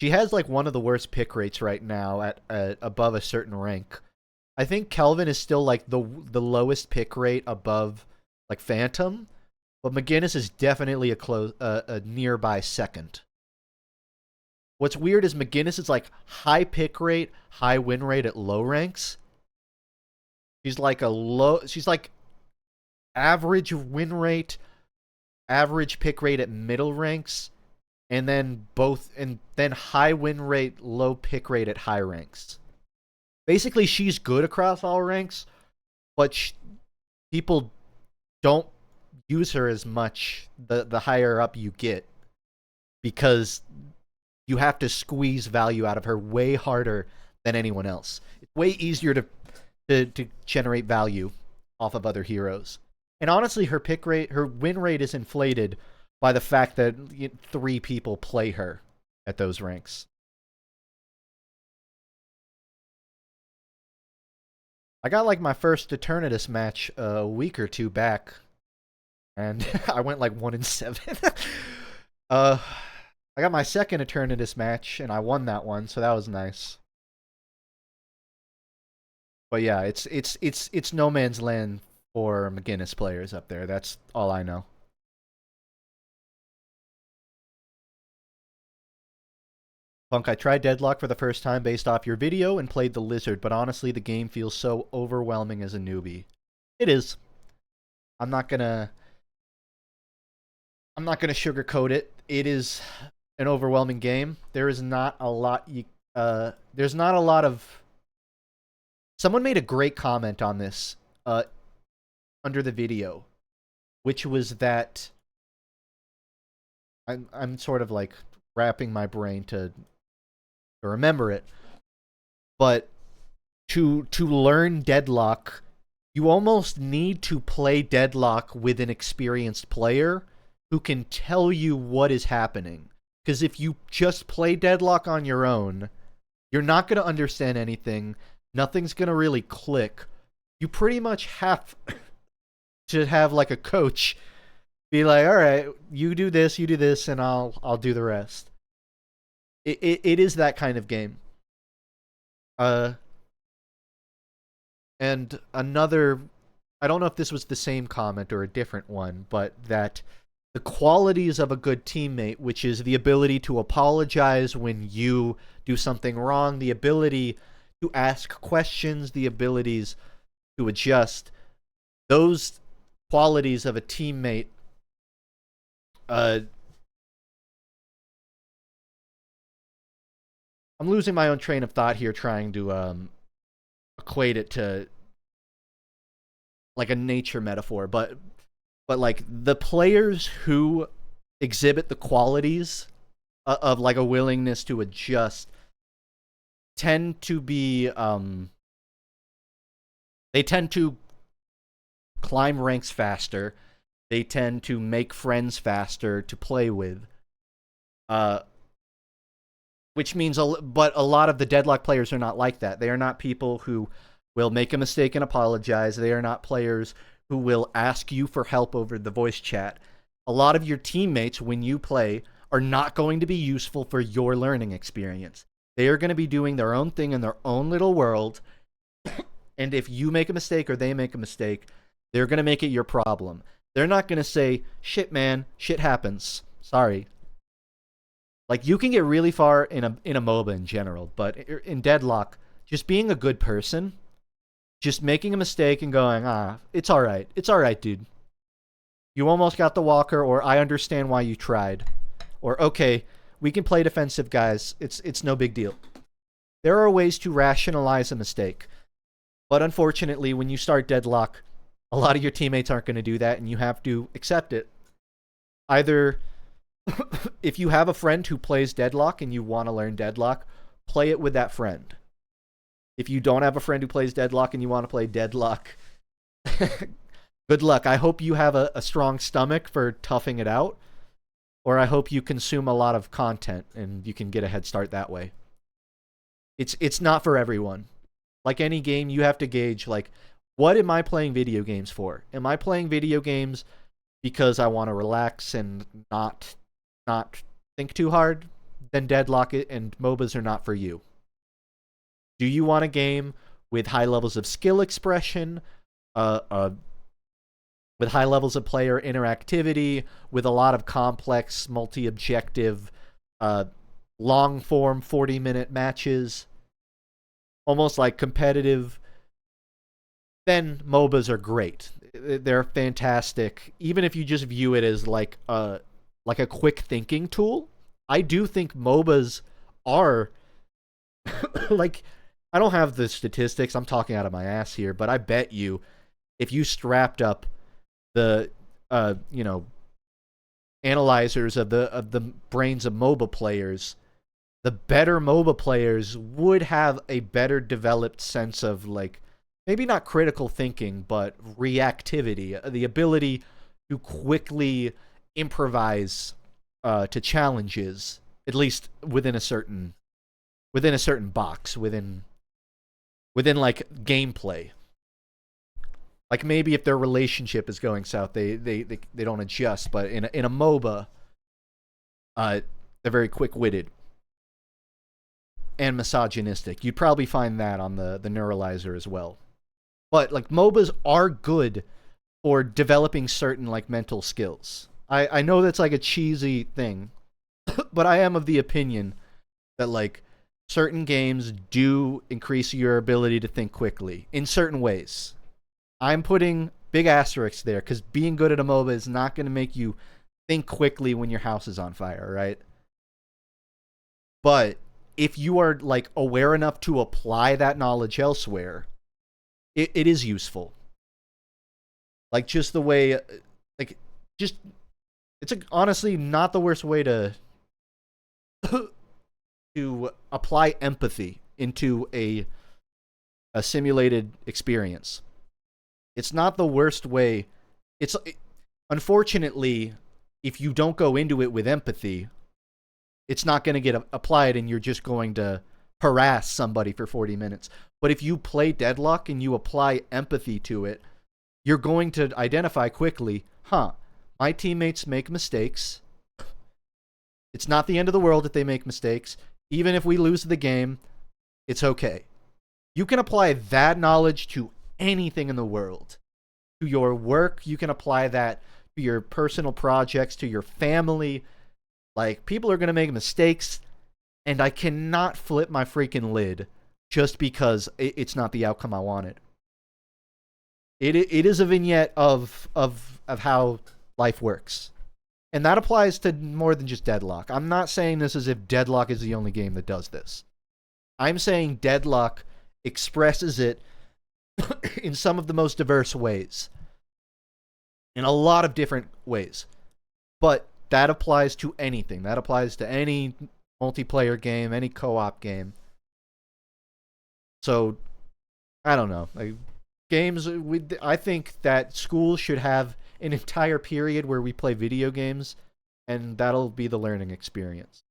She has like one of the worst pick rates right now at above a certain rank. I think Kelvin is still like the lowest pick rate above like Phantom, but McGinnis is definitely a nearby second. What's weird is McGinnis is like high pick rate, high win rate at low ranks. She's like average win rate, average pick rate at middle ranks, and then high win rate, low pick rate at high ranks. Basically, she's good across all ranks, but people don't use her as much the higher up you get, because you have to squeeze value out of her way harder than anyone else. It's way easier to generate value off of other heroes. And honestly, her win rate is inflated by the fact that 3 people play her at those ranks. I got like my first Eternatus match a week or 2 back, and I went like 1-7. I got my second Eternatus match, and I won that one, so that was nice. But yeah, it's no man's land for McGinnis players up there. That's all I know. Funk, I tried Deadlock for the first time based off your video and played the Lizard, but honestly, the game feels so overwhelming as a newbie. It is. I'm not gonna sugarcoat it. It is an overwhelming game. There is not a lot there's not a lot of... Someone made a great comment on this under the video, which was that I'm sort of like wrapping my brain to remember it, but to learn Deadlock, you almost need to play Deadlock with an experienced player who can tell you what is happening. Because if you just play Deadlock on your own, you're not going to understand anything. Nothing's going to really click. You pretty much have to have like a coach be like, all right, you do this, and I'll do the rest. It is that kind of game. And another, I don't know if this was the same comment or a different one, but that the qualities of a good teammate, which is the ability to apologize when you do something wrong, the ability to ask questions, the abilities to adjust, those qualities of a teammate I'm losing my own train of thought here trying to equate it to like a nature metaphor, but like the players who exhibit the qualities of like a willingness to adjust tend to be they tend to climb ranks faster. They tend to make friends faster to play with. Which means, but a lot of the Deadlock players are not like that. They are not people who will make a mistake and apologize. They are not players who will ask you for help over the voice chat. a lot of your teammates, when you play, are not going to be useful for your learning experience. They are going to be doing their own thing in their own little world. And if you make a mistake or they make a mistake, they're going to make it your problem. They're not going to say, shit, man, shit happens. Sorry. Like, you can get really far in a MOBA in general, but in Deadlock, just being a good person, just making a mistake and going, it's all right. It's all right, dude. You almost got the walker, or I understand why you tried. Or, okay, we can play defensive, guys. It's no big deal. There are ways to rationalize a mistake. But unfortunately, when you start Deadlock, a lot of your teammates aren't going to do that, and you have to accept it. Either, if you have a friend who plays Deadlock and you want to learn Deadlock, play it with that friend. If you don't have a friend who plays Deadlock and you want to play Deadlock, good luck. I hope you have a strong stomach for toughing it out, or I hope you consume a lot of content and you can get a head start that way. It's not for everyone. Like any game, you have to gauge, like, what am I playing video games for? Am I playing video games because I want to relax and not think too hard? Then Deadlock and MOBAs are not for you. Do you want a game with high levels of skill expression, with high levels of player interactivity, with a lot of complex, multi-objective, long-form 40-minute matches, almost like competitive? Then MOBAs are great. They're fantastic. Even if you just view it as like a quick thinking tool, I do think MOBAs are like, I don't have the statistics. I'm talking out of my ass here, but I bet you if you strapped up the analyzers of the brains of MOBA players, the better MOBA players would have a better developed sense of, like, maybe not critical thinking, but reactivity, the ability to quickly improvise to challenges, at least within a certain box, within like gameplay. Like, maybe if their relationship is going south, they don't adjust, but in a MOBA, they're very quick-witted and misogynistic. You'd probably find that on the neuralizer as well. But, like, MOBAs are good for developing certain, like, mental skills. I know that's, like, a cheesy thing, but I am of the opinion that, like, certain games do increase your ability to think quickly in certain ways. I'm putting big asterisks there, because being good at a MOBA is not going to make you think quickly when your house is on fire, right? But if you are, like, aware enough to apply that knowledge elsewhere, it is useful. Like, just the way, like, just, it's honestly not the worst way to apply empathy into a simulated experience. It's not the worst way. Unfortunately, if you don't go into it with empathy, it's not going to get applied, and you're just going to harass somebody for 40 minutes. But if you play Deadlock and you apply empathy to it, you're going to identify quickly, my teammates make mistakes. It's not the end of the world if they make mistakes. Even if we lose the game, it's okay. You can apply that knowledge to anything in the world. To your work, you can apply that to your personal projects, to your family. Like, people are going to make mistakes, and I cannot flip my freaking lid just because it's not the outcome I wanted. It is a vignette of how life works. And that applies to more than just Deadlock. I'm not saying this as if Deadlock is the only game that does this. I'm saying Deadlock expresses it in some of the most diverse ways. In a lot of different ways. But that applies to anything. That applies to any multiplayer game, any co-op game. So, I don't know. Like, games, I think that schools should have an entire period where we play video games, and that'll be the learning experience.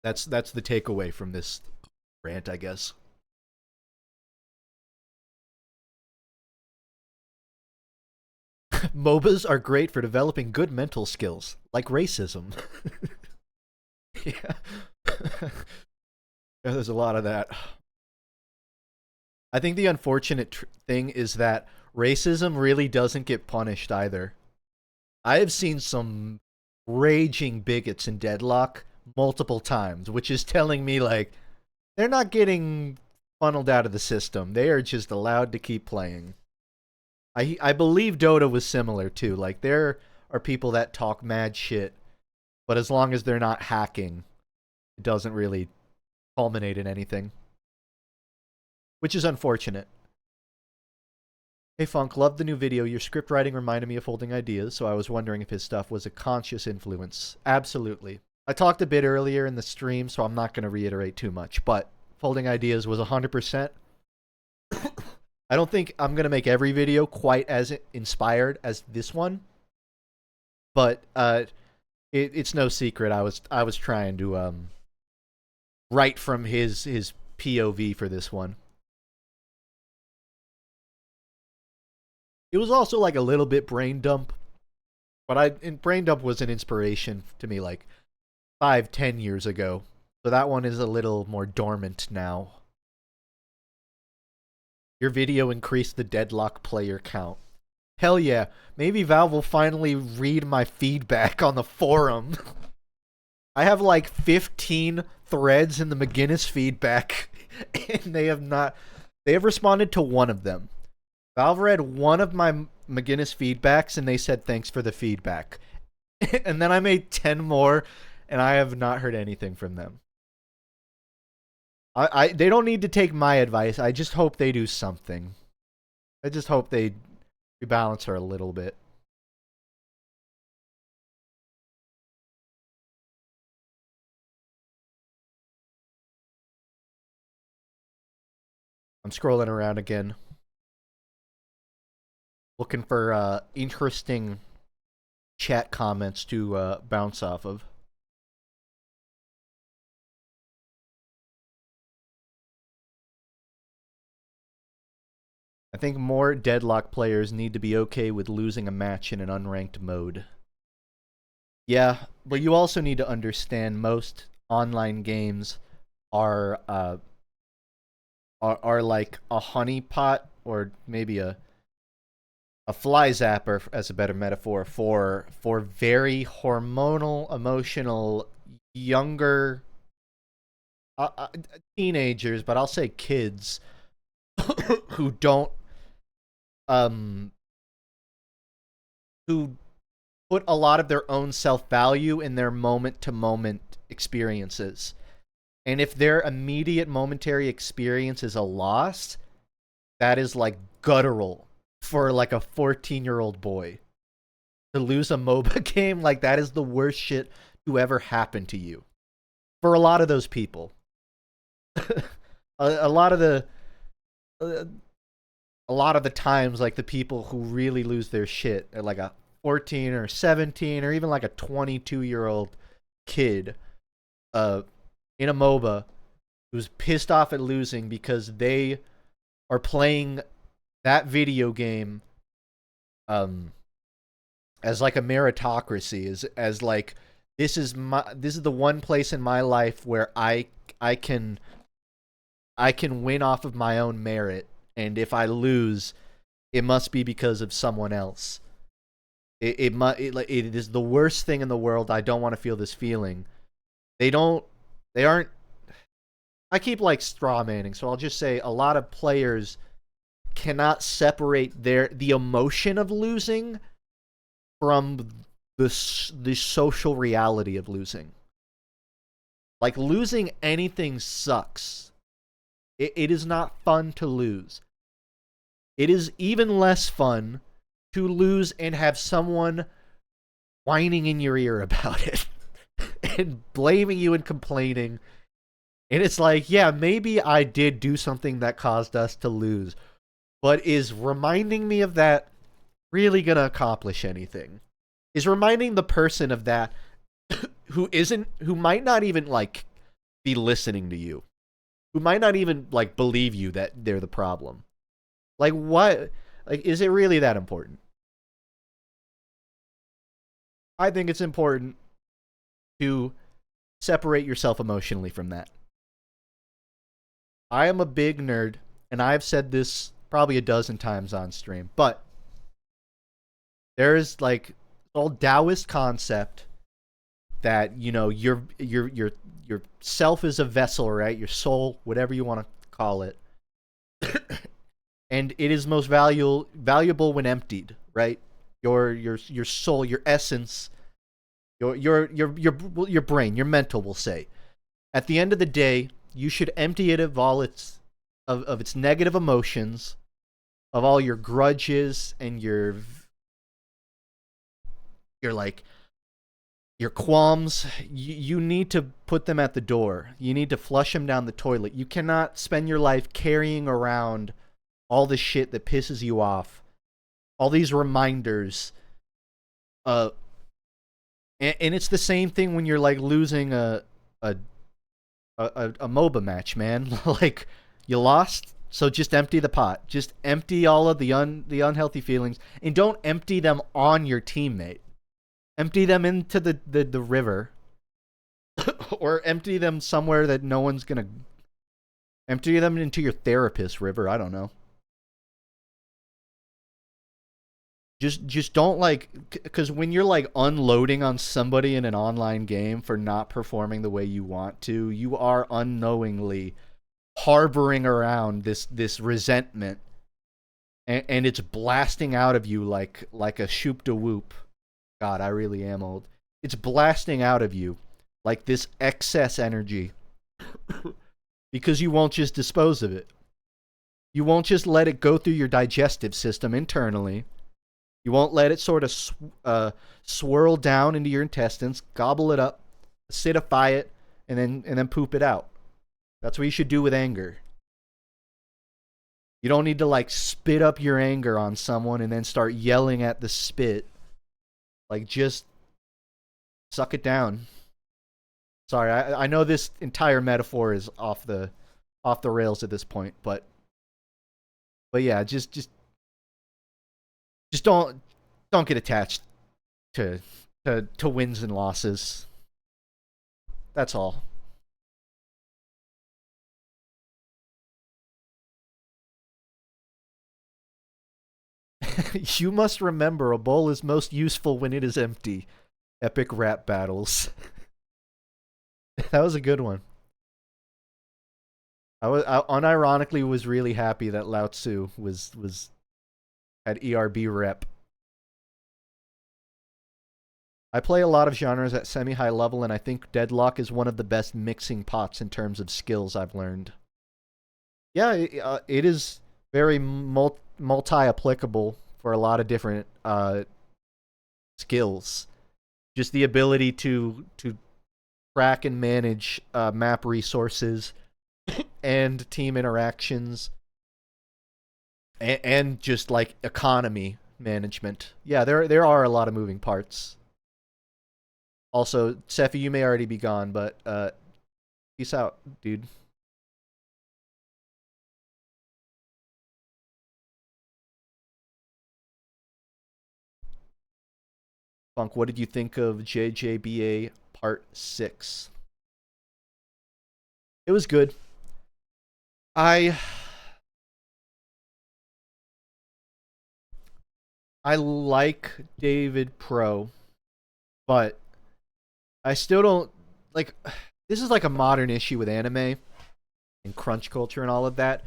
That's the takeaway from this rant, I guess. MOBAs are great for developing good mental skills, like racism. Yeah. Yeah, there's a lot of that. I think the unfortunate thing is that racism really doesn't get punished either. I have seen some raging bigots in Deadlock multiple times, which is telling me, like, they're not getting funneled out of the system. They are just allowed to keep playing. I believe Dota was similar, too. Like, there are people that talk mad shit, but as long as they're not hacking, it doesn't really culminate in anything. Which is unfortunate. Hey Funk, loved the new video. Your script writing reminded me of Holding Ideas, so I was wondering if his stuff was a conscious influence. Absolutely. I talked a bit earlier in the stream, so I'm not going to reiterate too much, but Holding Ideas was 100%. I don't think I'm going to make every video quite as inspired as this one, but it's no secret I was trying to write from his POV for this one. It was also like a little bit brain dump, but brain dump was an inspiration to me like 5-10 years ago. So that one is a little more dormant now. Your video increased the Deadlock player count. Hell yeah, maybe Valve will finally read my feedback on the forum. I have like 15 threads in the McGinnis feedback, and they have responded to one of them. Valve read one of my McGinnis feedbacks, and they said thanks for the feedback. And then I made 10 more, and I have not heard anything from them. They don't need to take my advice. I just hope they do something. I just hope they rebalance her a little bit. I'm scrolling around again, looking for interesting chat comments to bounce off of. I think more Deadlock players need to be okay with losing a match in an unranked mode. Yeah, but you also need to understand most online games are like a honeypot, or maybe a fly zapper, as a better metaphor, for very hormonal, emotional, younger teenagers, but I'll say kids who don't who put a lot of their own self-value in their moment-to-moment experiences. And if their immediate momentary experience is a loss, that is like guttural for like a 14-year-old boy. To lose a MOBA game, like that is the worst shit to ever happen to you. For a lot of those people. a lot of the times, like the people who really lose their shit are like a 14 or 17 or even like a 22-year-old kid in a MOBA who's pissed off at losing because they are playing that video game as like a meritocracy, as like this is the one place in my life where I can win off of my own merit, and if I lose, it must be because of someone else. It is the worst thing in the world. I don't want to feel this feeling. They aren't. I keep like straw manning, so I'll just say a lot of players cannot separate the emotion of losing from the social reality of losing. Like, losing anything sucks. It is not fun to lose. It is even less fun to lose and have someone whining in your ear about it and blaming you and complaining. And it's like, yeah, maybe I did do something that caused us to lose, but is reminding me of that really gonna accomplish anything? Is reminding the person of that who might not even like be listening to you, who might not even like believe you that they're the problem. Like, what? Like, is it really that important? I think it's important to separate yourself emotionally from that. I am a big nerd, and I've said this probably a dozen times on stream, but there is like old Taoist concept that, you know, your self is a vessel, right? Your soul, whatever you want to call it. And it is most valuable when emptied, right? Your soul, your essence, your brain, your mental, we'll say. At the end of the day, you should empty it of all its of its negative emotions, of all your grudges and your like your qualms. You need to put them at the door. You need to flush them down the toilet. You cannot spend your life carrying around all the shit that pisses you off, all these reminders. And it's the same thing when you're like losing a MOBA match, man. Like, you lost, so just empty the pot. Just empty all of the unhealthy feelings, and don't empty them on your teammate. Empty them into the river, or empty them somewhere that no one's gonna. Empty them into your therapist river. I don't know. Just don't, like, because when you're like unloading on somebody in an online game for not performing the way you want to, you are unknowingly harboring around this resentment, and it's blasting out of you like a shoop de whoop. God, I really am old. It's blasting out of you like this excess energy because you won't just dispose of it. You won't just let it go through your digestive system internally. You won't let it sort of swirl down into your intestines, gobble it up, acidify it, and then poop it out. That's what you should do with anger. You don't need to like spit up your anger on someone and then start yelling at the spit. Like, just suck it down. Sorry, I know this entire metaphor is off the rails at this point, but yeah, just don't get attached to wins and losses. That's all. You must remember, a bowl is most useful when it is empty. Epic rap battles. That was a good one. I unironically was really happy that Lao Tzu was at ERB rep. I play a lot of genres at semi-high level, and I think Deadlock is one of the best mixing pots in terms of skills I've learned. Yeah, it is very multi-applicable for a lot of different skills. Just the ability to track and manage map resources and team interactions and just like economy management. Yeah, there are a lot of moving parts. Also, Sephi, you may already be gone, but peace out, dude. Funk, what did you think of JJBA Part 6? It was good. I like David Pro, but I still don't like. This is like a modern issue with anime and crunch culture and all of that,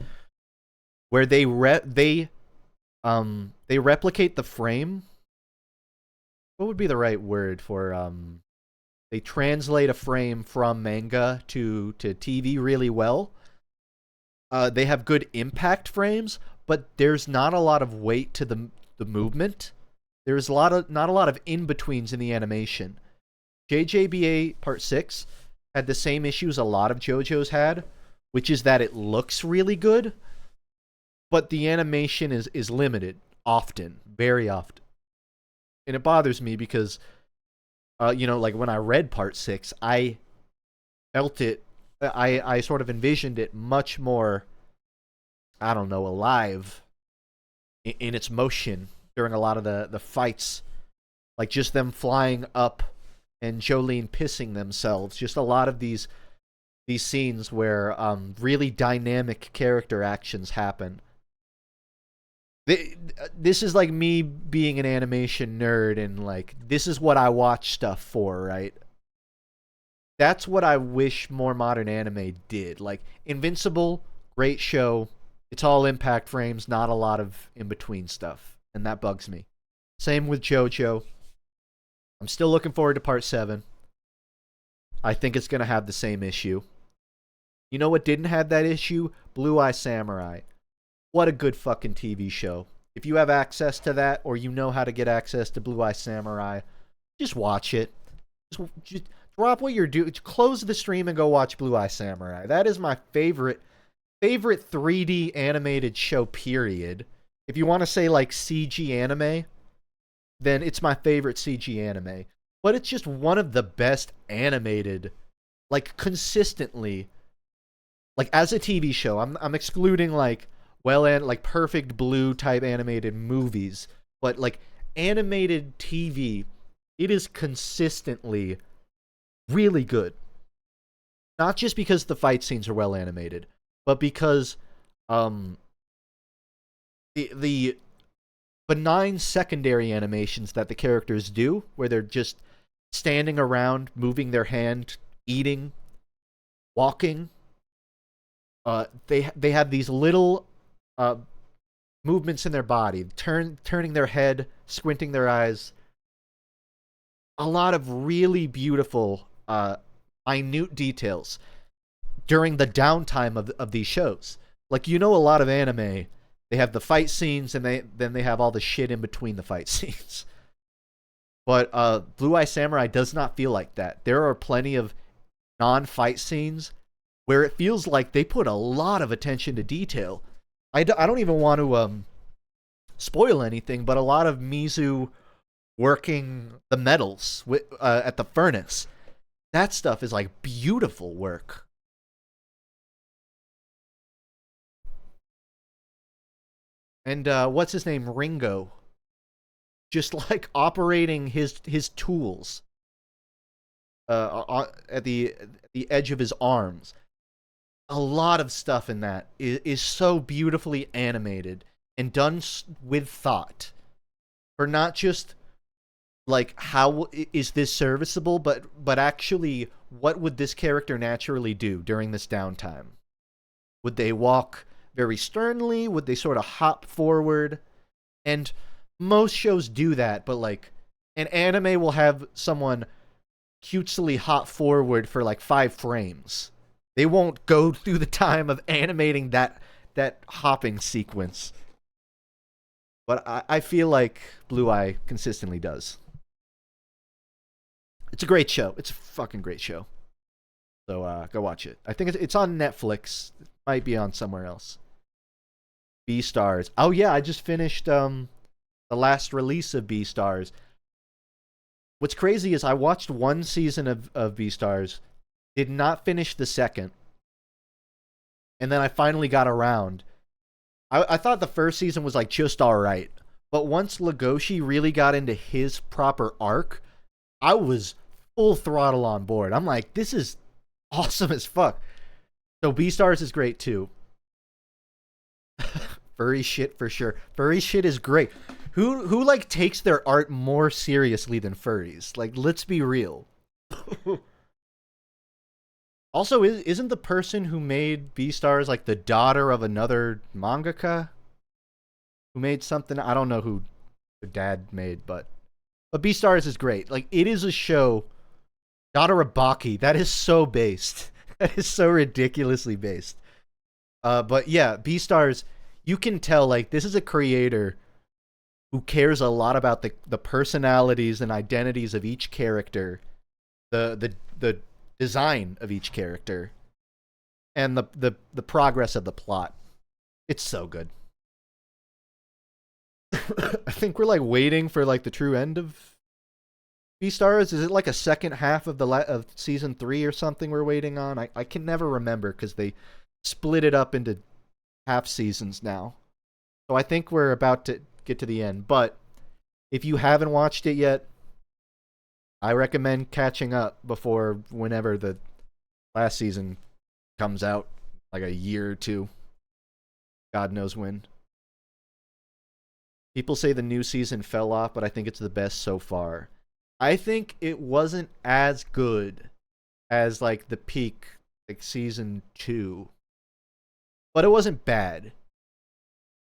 where they replicate the frame. What would be the right word for they translate a frame from manga to TV really well. They have good impact frames, but there's not a lot of weight to the movement. There's not a lot of in-betweens in the animation. JJBA Part 6 had the same issues a lot of JoJo's had, which is that it looks really good, but the animation is limited often, very often. And it bothers me because, you know, like when I read Part 6, I felt it, I sort of envisioned it much more, I don't know, alive in its motion during a lot of the fights. like just them flying up and Jolene pissing themselves. Just a lot of these scenes where really dynamic character actions happen. This is like me being an animation nerd, and like this is what I watch stuff for, right? That's what I wish more modern anime did. Like Invincible, great show. It's all impact frames, not a lot of in-between stuff, and that bugs me. Same with JoJo. I'm still looking forward to part 7. I think it's going to have the same issue. You know what didn't have that issue? Blue Eye Samurai. What a good fucking TV show. If you have access to that, or you know how to get access to Blue Eye Samurai, just watch it. Just drop what you're doing. Close the stream and go watch Blue Eye Samurai. That is my favorite 3D animated show, period. If you want to say like CG anime, then it's my favorite CG anime. But it's just one of the best animated, like consistently, like as a TV show. I'm excluding like like Perfect Blue type animated movies, but like animated TV, it is consistently really good. Not just because the fight scenes are well animated, but because the benign secondary animations that the characters do, where they're just standing around, moving their hand, eating, walking, they have these little movements in their body, turning their head, squinting their eyes. A lot of really beautiful, minute details during the downtime of these shows. Like, you know, a lot of anime, they have the fight scenes, and then they have all the shit in between the fight scenes. But Blue Eye Samurai does not feel like that. There are plenty of non-fight scenes where it feels like they put a lot of attention to detail. I don't even want to spoil anything, but a lot of Mizu working the metals at the furnace, that stuff is like beautiful work. And what's his name? Ringo. Just like operating his tools at the edge of his arms. A lot of stuff in that is so beautifully animated and done with thought. For not just like how is this serviceable, but actually what would this character naturally do during this downtime? Would they walk very sternly? Would they sort of hop forward? And most shows do that, but like an anime will have someone cutesily hop forward for like 5 frames. They won't go through the time of animating that hopping sequence. But I feel like Blue Eye consistently does. It's a great show. It's a fucking great show. So go watch it. I think it's on Netflix. It might be on somewhere else. Beastars. Oh yeah, I just finished the last release of Beastars. What's crazy is I watched 1 season of Beastars, did not finish the second, and then I finally got around. I thought the first season was like just alright, but once Legoshi really got into his proper arc, I was full throttle on board. I'm like, this is awesome as fuck. So Beastars is great too. Furry shit for sure. Furry shit is great. Who like takes their art more seriously than furries? Like, let's be real. Also, isn't the person who made Beastars like the daughter of another mangaka who made something? I don't know who the dad made, but Beastars is great. Like, it is a show. Daughter of Baki. That is so based. That is so ridiculously based. But yeah, Beastars, you can tell like this is a creator who cares a lot about the personalities and identities of each character, the design of each character, and the progress of the plot. It's so good. I think we're like waiting for like the true end of Beastars. Is it like a second half of of season 3 or something we're waiting on? I can never remember because they split it up into half seasons now. So I think we're about to get to the end. But if you haven't watched it yet, I recommend catching up before whenever the last season comes out, like a year or two. God knows when. People say the new season fell off, but I think it's the best so far. I think it wasn't as good as like the peak, like season 2. But it wasn't bad.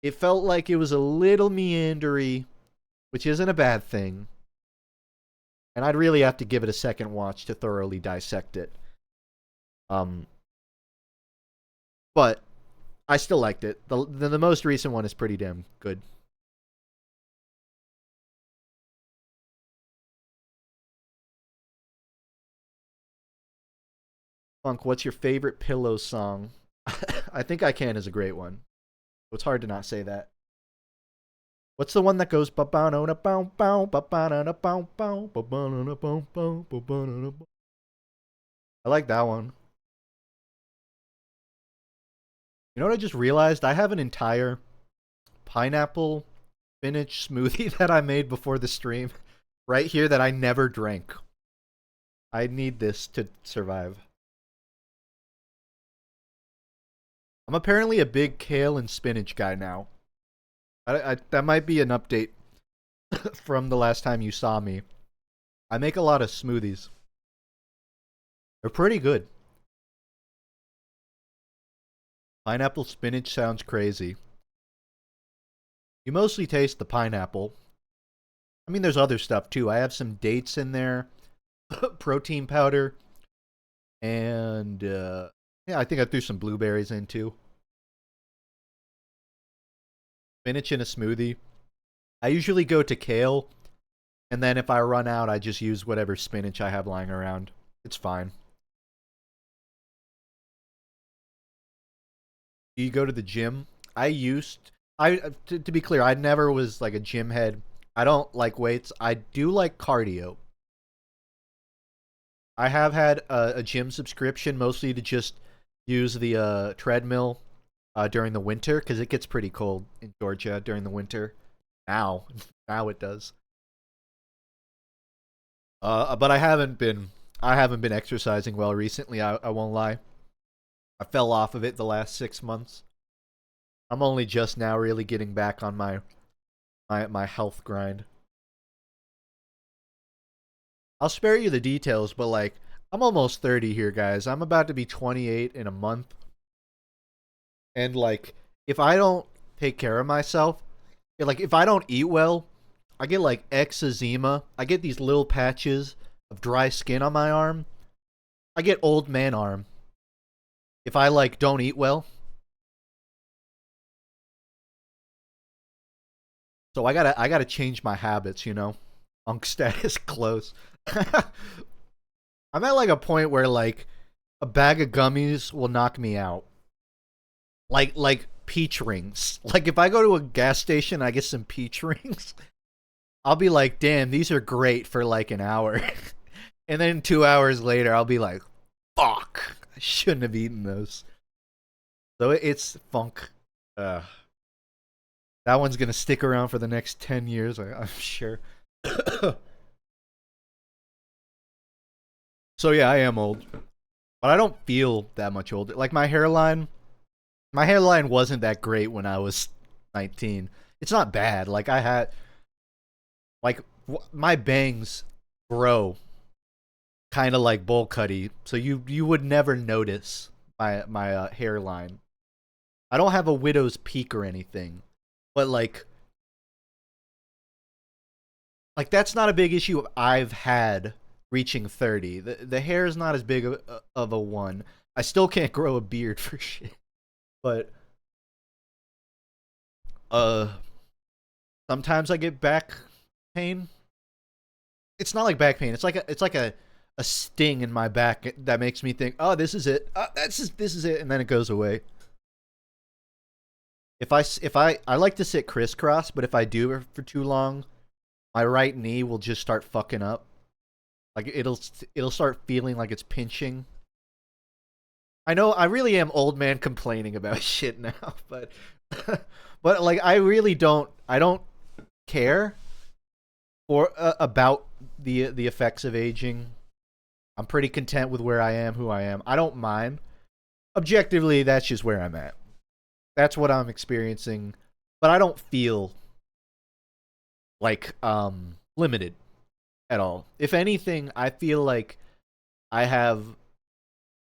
It felt like it was a little meandery, which isn't a bad thing. And I'd really have to give it a second watch to thoroughly dissect it. But I still liked it. The most recent one is pretty damn good. Funk, what's your favorite pillow song? I Think I Can is a great one. It's hard to not say that. What's the one that goes I like that one. You know what I just realized? I have an entire pineapple spinach smoothie that I made before the stream right here that I never drank. I need this to survive. I'm apparently a big kale and spinach guy now. That might be an update from the last time you saw me. I make a lot of smoothies. They're pretty good. Pineapple spinach sounds crazy. You mostly taste the pineapple. I mean, there's other stuff too. I have some dates in there, protein powder, and yeah, I think I threw some blueberries in too. Spinach in a smoothie. I usually go to kale, and then if I run out, I just use whatever spinach I have lying around. It's fine. Do you go to the gym? To be clear, I never was like a gym head. I don't like weights. I do like cardio. I have had a gym subscription mostly to just use the treadmill during the winter because it gets pretty cold in Georgia during the winter. Now it does. But I haven't been exercising well recently. I won't lie. I fell off of it the last 6 months. I'm only just now really getting back on my health grind. I'll spare you the details, but like I'm almost 30 here, guys. I'm about to be 28 in a month. And like if I don't take care of myself, like if I don't eat well, I get like eczema. I get these little patches of dry skin on my arm. I get old man arm. If I like don't eat well. So I gotta change my habits, you know. Unk status close. I'm at like a point where like a bag of gummies will knock me out. Like peach rings. Like if I go to a gas station and I get some peach rings, I'll be like, damn, these are great for like an hour. And then 2 hours later I'll be like, fuck, I shouldn't have eaten those. So it's funk. That one's gonna stick around for the next 10 years, I'm sure. So yeah, I am old. But I don't feel that much older. Like my hairline wasn't that great when I was 19. It's not bad. Like I had like my bangs grow kind of like bowl cutty, so you would never notice my hairline. I don't have a widow's peak or anything, but like that's not a big issue I've had reaching 30. The hair is not as big of a one. I still can't grow a beard for shit. But sometimes I get back pain. It's not like back pain. It's like a sting in my back that makes me think, "Oh, this is it. This is it," and then it goes away. If I like to sit crisscross, but if I do it for too long, my right knee will just start fucking up. Like it'll start feeling like it's pinching. I know I really am old man complaining about shit now, but but like I don't care. for about the effects of aging. I'm pretty content with where I am, who I am. I don't mind. Objectively, that's just where I'm at. That's what I'm experiencing, but I don't feel like limited at all. If anything, I feel like I have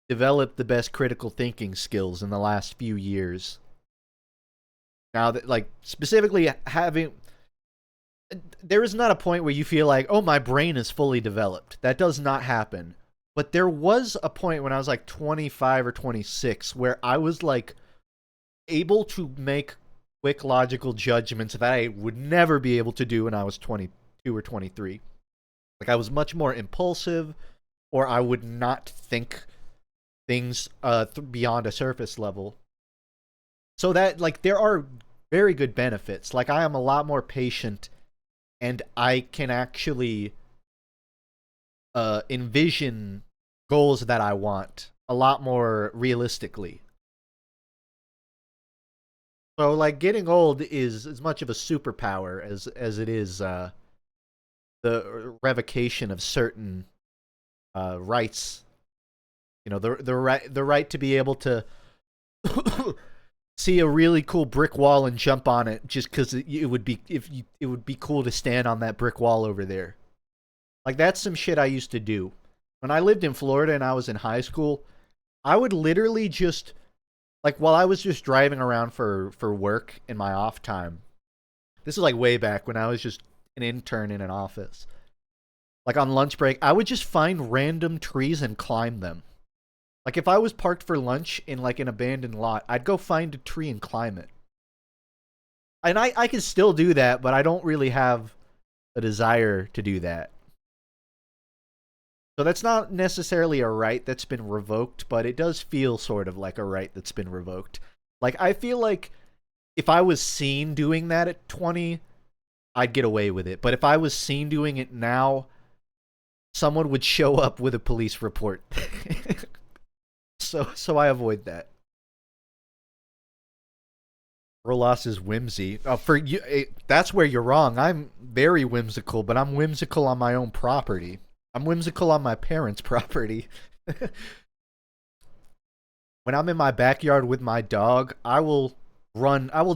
developed the best critical thinking skills in the last few years. Now that, like, specifically having, there is not a point where you feel like, oh, my brain is fully developed. That does not happen. But there was a point when I was like 25 or 26 where I was like able to make quick logical judgments that I would never be able to do when I was 22 or 23. Like, I was much more impulsive, or I would not think things beyond a surface level. So that, like, there are very good benefits. Like, I am a lot more patient, and I can actually envision goals that I want a lot more realistically. So, like, getting old is as much of a superpower as it is the revocation of certain rights. You know, the right to be able to see a really cool brick wall and jump on it just because it would be cool to stand on that brick wall over there. Like, that's some shit I used to do. When I lived in Florida and I was in high school, I would literally just, like, while I was just driving around for work in my off time, this is like way back when I was just an intern in an office. Like, on lunch break, I would just find random trees and climb them. Like, if I was parked for lunch in, like, an abandoned lot, I'd go find a tree and climb it. And I can still do that, but I don't really have a desire to do that. So that's not necessarily a right that's been revoked, but it does feel sort of like a right that's been revoked. Like, I feel like if I was seen doing that at 20, I'd get away with it. But if I was seen doing it now, someone would show up with a police report. So I avoid that. Rolas is whimsy. For you, that's where you're wrong. I'm very whimsical, but I'm whimsical on my own property. I'm whimsical on my parents' property. When I'm in my backyard with my dog, I will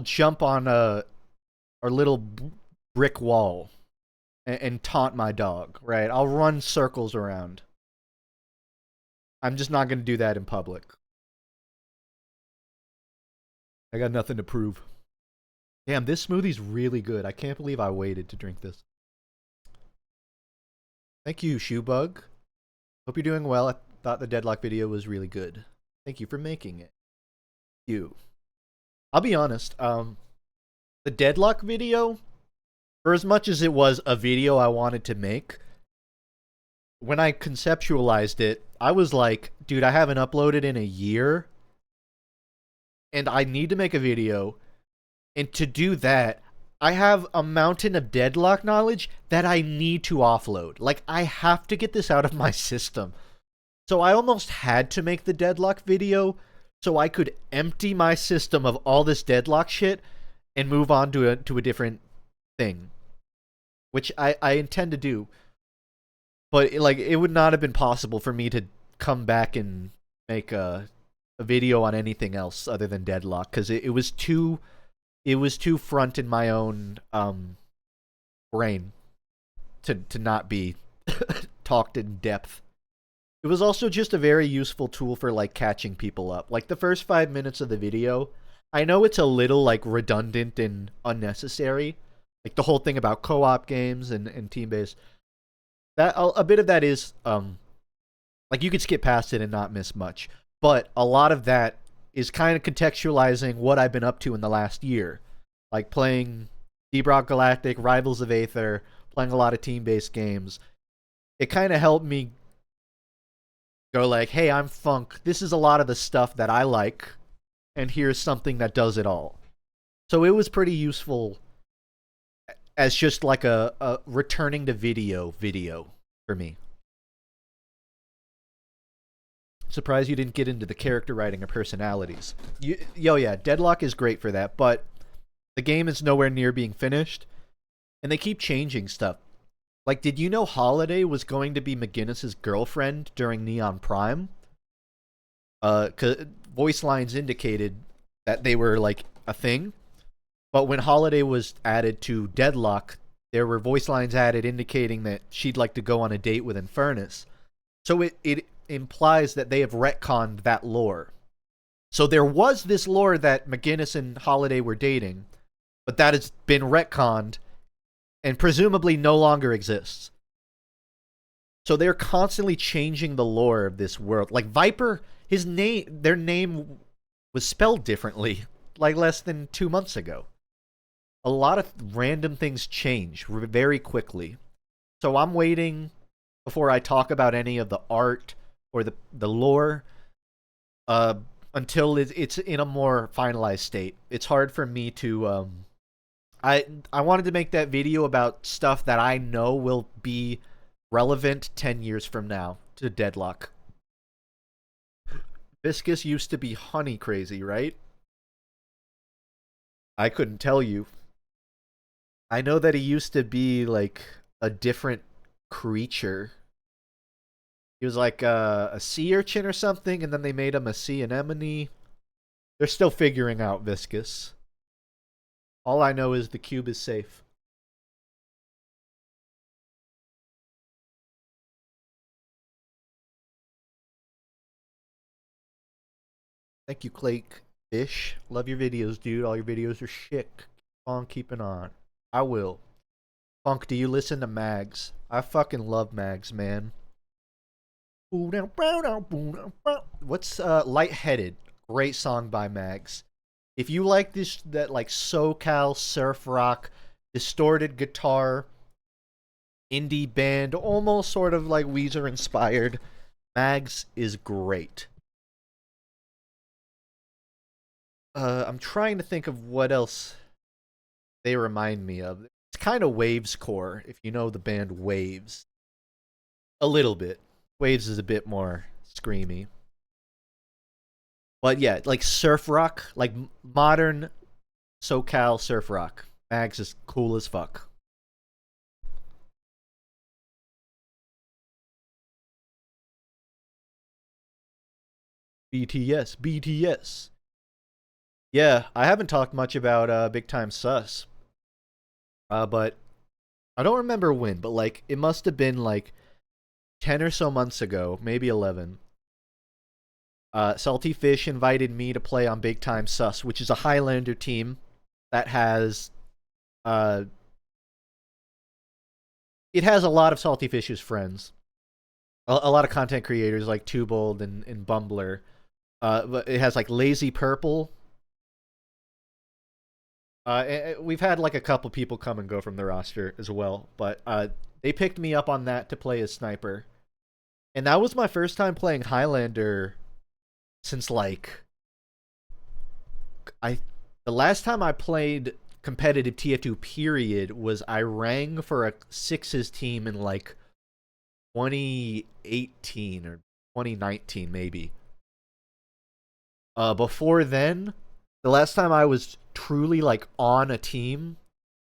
jump on our little brick wall and taunt my dog, right? I'll run circles around. I'm just not going to do that in public. I got nothing to prove. Damn, this smoothie's really good. I can't believe I waited to drink this. Thank you, Shoebug. Hope you're doing well. I thought the Deadlock video was really good. Thank you for making it. I'll be honest, the Deadlock video, for as much as it was a video I wanted to make, when I conceptualized it, I was like, dude, I haven't uploaded in a year, and I need to make a video, and to do that, I have a mountain of Deadlock knowledge that I need to offload. Like, I have to get this out of my system. So I almost had to make the Deadlock video so I could empty my system of all this Deadlock shit and move on to a different thing. Which I intend to do. But, like, it would not have been possible for me to come back and make a video on anything else other than Deadlock, because it was too front in my own brain to not be talked in depth. It was also just a very useful tool for, like, catching people up. Like, the first 5 minutes of the video, I know it's a little, like, redundant and unnecessary. Like, the whole thing about co-op games and team-based. That a bit of that is, like, you could skip past it and not miss much. But a lot of that is kind of contextualizing what I've been up to in the last year. Like playing Rock Galactic, Rivals of Aether, playing a lot of team-based games. It kind of helped me go like, hey, I'm FUNKe. This is a lot of the stuff that I like, and here's something that does it all. So it was pretty useful as just like a returning to video for me. Surprised you didn't get into the character writing or personalities. Yeah, Deadlock is great for that, but the game is nowhere near being finished, and they keep changing stuff. Like, did you know Holiday was going to be McGinnis's girlfriend during Neon Prime? 'Cause voice lines indicated that they were like a thing, but when Holiday was added to Deadlock, there were voice lines added indicating that she'd like to go on a date with Infernus. So it implies that they have retconned that lore. So there was this lore that McGinnis and Holiday were dating, but that has been retconned and presumably no longer exists. So they're constantly changing the lore of this world. Like Viper, their name was spelled differently like less than 2 months ago. A lot of random things change very quickly. So I'm waiting before I talk about any of the art or the lore until it's in a more finalized state. It's hard for me to I wanted to make that video about stuff that I know will be relevant 10 years from now to Deadlock. Viscous used to be honey crazy, right? I couldn't tell you. I know that he used to be like a different creature. He was like a sea urchin or something, and then they made him a sea anemone. They're still figuring out Viscous. All I know is the cube is safe. Thank you, Clake Fish. Love your videos, dude. All your videos are shit. Keep on keeping on. I will. Funk, do you listen to Mags? I fucking love Mags, man. What's Lightheaded? Great song by Mags. If you like that like SoCal surf rock, distorted guitar, indie band, almost sort of like Weezer inspired, Mags is great. I'm trying to think of what else they remind me of. It's kind of Waves core, if you know the band Waves. A little bit. Waves is a bit more screamy. But yeah, like surf rock, like modern SoCal surf rock. Mags is cool as fuck. BTS, BTS. Yeah, I haven't talked much about Big Time Sus. But I don't remember when, but like it must have been like 10 or so months ago, maybe 11. Salty Fish invited me to play on Big Time Sus, which is a Highlander team that has it has a lot of Salty Fish's friends. A lot of content creators like Twobold and Bumbler. But it has like Lazy Purple. We've had like a couple people come and go from the roster as well, but they picked me up on that to play as sniper. And that was my first time playing Highlander since like the last time I played competitive TF2 period was I rang for a Sixes team in like 2018 or 2019 maybe. Before then, the last time I was truly like on a team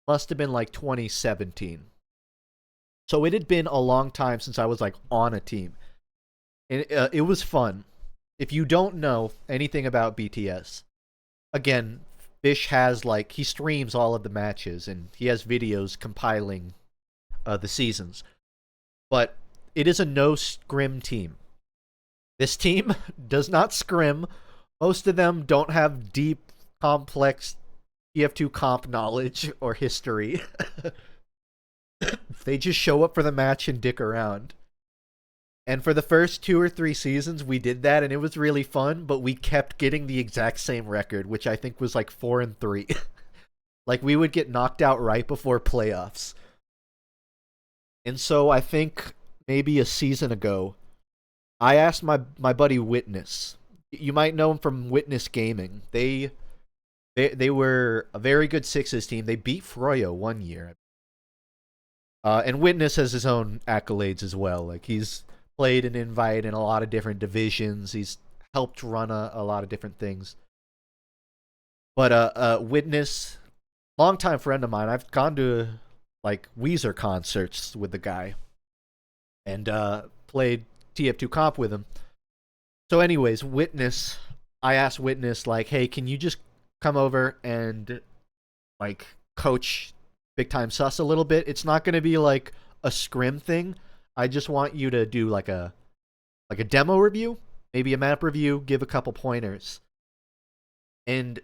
must have been like 2017. So it had been a long time since I was like on a team. And it was fun. If you don't know anything about BTS, again, Fish has like, he streams all of the matches and he has videos compiling the seasons. But it is a no scrim team. This team does not scrim. Most of them don't have deep, complex TF2 comp knowledge or history. They just show up for the match and dick around. And for the first 2 or 3 seasons, we did that, and it was really fun, but we kept getting the exact same record, which I think was like 4-3. Like, we would get knocked out right before playoffs. And so I think maybe a season ago, I asked my buddy Witness. You might know him from Witness Gaming. They were a very good Sixes team. They beat Froyo one year. And Witness has his own accolades as well. Like, he's played an invite in a lot of different divisions. He's helped run a lot of different things. But Witness, longtime friend of mine. I've gone to like Weezer concerts with the guy, and played TF2 comp with him. So, anyways, Witness. I asked Witness like, "Hey, can you just come over and like coach Big Time Sus a little bit? It's not going to be like a scrim thing. I just want you to do like a demo review, maybe a map review, give a couple pointers." And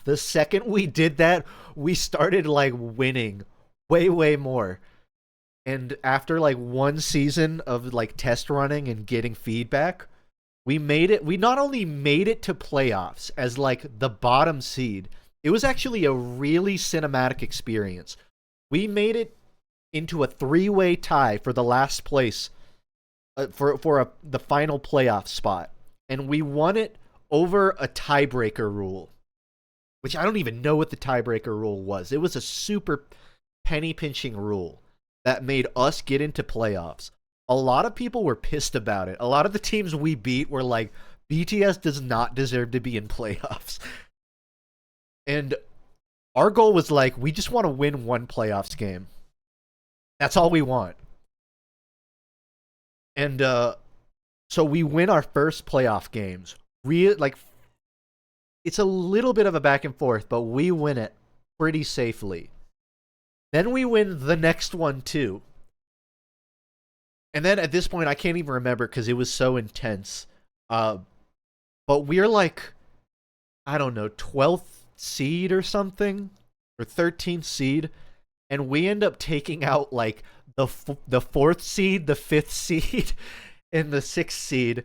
the second we did that, we started like winning way more. And after like one season of like test running and getting feedback, we not only made it to playoffs as like the bottom seed, it was actually a really cinematic experience. We made it into a 3-way tie for the last place for the final playoff spot. And we won it over a tiebreaker rule, which I don't even know what the tiebreaker rule was. It was a super penny pinching rule that made us get into playoffs. A lot of people were pissed about it. A lot of the teams we beat were like, BTS does not deserve to be in playoffs. And our goal was like, we just want to win one playoffs game. That's all we want. And so we win our first playoff games. It's a little bit of a back and forth, but we win it pretty safely. Then we win the next one too. And then at this point, I can't even remember because it was so intense. But we're like, I don't know, 12th seed or something, or 13th seed, and we end up taking out like the 4th seed, the 5th seed, and the 6th seed,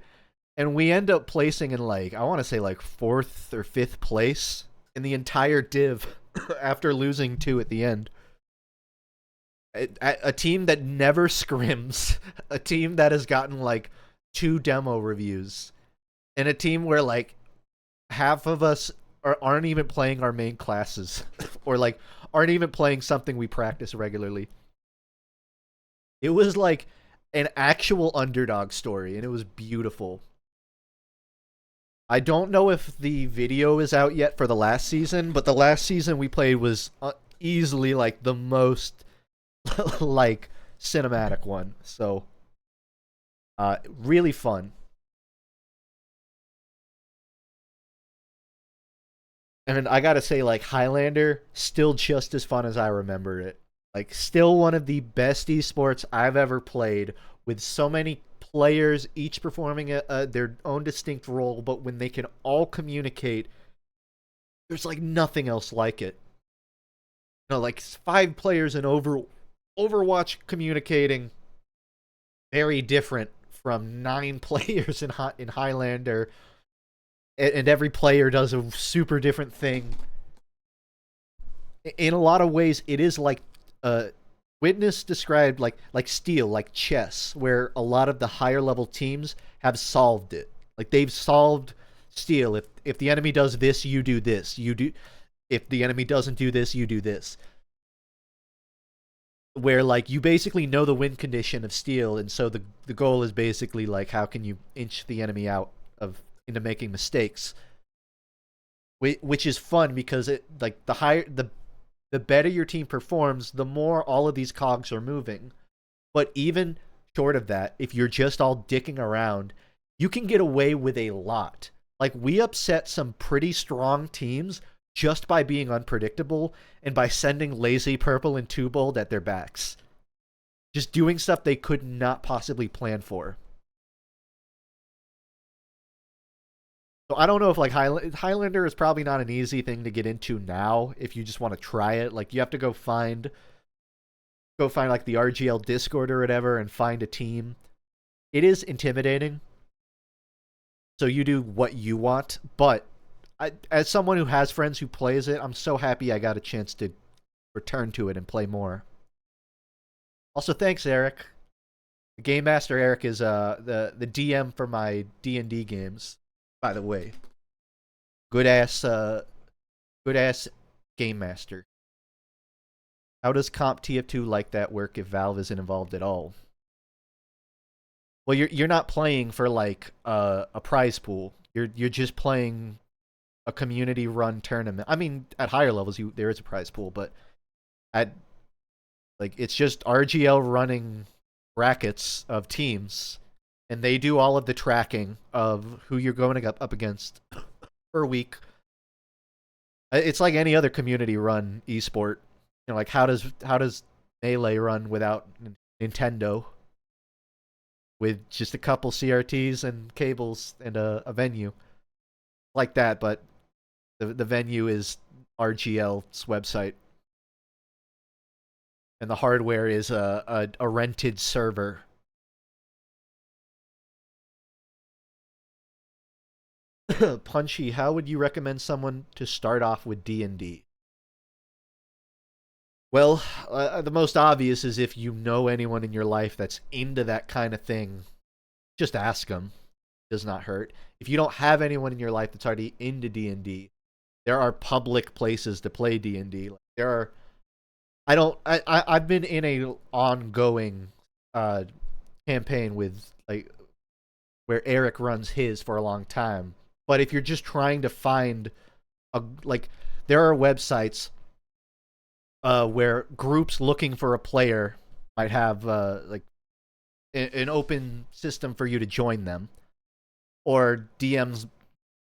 and we end up placing in like, I want to say like 4th or 5th place in the entire div after losing 2 at the end. A team that never scrims, a team that has gotten like 2 demo reviews, and a team where like half of us aren't even playing our main classes or like aren't even playing something we practice regularly. It was like an actual underdog story, and it was beautiful. I don't know if the video is out yet for the last season, but the last season we played was easily like the most like cinematic one. So really fun. And I gotta say, like, Highlander, still just as fun as I remember it. Like, still one of the best esports I've ever played, with so many players, each performing their own distinct role, but when they can all communicate, there's like nothing else like it. You know, like 5 players in Overwatch communicating, very different from 9 players in Highlander, and every player does a super different thing. In a lot of ways, it is like Witness described like Steel, like chess, where a lot of the higher level teams have solved it. Like they've solved Steel. If the enemy does this, you do this. If the enemy doesn't do this, you do this. Where like you basically know the win condition of Steel, and so the goal is basically like how can you inch the enemy out into making mistakes. Which is fun because it like the better your team performs, the more all of these cogs are moving. But even short of that, if you're just all dicking around, you can get away with a lot. Like, we upset some pretty strong teams just by being unpredictable and by sending Lazy Purple and Twobold at their backs. Just doing stuff they could not possibly plan for. So I don't know if like Highlander is probably not an easy thing to get into now if you just want to try it. Like you have to go find like the RGL Discord or whatever and find a team. It is intimidating. So you do what you want, but as someone who has friends who plays it, I'm so happy I got a chance to return to it and play more. Also, thanks, Eric. The Game Master Eric is the DM for my D&D games. By the way, good ass game master. How does Comp TF2 like that work if Valve isn't involved at all? Well, you're not playing for like a prize pool. You're just playing a community run tournament. I mean, at higher levels there is a prize pool, but at Like, it's just RGL running brackets of teams, and they do all of the tracking of who you're going up against per week. It's like any other community-run esport. You know, like how does Melee run without Nintendo? With just a couple CRTs and cables and a venue like that, but the venue is RGL's website, and the hardware is a rented server. Punchy, how would you recommend someone to start off with D&D? Well, the most obvious is if you know anyone in your life that's into that kind of thing, just ask them. It does not hurt. If you don't have anyone in your life that's already into D&D, there are public places to play D&D. There are. I've been in a ongoing campaign with like where Eric runs his for a long time. But if you're just trying to find there are websites where groups looking for a player might have an open system for you to join them, or DMs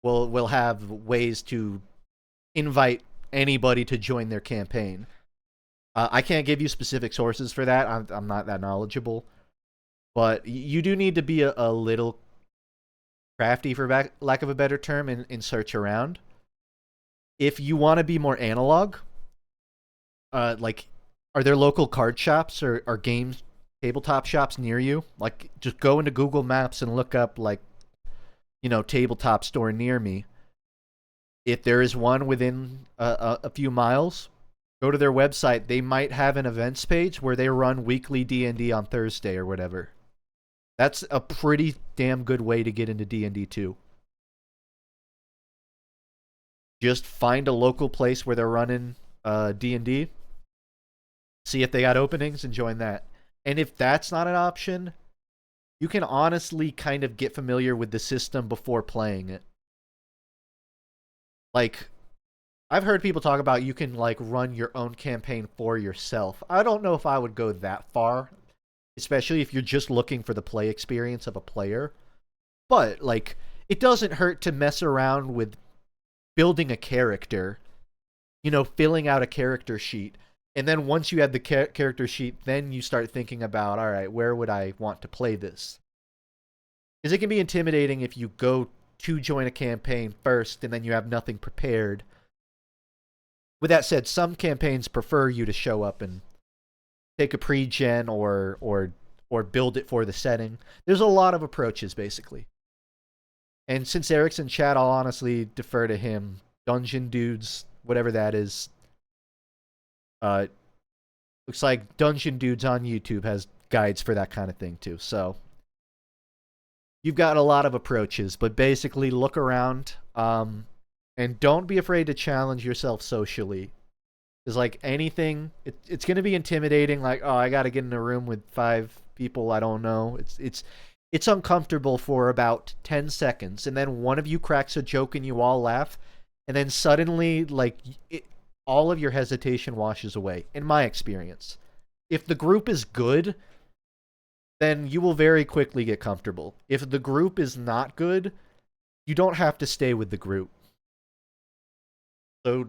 will have ways to invite anybody to join their campaign. I can't give you specific sources for that. I'm not that knowledgeable, but you do need to be a little crafty, for lack of a better term, and search around. If you want to be more analog, are there local card shops or games tabletop shops near you? Like, just go into Google Maps and look up tabletop store near me. If there is one within a few miles, go to their website. They might have an events page where they run weekly D&D on Thursday or whatever. That's a pretty damn good way to get into D&D too. Just find a local place where they're running D&D. See if they got openings and join that. And if that's not an option, you can honestly kind of get familiar with the system before playing it. Like, I've heard people talk about you can run your own campaign for yourself. I don't know if I would go that far, especially if you're just looking for the play experience of a player. But it doesn't hurt to mess around with building a character, filling out a character sheet. And then once you have the character sheet, then you start thinking about, all right, where would I want to play this? Because it can be intimidating if you go to join a campaign first and then you have nothing prepared. With that said, some campaigns prefer you to show up and take a pre-gen or build it for the setting. There's a lot of approaches, basically. And since Eric's in chat, I'll honestly defer to him. Dungeon Dudes, whatever that is. Looks like Dungeon Dudes on YouTube has guides for that kind of thing too. So you've got a lot of approaches, but basically look around, and don't be afraid to challenge yourself socially. Because anything, it's going to be intimidating. Oh, I got to get in a room with 5 people I don't know. It's uncomfortable for about 10 seconds, and then one of you cracks a joke and you all laugh, and then suddenly all of your hesitation washes away, in my experience. If the group is good, then you will very quickly get comfortable. If the group is not good, you don't have to stay with the group. So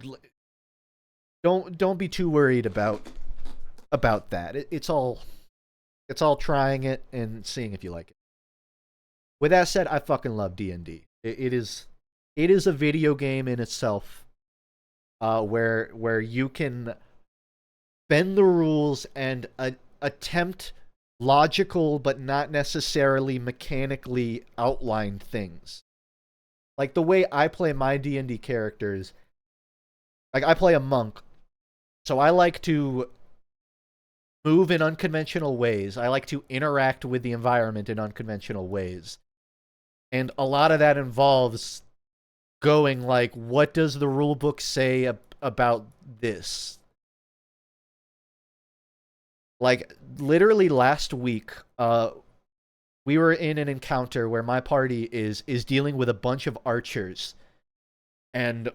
don't be too worried about that. It's all trying it and seeing if you like it. With that said, I fucking love D&D. It is a video game in itself. Where you can bend the rules and attempt logical but not necessarily mechanically outlined things. Like the way I play my D&D characters, I play a monk, so I like to move in unconventional ways. I like to interact with the environment in unconventional ways. And a lot of that involves going what does the rule book say about this? Literally last week, we were in an encounter where my party is dealing with a bunch of archers, and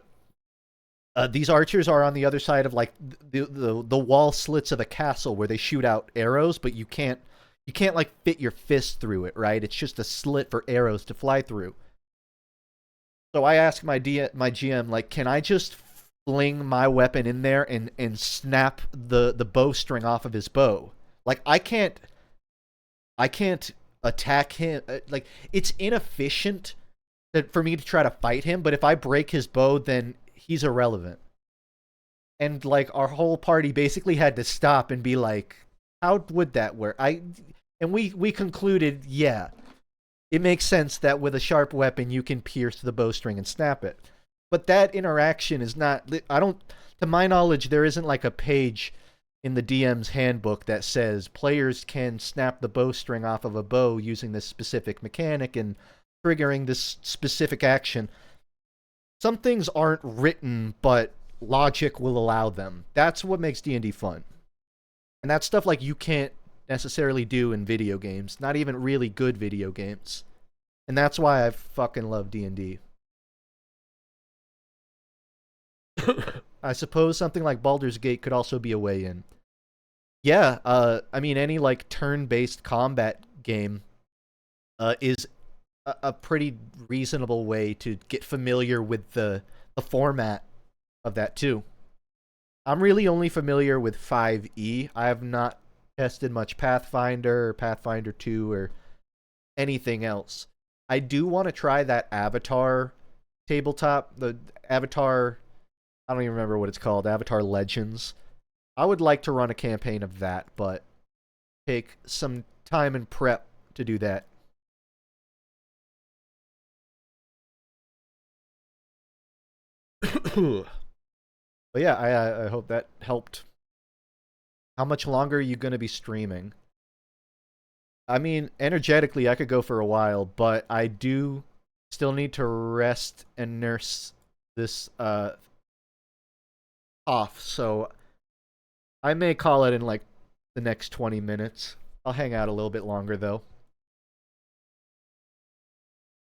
These archers are on the other side of like the wall slits of a castle where they shoot out arrows, but you can't like fit your fist through it, right? It's just a slit for arrows to fly through. So I asked my GM, like, can I just fling my weapon in there and snap the bowstring off of his bow? Like, I can't attack him. Like, it's inefficient for me to try to fight him, but if I break his bow, then he's irrelevant. And like, our whole party basically had to stop and be like, how would that work? And we concluded, yeah, it makes sense that with a sharp weapon you can pierce the bowstring and snap it. But that interaction is not, to my knowledge, there isn't like a page in the DM's handbook that says players can snap the bowstring off of a bow using this specific mechanic and triggering this specific action. Some things aren't written, but logic will allow them. That's what makes D&D fun. And that's stuff like you can't necessarily do in video games, not even really good video games. And that's why I fucking love D&D. I suppose something like Baldur's Gate could also be a way in. Yeah, I mean, any like turn-based combat game is a pretty reasonable way to get familiar with the format of that too. I'm really only familiar with 5e. I have not tested much Pathfinder or Pathfinder 2 or anything else. I do want to try that Avatar tabletop, the Avatar, I don't even remember what it's called, Avatar Legends. I would like to run a campaign of that, but take some time and prep to do that. But yeah, I hope that helped. How much longer are you going to be streaming? I mean, energetically, I could go for a while, but I do still need to rest and nurse this off, so I may call it in like the next 20 minutes. I'll hang out a little bit longer, though.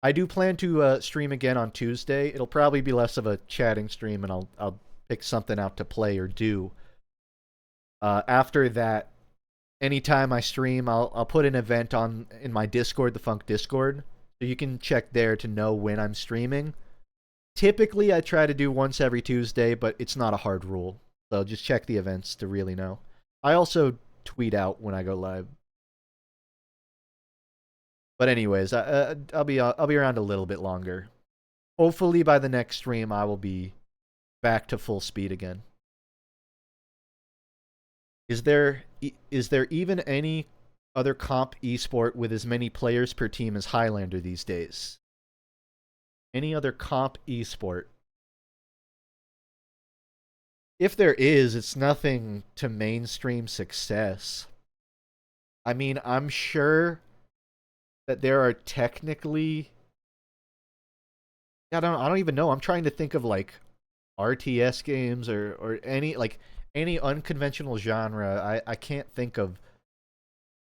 I do plan to stream again on Tuesday. It'll probably be less of a chatting stream, and I'll pick something out to play or do. After that, anytime I stream, I'll put an event in my Discord, the FUNKe Discord, so you can check there to know when I'm streaming. Typically, I try to do once every Tuesday, but it's not a hard rule. So just check the events to really know. I also tweet out when I go live. But anyways, I'll be around a little bit longer. Hopefully by the next stream I will be back to full speed again. Is there even any other comp esport with as many players per team as Highlander these days? Any other comp esport? If there is, it's nothing to mainstream success. I mean, I'm sure that there are technically, I don't even know. I'm trying to think of like RTS games or any unconventional genre. I can't think of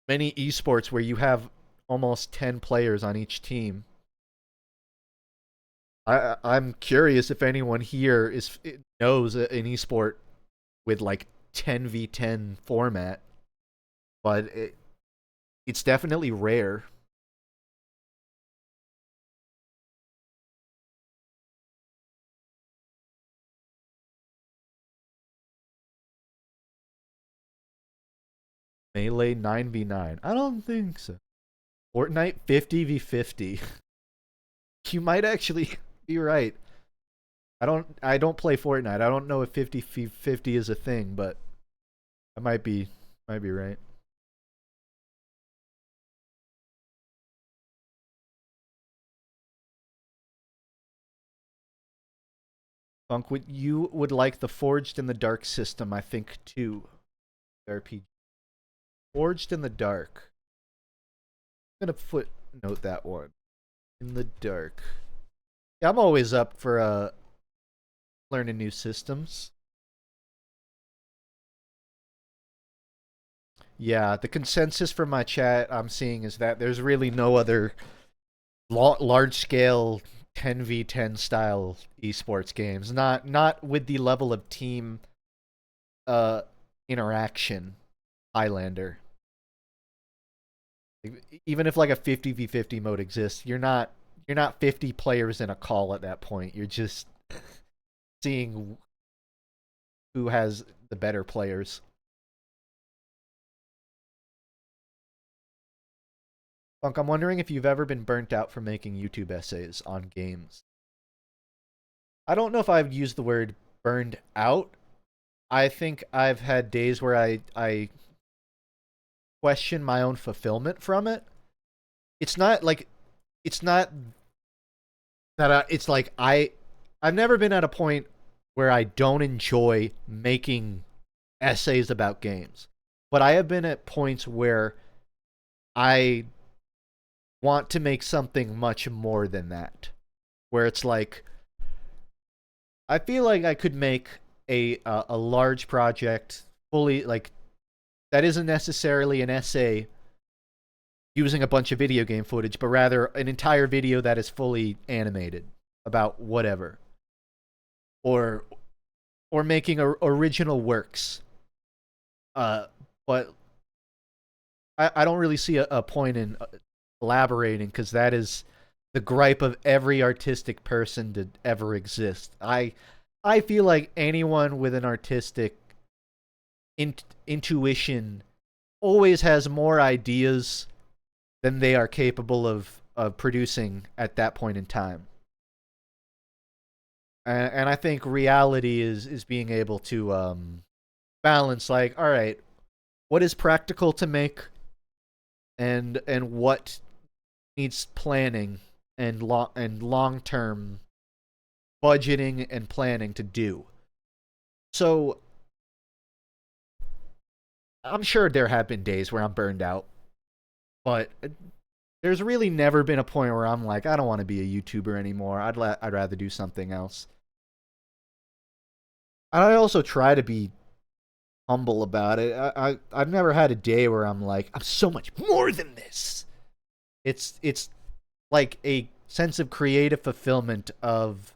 many esports where you have almost 10 players on each team. I'm curious if anyone here knows an esport with like 10v10 format, but it's definitely rare. Melee 9v9. I don't think so. Fortnite 50v50. You might actually be right. I don't play Fortnite. I don't know if 50v50 is a thing, but I might be right. Funk, you would like the Forged in the Dark system, I think, too. RPG. Forged in the Dark. I'm gonna footnote that one. In the Dark. Yeah, I'm always up for learning new systems. Yeah, the consensus from my chat I'm seeing is that there's really no other large-scale 10v10 style esports games, not with the level of team interaction Highlander. Even if like a 50v50 mode exists, you're not 50 players in a call at that point. You're just seeing who has the better players. Funk, I'm wondering if you've ever been burnt out from making YouTube essays on games. I don't know if I've used the word burned out. I think I've had days where I question my own fulfillment from it. It's not that it's like I've never been at a point where I don't enjoy making essays about games. But I have been at points where I want to make something much more than that. Where it's like, I feel like I could make a large project fully, like, that isn't necessarily an essay using a bunch of video game footage, but rather an entire video that is fully animated about whatever. Or making original works. But I don't really see a point in elaborating, because that is the gripe of every artistic person to ever exist. I feel like anyone with an artistic intuition always has more ideas than they are capable of producing at that point in time. And I think reality is being able to balance, like, all right, what is practical to make, and what needs planning and long-term budgeting and planning to do. So I'm sure there have been days where I'm burned out, but there's really never been a point where I'm like, I don't want to be a YouTuber anymore. I'd rather do something else. And I also try to be humble about it. I've never had a day where I'm like, I'm so much more than this. It's like a sense of creative fulfillment of,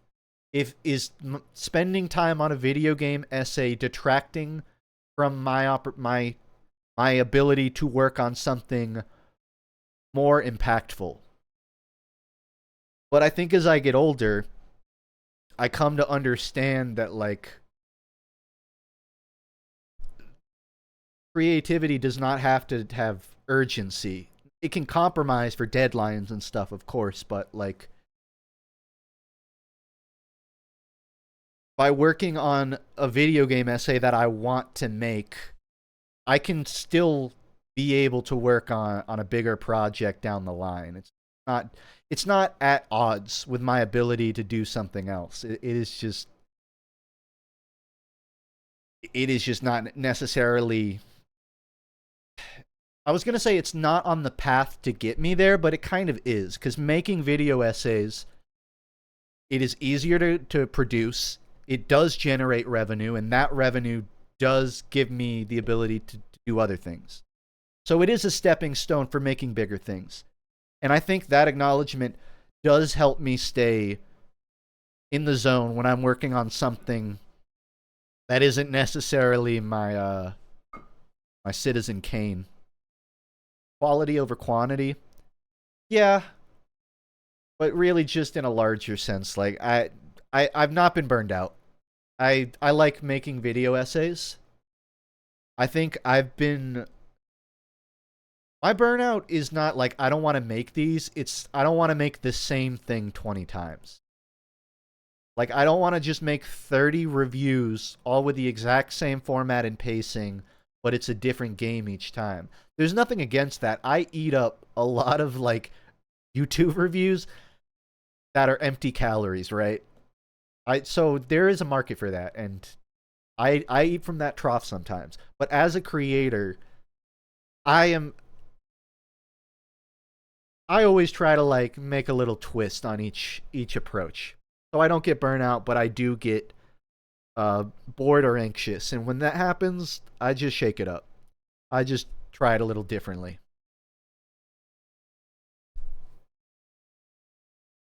spending time on a video game essay detracting from my ability to work on something more impactful. But I think as I get older, I come to understand that, like, creativity does not have to have urgency. It can compromise for deadlines and stuff, of course, but, like, by working on a video game essay that I want to make, I can still be able to work on a bigger project down the line. It's not at odds with my ability to do something else. It is just not necessarily, I was going to say it's not on the path to get me there, but it kind of is, because making video essays, it is easier to produce. It does generate revenue, and that revenue does give me the ability to do other things. So it is a stepping stone for making bigger things. And I think that acknowledgement does help me stay in the zone when I'm working on something that isn't necessarily my Citizen Kane. Quality over quantity? Yeah. But really just in a larger sense. Like, I've not been burned out. I like making video essays. I think I've been... My burnout is not like, I don't want to make these. It's, I don't want to make the same thing 20 times. Like, I don't want to just make 30 reviews, all with the exact same format and pacing, but it's a different game each time. There's nothing against that. I eat up a lot of, like, YouTube reviews that are empty calories, right? So there is a market for that, and I eat from that trough sometimes. But as a creator, I always try to, like, make a little twist on each approach. So I don't get burnout, but I do get bored or anxious. And when that happens, I just shake it up. I just try it a little differently.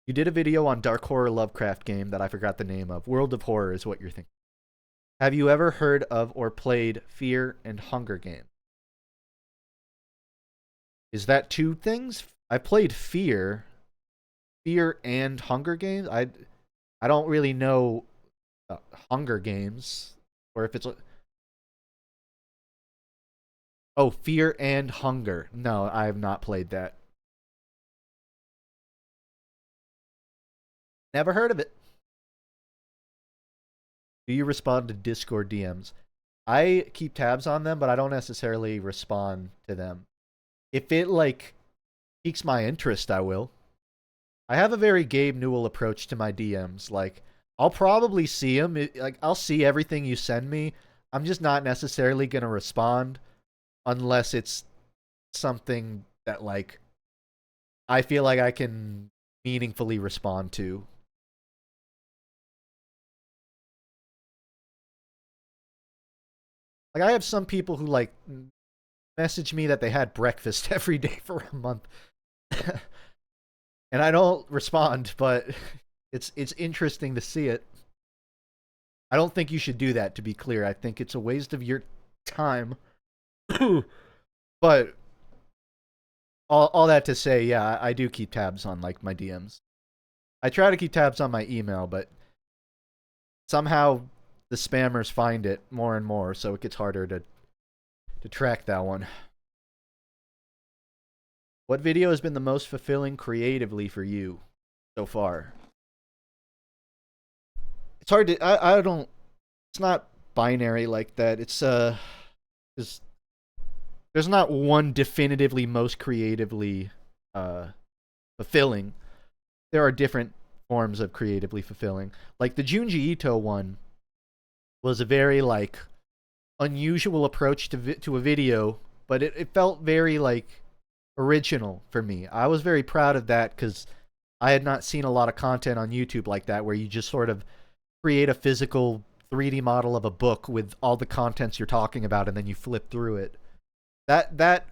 You did a video on Dark Horror Lovecraft game that I forgot the name of. World of Horror is what you're thinking. Have you ever heard of or played Fear and Hunger Games? Is that two things? I played Fear and Hunger Games. I don't really know Hunger Games, or if it's Fear and Hunger. No, I have not played that. Never heard of it. Do you respond to Discord DMs? I keep tabs on them, but I don't necessarily respond to them. If it, like, piques my interest, I will. I have a very Gabe Newell approach to my DMs. Like, I'll probably see them. Like, I'll see everything you send me. I'm just not necessarily going to respond unless it's something that, like, I feel like I can meaningfully respond to. Like, I have some people who, like, message me that they had breakfast every day for a month. And I don't respond, but it's interesting to see it. I don't think you should do that, to be clear. I think it's a waste of your time. But all that to say, yeah, I do keep tabs on, like, my DMs. I try to keep tabs on my email, but somehow the spammers find it more and more, so it gets harder to track that one. What video has been the most fulfilling creatively for you so far? It's hard to I don't, it's not binary like that. It's there's not one definitively most creatively fulfilling. There are different forms of creatively fulfilling. Like the Junji Ito one was a very, like, unusual approach to a video, but it felt very, like, original for me. I was very proud of that because I had not seen a lot of content on YouTube like that, where you just sort of create a physical 3D model of a book with all the contents you're talking about, and then you flip through it. That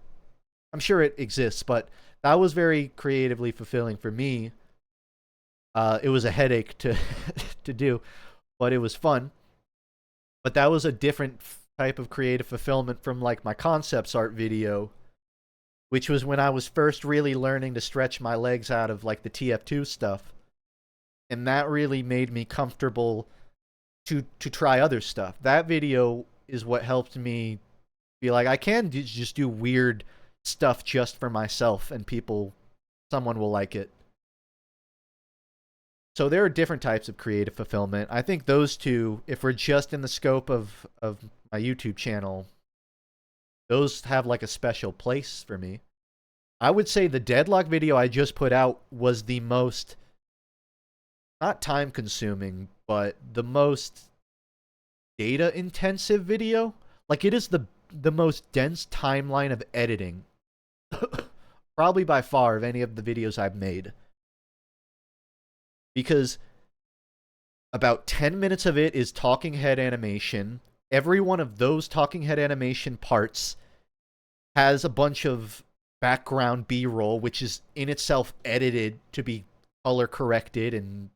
I'm sure it exists, but that was very creatively fulfilling for me. It was a headache to to do, but it was fun. But that was a different type of creative fulfillment from, like, my concepts art video, which was when I was first really learning to stretch my legs out of, like, the TF2 stuff. And that really made me comfortable to try other stuff. That video is what helped me be like, I can just do weird stuff just for myself, and someone will like it. So there are different types of creative fulfillment. I think those two, if we're just in the scope of my YouTube channel, those have, like, a special place for me. I would say the Deadlock video I just put out was the most, not time consuming, but the most data intensive video. Like, it is the most dense timeline of editing probably by far of any of the videos I've made. Because about 10 minutes of it is talking head animation. Every one of those talking head animation parts has a bunch of background B-roll, which is in itself edited to be color corrected and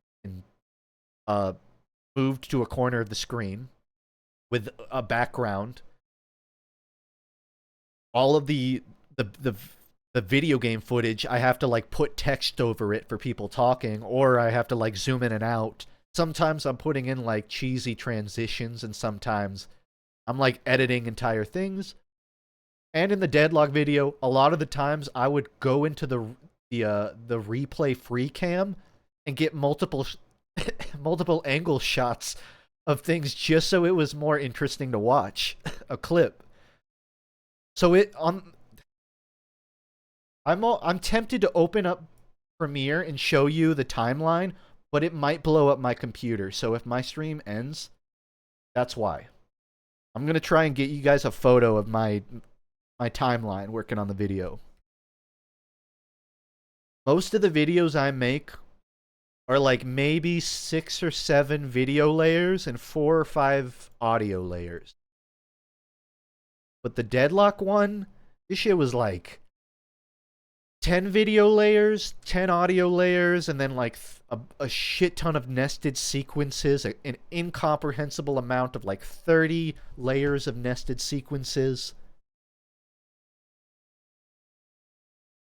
moved to a corner of the screen with a background. All of the video game footage, I have to, like, put text over it for people talking, or I have to, like, zoom in and out. Sometimes I'm putting in, like, cheesy transitions, and sometimes I'm, like, editing entire things. And in the Deadlock video, a lot of the times I would go into the replay free cam and get multiple angle shots of things just so it was more interesting to watch a clip. So I'm tempted to open up Premiere and show you the timeline, but it might blow up my computer. So if my stream ends, that's why. I'm going to try and get you guys a photo of my timeline working on the video. Most of the videos I make are, like, maybe 6 or 7 video layers and 4 or 5 audio layers. But the Deadlock one, this shit was like 10 video layers, 10 audio layers, and then like a shit ton of nested sequences, an incomprehensible amount of like 30 layers of nested sequences.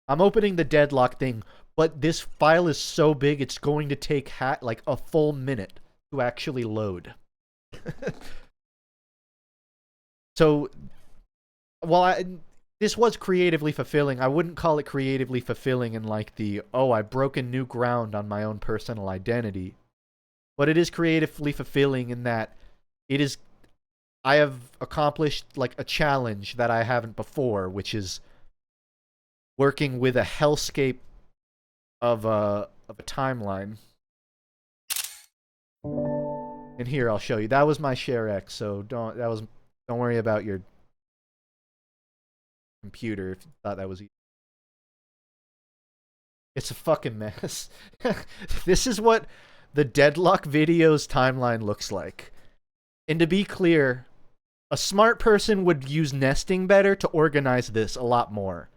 I'm opening the Deadlock thing, but this file is so big it's going to take like a full minute to actually load. So, while this was creatively fulfilling, I wouldn't call it creatively fulfilling in like the, oh, I've broken new ground on my own personal identity. But it is creatively fulfilling in that I have accomplished like a challenge that I haven't before, which is working with a hellscape of a timeline. And here I'll show you. That was my share X, so don't worry about your computer if you thought that was easy. It's a fucking mess. This is what the Deadlock videos timeline looks like. And to be clear, a smart person would use nesting better to organize this a lot more.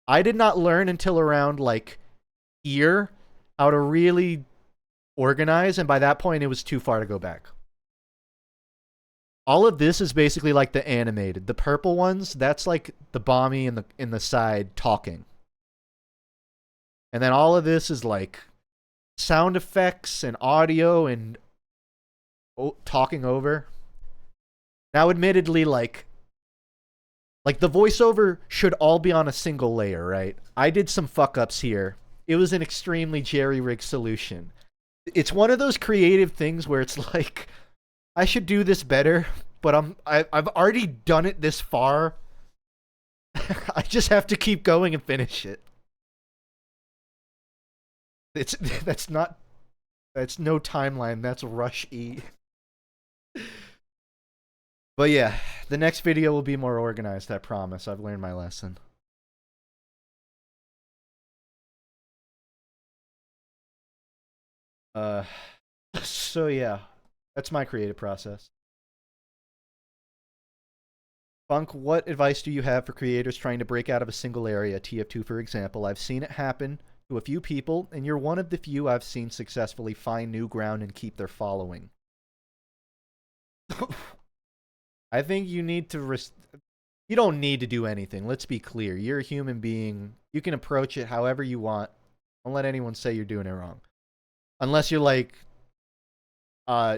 I did not learn until around like here how to really organize, and by that point it was too far to go back. All of this is basically like the animated. The purple ones, that's like the Bommy in the side talking. And then all of this is like sound effects and audio and talking over. Now admittedly, like the voiceover should all be on a single layer, right? I did some fuck-ups here. It was an extremely jerry-rigged solution. It's one of those creative things where it's like, I should do this better, but I've already done it this far. I just have to keep going and finish it. That's no timeline, that's Rush E. But yeah, the next video will be more organized, I promise. I've learned my lesson. So yeah, that's my creative process. FUNKe, what advice do you have for creators trying to break out of a single area, TF2 for example? I've seen it happen to a few people, and you're one of the few I've seen successfully find new ground and keep their following. I think you need to... You don't need to do anything. Let's be clear. You're a human being. You can approach it however you want. Don't let anyone say you're doing it wrong. Unless you're like,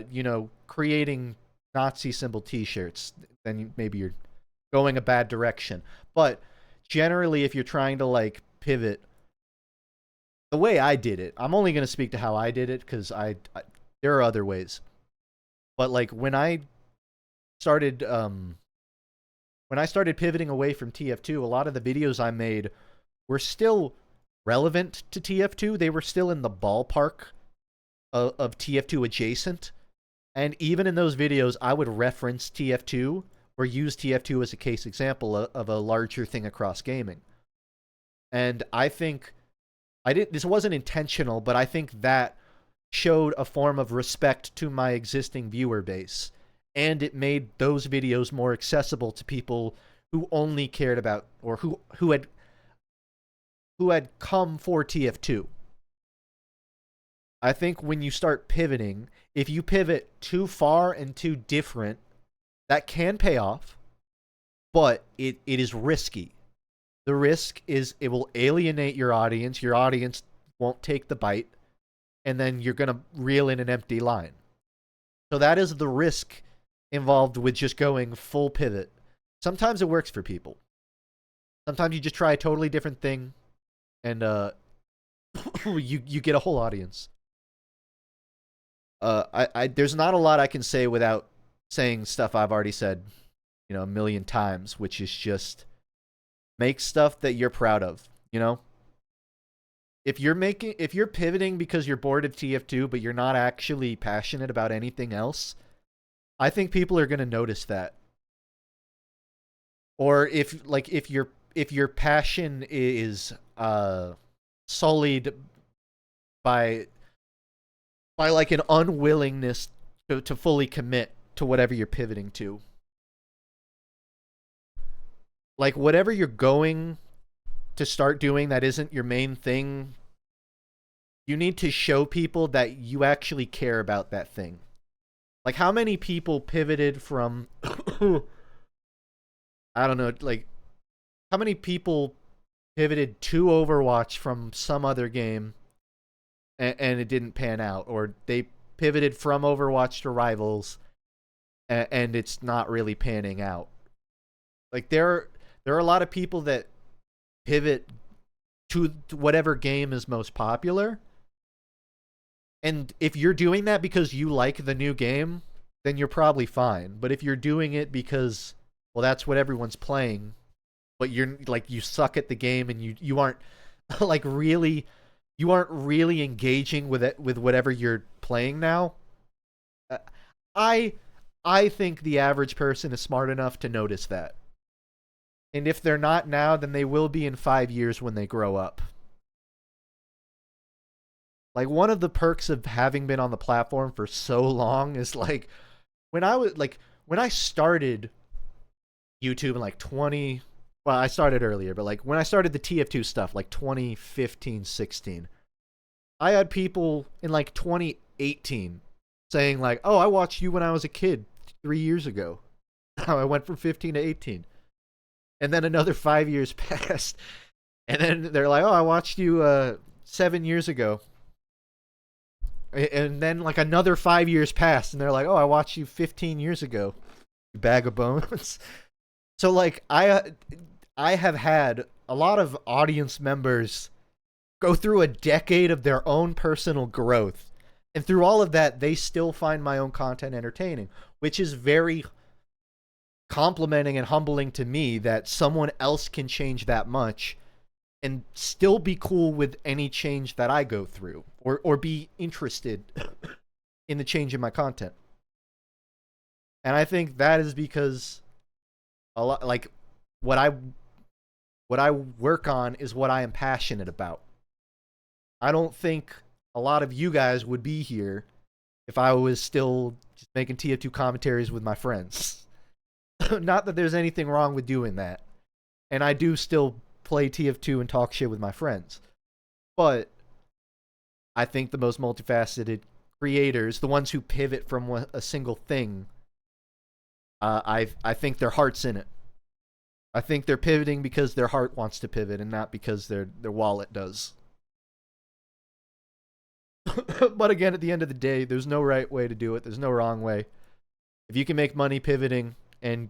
you know, creating Nazi symbol t-shirts. Then maybe you're going a bad direction. But generally, if you're trying to like pivot, the way I did it, I'm only going to speak to how I did it because there are other ways. But like when I started pivoting away from TF2, a lot of the videos I made were still relevant to TF2. They were still in the ballpark of TF2 adjacent. And even in those videos, I would reference TF2 or use TF2 as a case example of a larger thing across gaming. And I think this wasn't intentional, but I think that showed a form of respect to my existing viewer base. And it made those videos more accessible to people who only cared about, or who had come for TF2. I think when you start pivoting, if you pivot too far and too different, that can pay off, but it is risky. The risk is it will alienate your audience. Your audience won't take the bite, and then you're going to reel in an empty line. So that is the risk involved with just going full pivot. Sometimes it works for people. Sometimes you just try a totally different thing, and you get a whole audience. There's not a lot I can say without saying stuff I've already said, you know, a million times, which is just make stuff that you're proud of, you know? If you're pivoting because you're bored of TF2 but you're not actually passionate about anything else, I think people are going to notice that. Or if your passion is sullied by like an unwillingness to fully commit to whatever you're pivoting to. Like whatever you're going to start doing that isn't your main thing, you need to show people that you actually care about that thing. Like, how many people pivoted from I don't know, like, how many people pivoted to Overwatch from some other game and it didn't pan out, or they pivoted from Overwatch to Rivals and it's not really panning out. Like, there are a lot of people that pivot to whatever game is most popular. And if you're doing that because you like the new game, then you're probably fine. But if you're doing it because, well, that's what everyone's playing, but you're like, you suck at the game and you aren't like really, you aren't really engaging with it, with whatever you're playing now. I think the average person is smart enough to notice that. And if they're not now, then they will be in 5 years when they grow up. Like, one of the perks of having been on the platform for so long is, like, when I started YouTube in like well, I started earlier, but like when I started the TF2 stuff, like 2015, 16, I had people in like 2018 saying like, "Oh, I watched you when I was a kid 3 years ago." I went from 15 to 18. And then another 5 years passed. And then they're like, "Oh, I watched you 7 years ago." And then like another 5 years passed, and they're like, "Oh, I watched you 15 years ago, you bag of bones." So like I have had a lot of audience members go through a decade of their own personal growth, and through all of that, they still find my own content entertaining, which is very complimenting and humbling to me that someone else can change that much and still be cool with any change that I go through, or be interested in the change in my content. And I think that is because a lot, like, what I work on is what I am passionate about. I don't think a lot of you guys would be here if I was still just making TF2 commentaries with my friends. Not that there's anything wrong with doing that. And I do still play TF2 and talk shit with my friends. But I think the most multifaceted creators, the ones who pivot from a single thing, I think their heart's in it. I think they're pivoting because their heart wants to pivot and not because their wallet does. But again, at the end of the day, there's no right way to do it. There's no wrong way. If you can make money pivoting, and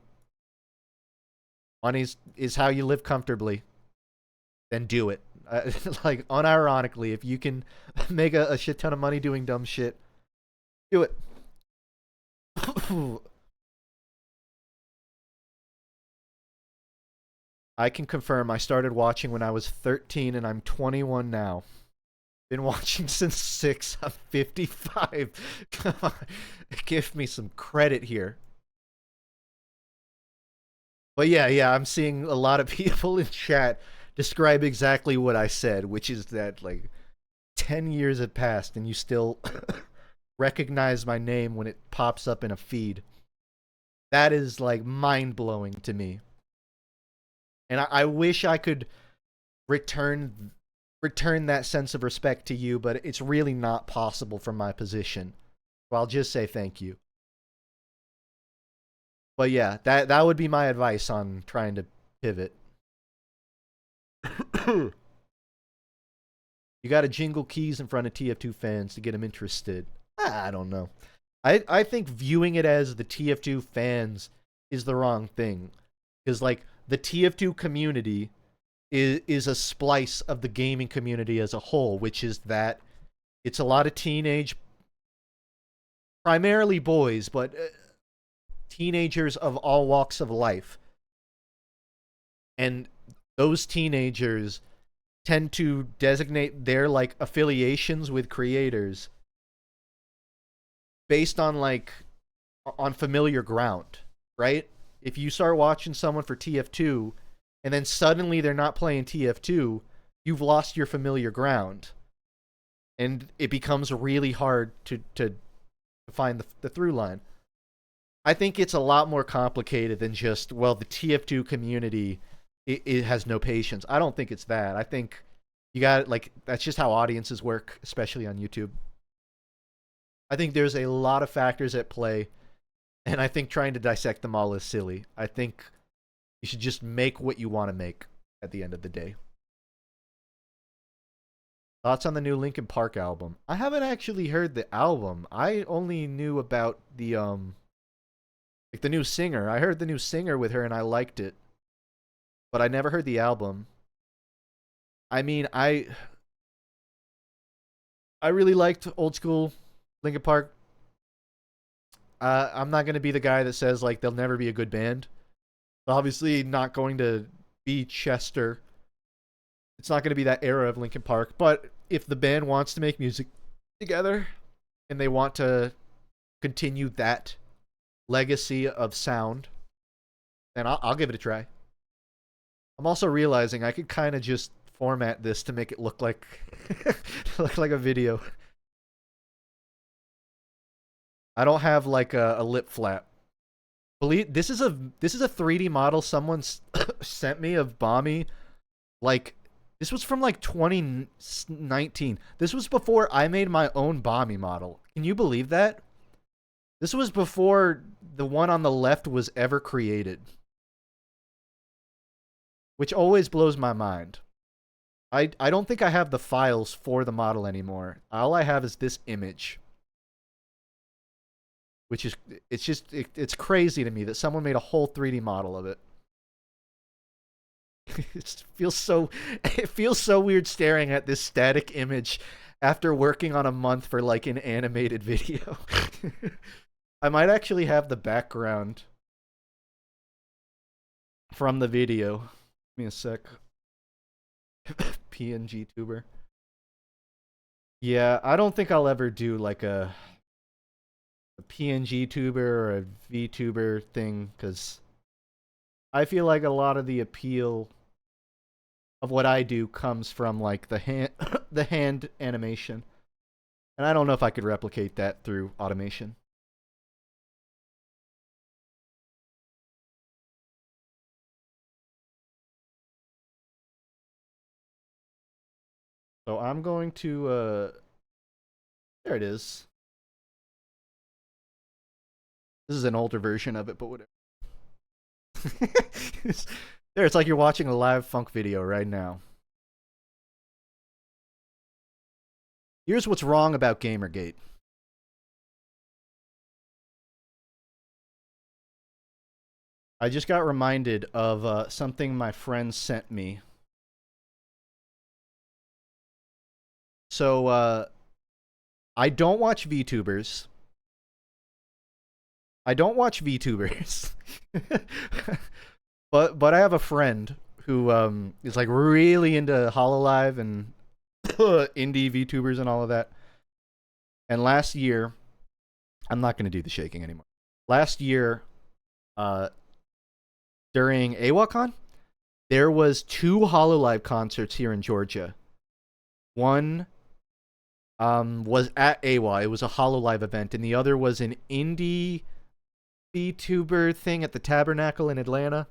money is how you live comfortably, then do it. Like, unironically, if you can make a shit ton of money doing dumb shit, do it. I can confirm I started watching when I was 13 and I'm 21 now. Been watching since 6. I'm 55. Come on. Give me some credit here. But yeah, I'm seeing a lot of people in chat describe exactly what I said, which is that like 10 years have passed and you still recognize my name when it pops up in a feed. That is like mind-blowing to me. And I wish I could return that sense of respect to you, but it's really not possible from my position. So I'll just say thank you. But yeah, that would be my advice on trying to pivot. You gotta jingle keys in front of TF2 fans to get them interested. I don't know. I think viewing it as the TF2 fans is the wrong thing. Because, like, the TF2 community is a splice of the gaming community as a whole, which is that it's a lot of teenage, primarily boys, but teenagers of all walks of life. And those teenagers tend to designate their, like, affiliations with creators based on, like, on familiar ground, right? If you start watching someone for TF2 and then suddenly they're not playing TF2, you've lost your familiar ground. And it becomes really hard to find the through line. I think it's a lot more complicated than just, well, the TF2 community it has no patience. I don't think it's that. I think you got, like, that's just how audiences work, especially on YouTube. I think there's a lot of factors at play, and I think trying to dissect them all is silly. I think you should just make what you want to make at the end of the day. Thoughts on the new Linkin Park album? I haven't actually heard the album. I only knew about the like the new singer. I heard the new singer with her and I liked it. But I never heard the album. I mean, I really liked old school Linkin Park. I'm not going to be the guy that says like they'll never be a good band. Obviously not going to be Chester. It's not going to be that era of Linkin Park, but if the band wants to make music together and they want to continue that legacy of sound, then I'll give it a try. I'm also realizing I could kind of just format this to make it look like look like a video. I don't have like a lip flap. Believe this is a 3D model someone sent me of Bommy. Like, this was from like 2019. This was before I made my own Bommy model. Can you believe that? This was before the one on the left was ever created. Which always blows my mind. I don't think I have the files for the model anymore. All I have is this image. Which is, it's crazy to me that someone made a whole 3D model of it. It feels so weird staring at this static image after working on a month for like an animated video. I might actually have the background from the video. Give me a sec. PNG tuber. Yeah, I don't think I'll ever do like a PNG tuber or a VTuber thing, because I feel like a lot of the appeal of what I do comes from like the hand animation, and I don't know if I could replicate that through automation. So I'm going to there it is. This is an older version of it, but whatever. There, it's like you're watching a live funk video right now. Here's what's wrong about Gamergate. I just got reminded of something my friend sent me. So, I don't watch VTubers. But I have a friend who is like really into Hololive and indie VTubers and all of that. And last year, I'm not going to do the shaking anymore. Last year, during AWACon, there was 2 Hololive concerts here in Georgia. One was at AWA. It was a Hololive event, and the other was an indie VTuber thing at the Tabernacle in Atlanta.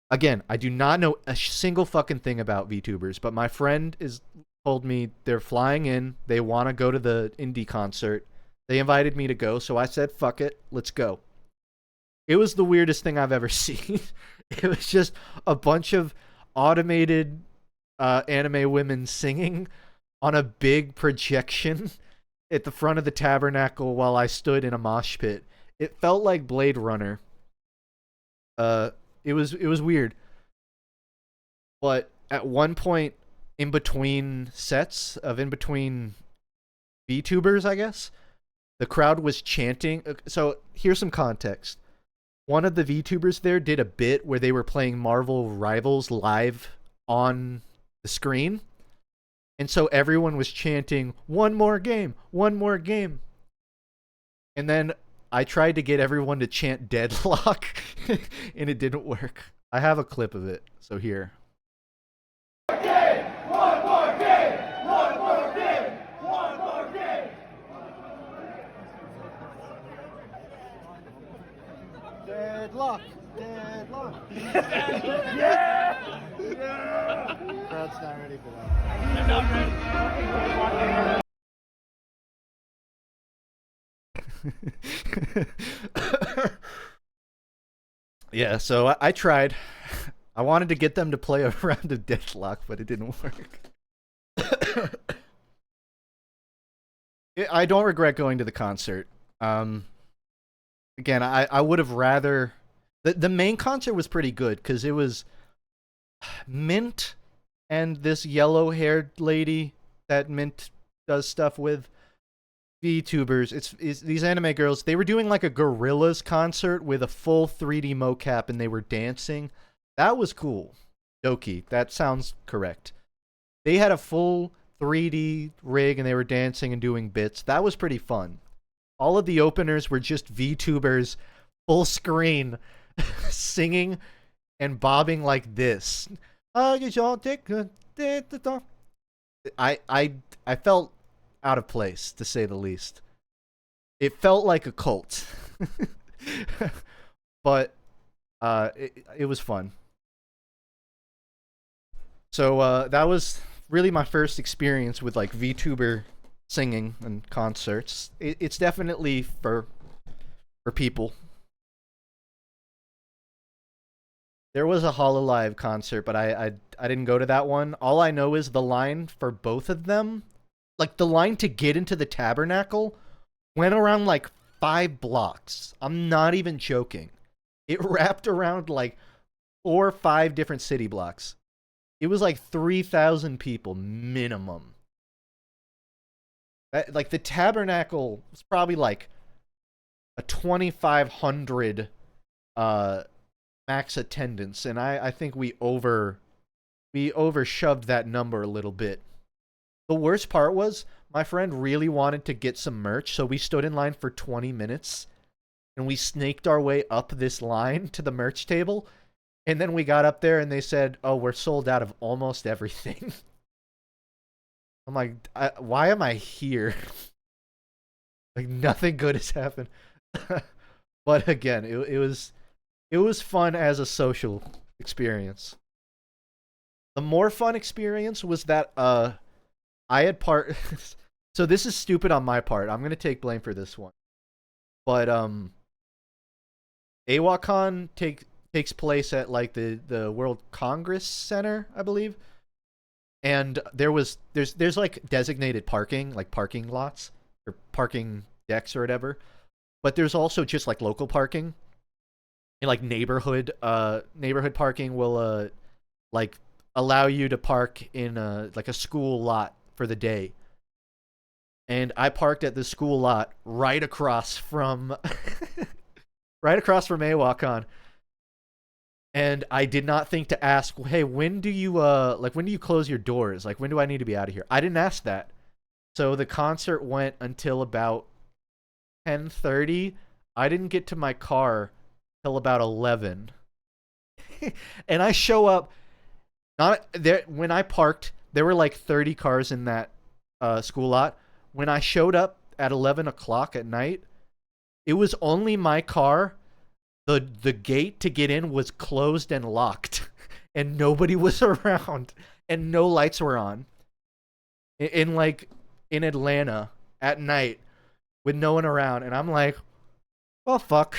Again, I do not know a single fucking thing about VTubers, but my friend told me they're flying in. They want to go to the indie concert. They invited me to go, so I said, fuck it, let's go. It was the weirdest thing I've ever seen. It was just a bunch of automated anime women singing on a big projection at the front of the Tabernacle while I stood in a mosh pit. It felt like Blade Runner. It was weird. But at one point in between sets of in between VTubers, I guess, the crowd was chanting. So here's some context. One of the VTubers there did a bit where they were playing Marvel Rivals live on the screen. And so everyone was chanting, "One more game, one more game." And then I tried to get everyone to chant Deadlock, and it didn't work. I have a clip of it, so here. One more game! One more game! One more game! Deadlock. Deadlock. Yeah! Yeah! Crowd's not ready for that. I'm not ready. Yeah, so I tried. I wanted to get them to play a round of Deadlock, but it didn't work. I don't regret going to the concert. Again, I would have rather... The main concert was pretty good, because it was Mint and this yellow-haired lady that Mint does stuff with. VTubers, it's these anime girls. They were doing like a Gorillaz concert with a full 3D mocap, and they were dancing. That was cool. Doki, that sounds correct. They had a full 3D rig, and they were dancing and doing bits. That was pretty fun. All of the openers were just VTubers, full screen, singing and bobbing like this. I felt out of place, to say the least. It felt like a cult. But it was fun. So that was really my first experience with like VTuber singing and concerts. It's definitely for people. There was a Hololive concert, but I didn't go to that one. All I know is the line for both of them, like the line to get into the tabernacle, went around like 5 blocks. I'm not even joking. It wrapped around like 4 or 5 different city blocks. It was like 3,000 people minimum. Like the tabernacle was probably like a 2,500 max attendance, and I think we overshoved that number a little bit. The worst part was my friend really wanted to get some merch, so we stood in line for 20 minutes, and we snaked our way up this line to the merch table, and then we got up there and they said, "Oh, we're sold out of almost everything." I'm like, why am I here? Like nothing good has happened. But again, it was fun as a social experience. The more fun experience was that I had so this is stupid on my part. I'm going to take blame for this one. But AWACON takes place at like the World Congress Center, I believe. And there's like designated parking, like parking lots or parking decks or whatever. But there's also just like local parking. And like neighborhood parking will like allow you to park in like a school lot for the day. And I parked at the school lot right across from AWACON. And I did not think to ask, "Hey, when do you close your doors? Like when do I need to be out of here?" I didn't ask that. So the concert went until about 10:30. I didn't get to my car till about 11. And I show up not there when I parked, there were like 30 cars in that school lot. When I showed up at 11 o'clock at night, it was only my car. The gate to get in was closed and locked, and nobody was around, and no lights were on. In Atlanta at night with no one around, and I'm like, well, fuck.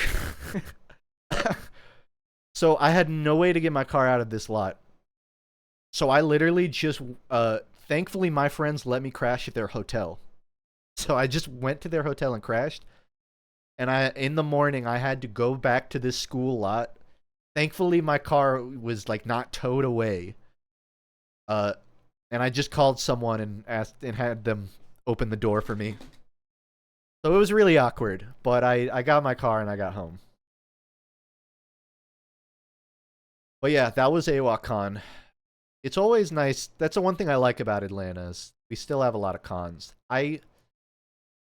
So I had no way to get my car out of this lot. So I literally just, thankfully my friends let me crash at their hotel. So I just went to their hotel and crashed. And in the morning, I had to go back to this school lot. Thankfully, my car was like not towed away. And I just called someone and asked and had them open the door for me. So it was really awkward, but I got my car and I got home. But yeah, that was AWACON. It's always nice. That's the one thing I like about Atlanta is we still have a lot of cons. I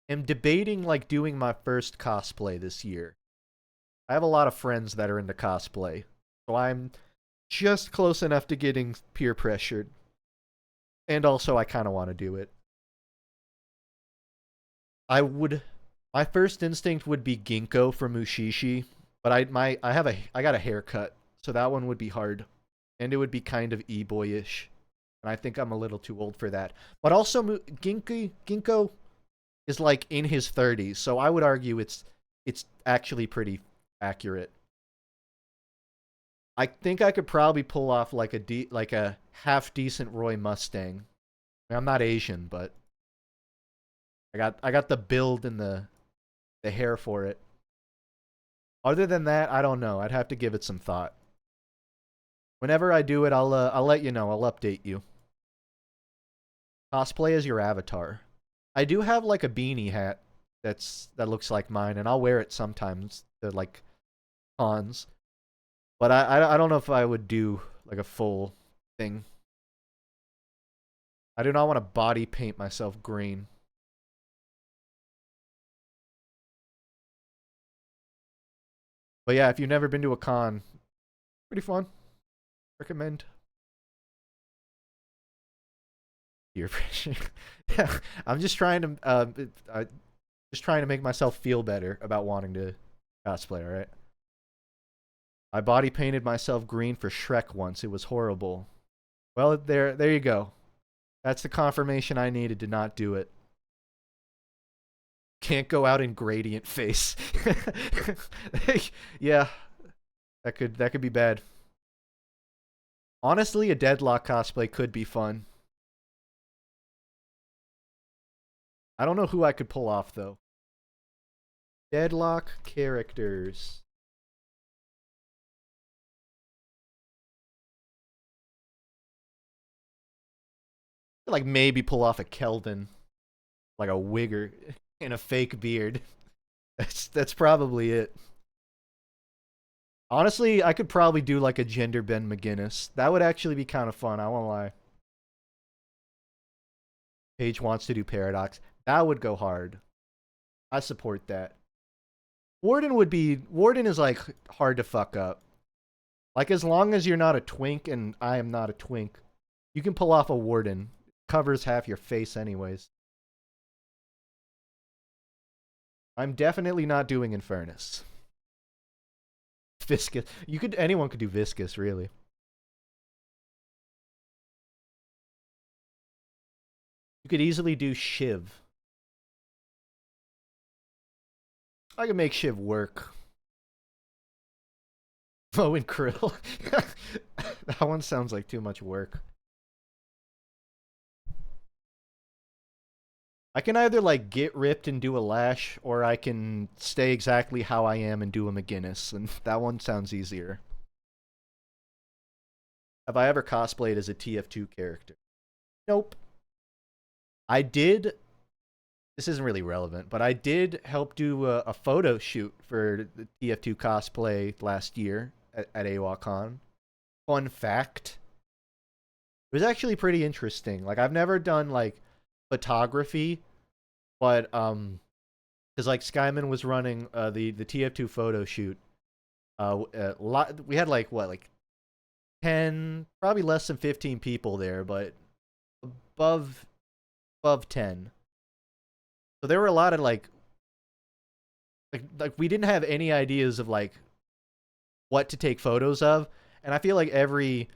am debating like doing my first cosplay this year. I have a lot of friends that are into cosplay, so I'm just close enough to getting peer pressured. And also I kind of want to do it. My first instinct would be Ginkgo from Mushishi, But I got a haircut, so that one would be hard, and it would be kind of e-boyish, and I think I'm a little too old for that. But also, Ginkgo is like in his 30s, so I would argue it's actually pretty accurate. I think I could probably pull off like a half decent Roy Mustang. I mean, I'm not Asian, but I got the build and the hair for it. Other than that, I don't know. I'd have to give it some thought. Whenever I do it, I'll let you know. I'll update you. Cosplay as your avatar. I do have like a beanie hat that looks like mine, and I'll wear it sometimes to like cons. But I don't know if I would do like a full thing. I do not want to body paint myself green. But yeah, if you've never been to a con, pretty fun. Recommend. Peer pressure. Yeah, I'm just trying to make myself feel better about wanting to cosplay. All right. I body painted myself green for Shrek once. It was horrible. Well, there you go. That's the confirmation I needed to not do it. Can't go out in gradient face. Yeah, that could be bad. Honestly, a Deadlock cosplay could be fun. I don't know who I could pull off though. Deadlock characters. Like maybe pull off a Keldon, like a wigger and a fake beard. That's probably it. Honestly, I could probably do like a gender bend McGinnis. That would actually be kind of fun. I won't lie. Paige wants to do Paradox. That would go hard. I support that. Warden is like hard to fuck up. Like as long as you're not a twink and I am not a twink, you can pull off a Warden. Covers half your face anyways. I'm definitely not doing Infernus. Viscous. Anyone could do Viscous, really. You could easily do Shiv. I can make Shiv work. Oh, and Krill. That one sounds like too much work. I can either like get ripped and do a Lash, or I can stay exactly how I am and do a McGinnis, and that one sounds easier. Have I ever cosplayed as a TF2 character? Nope. I did. This isn't really relevant, but I did help do a photo shoot for the TF2 cosplay last year at AWACon. Fun fact. It was actually pretty interesting. Like, I've never done, like, photography, but, because, like, Skyman was running the TF2 photo shoot. We had, like, what, like, 10, probably less than 15 people there, but above 10. So there were a lot of like we didn't have any ideas of like what to take photos of, and I feel like every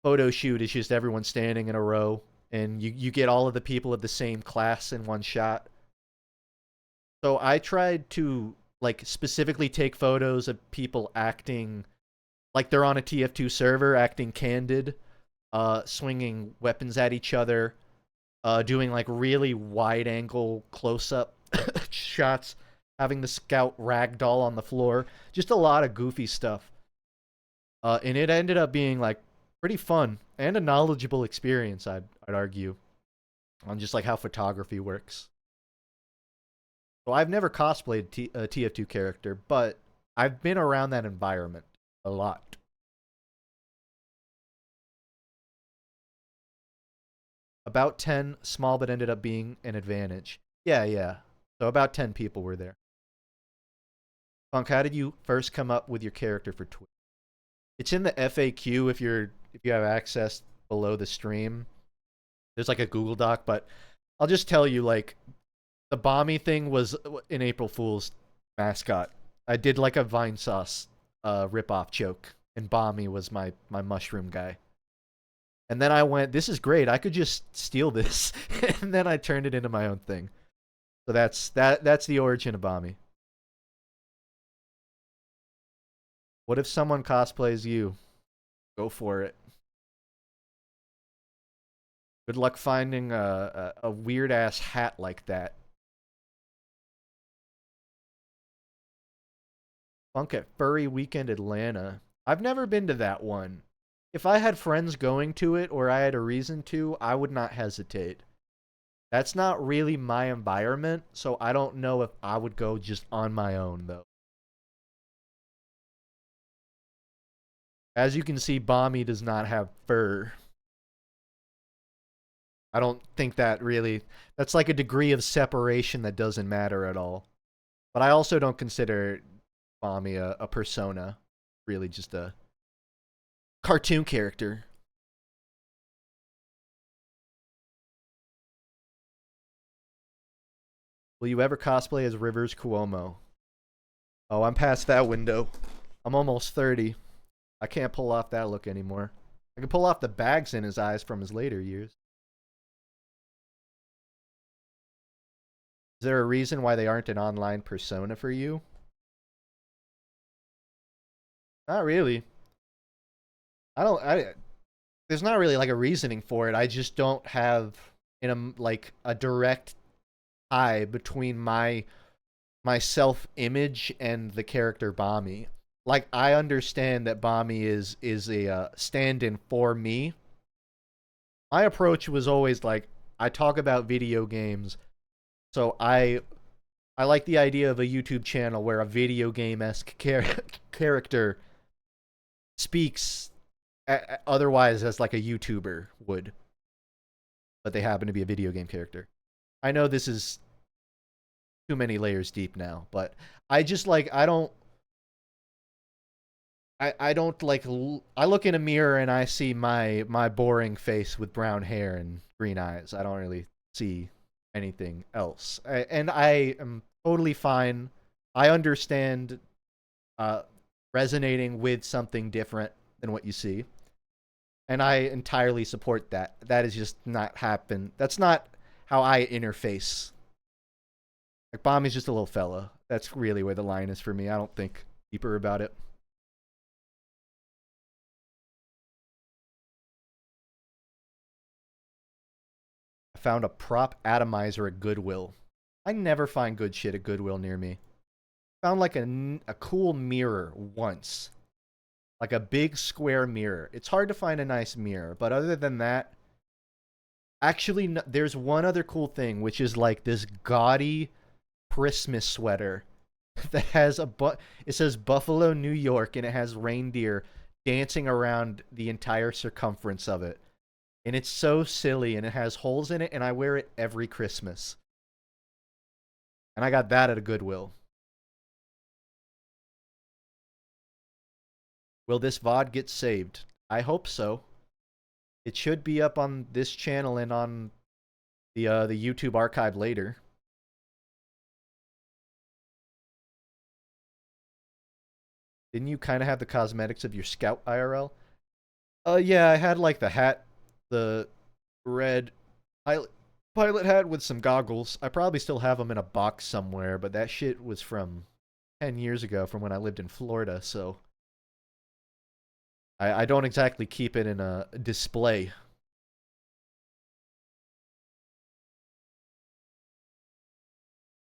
photo shoot is just everyone standing in a row, and you get all of the people of the same class in one shot. So I tried to like specifically take photos of people acting like they're on a TF2 server, acting candid, swinging weapons at each other. Doing like really wide angle close up shots, having the scout ragdoll on the floor, just a lot of goofy stuff. And it ended up being like pretty fun and a knowledgeable experience, I'd argue, on just like how photography works. So I've never cosplayed a TF2 character, but I've been around that environment a lot. About 10, small, but ended up being an advantage. Yeah. So about 10 people were there. Funk, how did you first come up with your character for Twitch? It's in the FAQ if you have access below the stream. There's like a Google Doc, but I'll just tell you, like, the Bommy thing was an April Fool's mascot. I did like a Vine Sauce rip-off joke, and Bommy was my mushroom guy. And then I went, this is great, I could just steal this. And then I turned it into my own thing. So that's the origin of Bommy. What if someone cosplays you? Go for it. Good luck finding a weird-ass hat like that. FUNKe Furry Weekend Atlanta. I've never been to that one. If I had friends going to it or I had a reason to, I would not hesitate. That's not really my environment, so I don't know if I would go just on my own, though. As you can see, Bommy does not have fur. I don't think that really... That's like a degree of separation that doesn't matter at all. But I also don't consider Bommy a persona. Really just a cartoon character. Will you ever cosplay as Rivers Cuomo? Oh, I'm past that window. I'm almost 30. I can't pull off that look anymore. I can pull off the bags in his eyes from his later years. Is there a reason why they aren't an online persona for you? Not really. There's not really like a reasoning for it. I just don't have like a direct tie between my self-image and the character Bommy. Like, I understand that Bommy is a stand-in for me. My approach was always like, I talk about video games, so I like the idea of a YouTube channel where a video game-esque character speaks otherwise as like a YouTuber would, but they happen to be a video game character. I know this is too many layers deep now, but I just like, I don't like, I look in a mirror and I see my boring face with brown hair and green eyes. I don't really see anything else. And I am totally fine. I understand resonating with something different than what you see. And I entirely support that. That is just not happen. That's not how I interface. Like, Bommy's just a little fella. That's really where the line is for me. I don't think deeper about it. I found a prop atomizer at Goodwill. I never find good shit at Goodwill near me. Found like a cool mirror once. Like a big square mirror. It's hard to find a nice mirror, but other than that, actually, no, there's one other cool thing, which is like this gaudy Christmas sweater that has it says Buffalo, New York, and it has reindeer dancing around the entire circumference of it. And it's so silly, and it has holes in it, and I wear it every Christmas. And I got that at a Goodwill. Will this VOD get saved? I hope so. It should be up on this channel and on the YouTube archive later. Didn't you kind of have the cosmetics of your Scout IRL? Yeah, I had like the hat, the red pilot hat with some goggles. I probably still have them in a box somewhere, but that shit was from 10 years ago, from when I lived in Florida, so I don't exactly keep it in a display.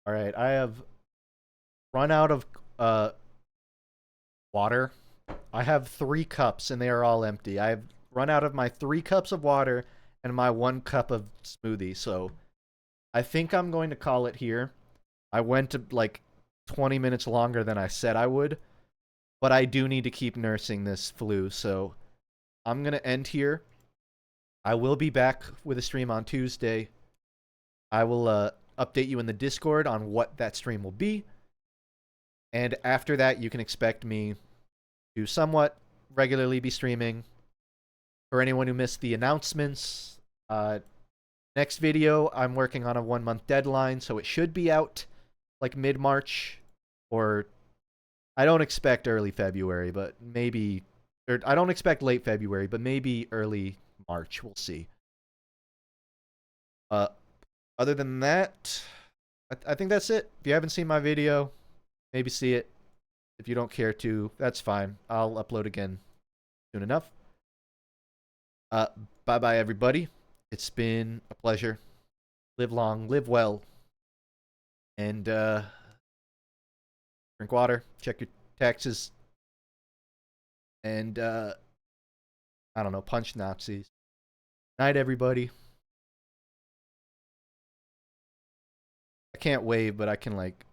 Alright, I have run out of water. I have 3 cups and they are all empty. I have run out of my 3 cups of water and my 1 cup of smoothie, so I think I'm going to call it here. I went to like 20 minutes longer than I said I would, but I do need to keep nursing this flu, so I'm going to end here. I will be back with a stream on Tuesday. I will update you in the Discord on what that stream will be. And after that, you can expect me to somewhat regularly be streaming. For anyone who missed the announcements, next video, I'm working on a 1-month deadline, so it should be out like mid-March or I don't expect early February, but maybe, or I don't expect late February, but maybe early March. We'll see. Other than that, I think that's it. If you haven't seen my video, maybe see it. If you don't care to, that's fine. I'll upload again soon enough. Bye-bye, everybody. It's been a pleasure. Live long, live well. And, drink water, check your taxes, and, I don't know, punch Nazis. Night, everybody. I can't wave, but I can, like,